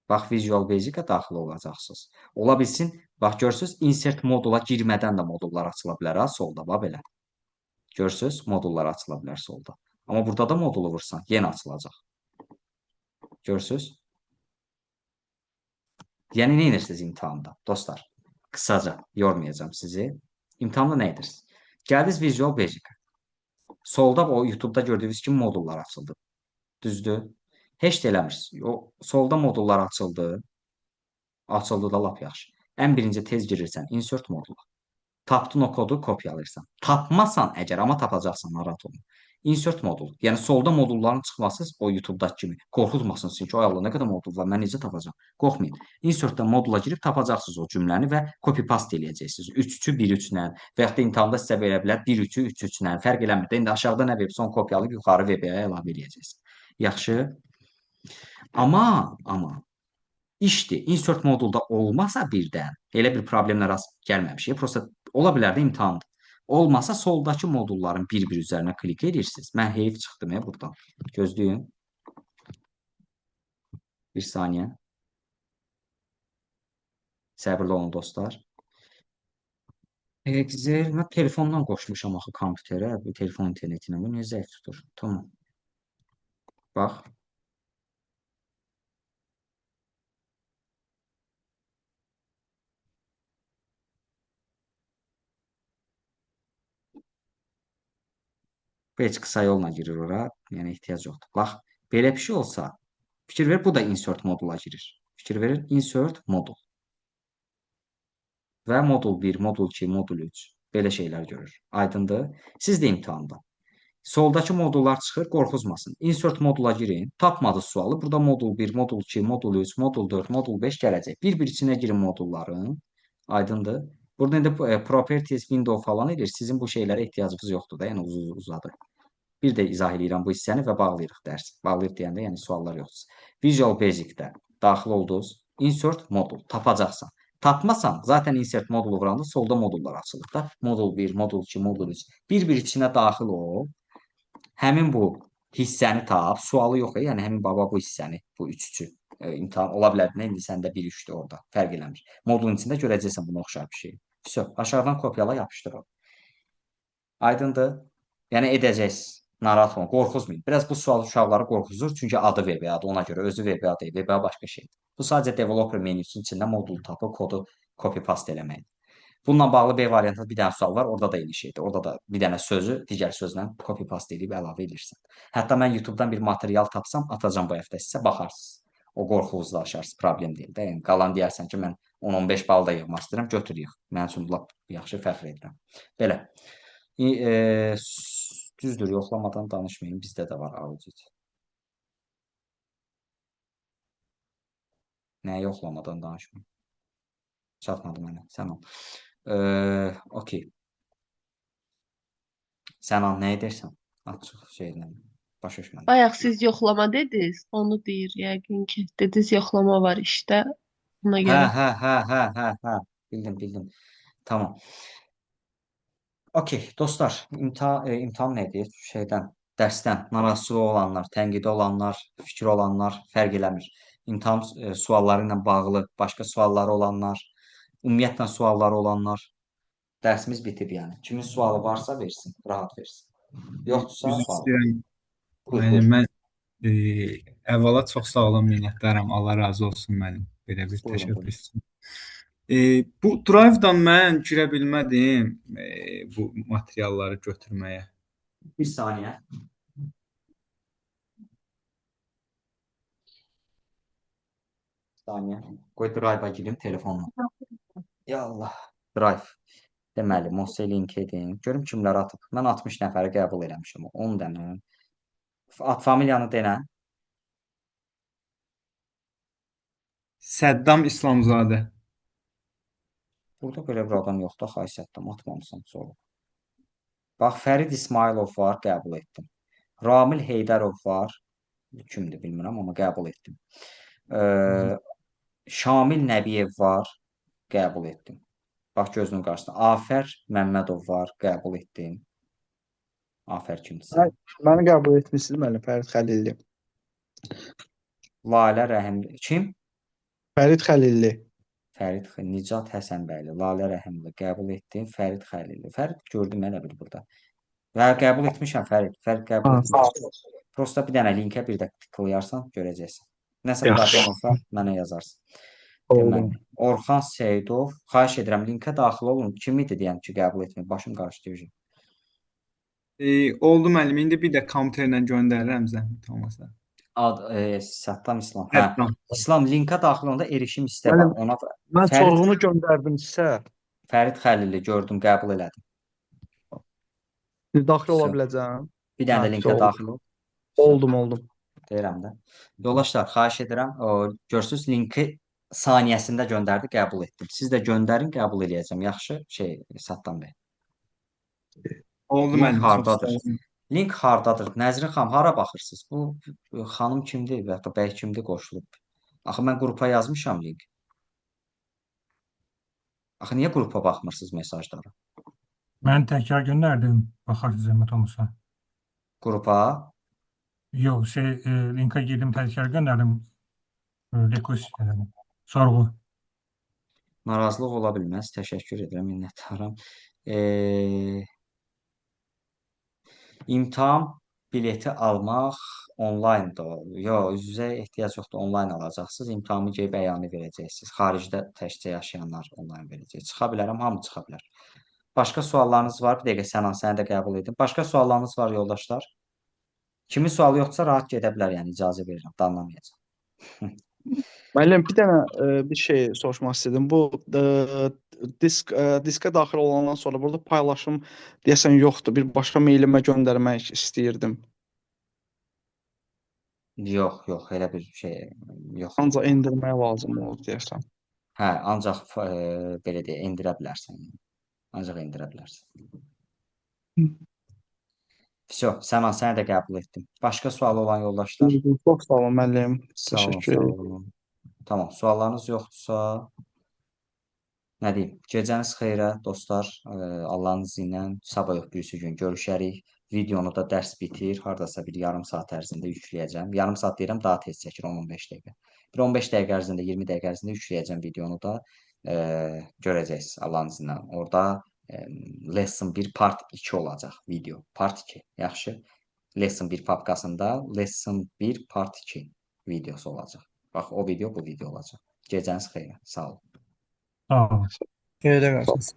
Bax, Visual Basic-ə daxil olacaqsınız. Ola bilsin, bax, görürsünüz, insert modula girmədən də modullar açıla bilər, ha, solda, bax, belə. Görürsünüz, modullar açıla bilər solda. Amma burada da modulu vursan, yenə açılacaq. Görürsünüz? Yəni, nə edirsiniz imtahanda? Dostlar, qısaca yormayacağım sizi. İmtahanda nə edirsiniz? Gəldiniz Visual Basic-ə. Solda o YouTube-da gördüyünüz kimi modullar açıldı. Düzdür? Heç də eləmirsiniz. O solda modullar açıldı. Açıldı da lap yaxşı. Ən birinci tez girirsən insert modula. Tapdın o kodu kopyalayırsan. Tapmasan əgər, amma tapacaqsan, narahat olma. Insert modul. Yəni solda modulların çıxması o YouTube-dakı kimi qorxutmasın sizi ki, ay Allah, nə qədər modul var, mən necə tapacağam? Qorxmayın. Insert-dən modula girib tapacaqsınız o cümləni və copy-paste eləyəcəksiniz. 3-3-ü 1-3-lə və yaxud da imtahanda sizə verə bilər 1-3-ü 3-3-lə. Fərq eləmir. İndi aşağıda nə veribsə onu kopyalayıb yuxarı VB-yə əlavə eləyəcəksiniz. Yaxşı. Amma işdir. Insert modulda olmasa birdən elə bir problemlə rast gəlməmişik. Prosta ola bilər də imtahandır. Olmasa soldakı modulların bir-bir üzərinə klik edirsiniz. Mən heyf çıxdım buradan. Gözləyin. Bir saniyə. Səbirli olun dostlar. Excel, mən telefondan qoşmuşam axı kompüterə. Bu telefon internetinə. Bu niyə zəif tutur? Tamam. Bax. Bu heç qısa yolla girir ora. Yəni ehtiyac yoxdur. Bax, belə bir şey olsa, fikir ver, bu da insert modula girir. Fikir verir, insert modul. Və modul 1, modul 2, modul 3. Belə şeylər görür. Aydındır? Siz də imtahanda. Soldakı modullar çıxır, qorxuzmasın. Insert modula girin. Tapmadınız sualı. Burada modul 1, modul 2, modul 3, modul 4, modul 5 gələcək. Bir-bir içinə girin modulların. Aydındır? Burada indi properties window falan edir. Sizin bu şeylərə ehtiyacınız yoxdur da, yəni uzadı. Bir də izah edirəm bu hissəni və bağlayırıq dərsi. Bağlayırıq deyəndə, yəni suallar yoxdur. Visual Basic-də daxil oldunuz. Insert modul tapacaqsan. Tapmasan, zaten insert modulu vuranda solda modullar açılır da. Modul 1, modul 2, modul 3. Bir-bir içinə daxil ol. Həmin bu hissəni tap. Sualı yox, yəni həmin baba bu hissəni, bu üçü imtahan ola bilər. Nə indi səndə 1-3-dür orada. Fərq eləmir. Modulun içində görəcəksən buna oxşar bir şey. Vəsə, aşağıdan kopyala, yapışdır o. Aydındır? Yəni edəcəksiniz. Narahat olun, qorxuzmayın. Biraz bu sual uşaqları qorxuzur, çünki adı VBA-dır, ona görə özü VBA deyil, VBA başqa şeydir. Bu sadəcə developer menüsünün içində modul tapıb kodu copy paste eləməkdir. Bununla bağlı B variantında bir dənə sual var, orada da eyni şeydir. Orada da bir dənə sözü digər sözlə copy paste edib əlavə edirsən. Hətta mən YouTube-dan bir material tapsam, atacağam bu həftə sizə, baxarsınız. O qorxunuzu da aşarsınız, problem deyil də. Yəni qalan deyərsən ki, mən 10-15 bal da yığmaq istəyirəm, götür yığ. Mənim üçün lap yaxşı fəxr edirəm. Belə. Düzdür, yoxlamadan danışmayın. Bizdə də var audit. Nəyə yoxlamadan danışmayın? Çatmadı mənə. Sən ol. Okey. Sən al, nə edirsən? Açıq şeylə. Başa düşmədim. Bayaq siz yoxlama dediniz, onu deyir yəqin ki. Dediniz yoxlama var işdə. Ona görə. Hə. Bildim. Tamam. Okey, dostlar, imtahan nədir? Dərsdən narazı olanlar, tənqidi olanlar, fikri olanlar fərq eləmir. İmtahan sualları ilə bağlı başqa sualları olanlar, ümumiyyətlə sualları olanlar, dərsimiz bitib yəni. Kimin sualı varsa versin, rahat versin. Yoxdursa Üzr sual. istəyirəm. Buyur, Yəni buyur. mən əvvəla çox sağ olun, minnətdaram. Allah razı olsun mənim belə bir Buyurun, təşəbbüs buyurun. üçün. Bu Drive-dan mən girə bilmədim bu materialları götürməyə. Bir saniyə. Qoy Drive-a girim telefonla. Ya Allah. Drive. Deməli, Mosse LinkedIn. Görüm kimlər atıb. Mən 60 nəfəri qəbul eləmişəm. 10 dənə. Ad familiyanı denən. Səddam İslamzadə. Burada belə bir adam yoxdur. Xahiyyətdən atmamışam sonra. Bax, Fərid İsmailov var, qəbul etdim. Ramil Heydərov var. Kimdir bilmirəm, amma qəbul etdim. Şamil Nəbiyev var, qəbul etdim. Bax, gözünün qarşısında. Afər Məmmədov var, qəbul etdim. Afər kimdirsə. Məni qəbul etmisiniz, müəllim Fərid Xəlilli. Lalə Rəhimli. Kim? Fərid Xəlilli. Fərid Nicat Həsənbəyli. Lalə Rəhimli qəbul etdim. Fərid Xəlilli. Fərid gördüm elə bil burada. Və qəbul etmişəm Fərid. Fərid qəbul etmişəm. Prosta bir dənə linkə bir də tıklayarsan, görəcəksən. Nəsə problem olsa mənə yazarsın. Deməli, Orxan Seyidov. Xahiş edirəm, linkə daxil olun. Kim idi deyəm ki, qəbul etməyib. Başım qarışdı. Oldu müəllim. İndi bir də kompüterlə göndərirəm zəhmət olmasa. Səddam İslam. Hə. İslam linkə daxil olanda erişim istə var. Ona Mən sorğunu göndərdim sizə. Fərid Xəlilli gördüm, qəbul elədim. Daxil ola biləcəm. Bir dənə də linkə daxil ol. Oldum. Deyirəm də. Yoldaşlar, xahiş edirəm, görsünüz linki saniyəsində göndərdi, qəbul etdim. Siz də göndərin, qəbul eləyəcəm. Yaxşı, Səddam bəy. Oldu Link müəllim. hardadır? Link hardadır? Nəzrin xanım, hara baxırsınız? Bu xanım kimdir və ya bəy kimdir qoşulub? Axı mən qrupa yazmışam link. Axı niyə qrupa baxmırsınız mesajlara? Mən təkrar göndərdim. Baxarsınız zəhmət olmasa. Qrupa? Yox, linka girdim, təkrar göndərdim. Request elədim. Sorğu. Narazılıq ola bilməz. Təşəkkür edirəm, minnətdaram. İmtahan bileti almaq onlayndır. Yox, üz-üzə ehtiyac yoxdur, onlayn alacaqsınız. İmtahanı gəlib bəyanı verəcəksiniz. Xaricdə təkcə yaşayanlar onlayn verəcək. Çıxa bilərəm, hamı çıxa bilər. Başqa suallarınız var? Bir dəqiqə Sənan, səni də qəbul edim. Başqa suallarınız var yoldaşlar? Kimin sualı yoxdursa rahat gedə bilər, yəni icazə verirəm, danlamayacağam. Müəllim, bir dənə bir şey soruşmaq istədim. Bu diskə daxil olandan sonra burada paylaşım deyəsən yoxdur. Bir başqa meylimə göndərmək istəyirdim. Yox, yox, elə bir şey yoxdur. Ancaq endirmək lazım olur deyəsən. Hə, ancaq belə deyə endirə bilərsən. Ancaq endirə bilərsən. Vəsə, Səman, səni də qəbul etdim. Başqa sualı olan yoldaşlar? Çox sağ olun müəllim. Sağ olun, Təşəkkür sağ edirəm. olun. Tamam, suallarınız yoxdursa, nə deyim, gecəniz xeyrə, dostlar. Allahın izni ilə sabah yox, birisi gün görüşərik. Videonu da dərs bitir, hardasa bir yarım saat ərzində yükləyəcəm. Yarım saat deyirəm, daha tez çəkir, 10-15 dəqiqə. Bir 15 dəqiqə ərzində, 20 dəqiqə ərzində yükləyəcəm videonu da. Görəcəksiniz Allahın izni ilə. Orada lesson 1 part 2 olacaq video. Part 2. Yaxşı. Lesson 1 papkasında lesson 1 part 2 videosu olacaq. Bax, o video bu video olacaq. Gecəniz xeyrə. Sağ olun. Sağ olun. Belə qalsın.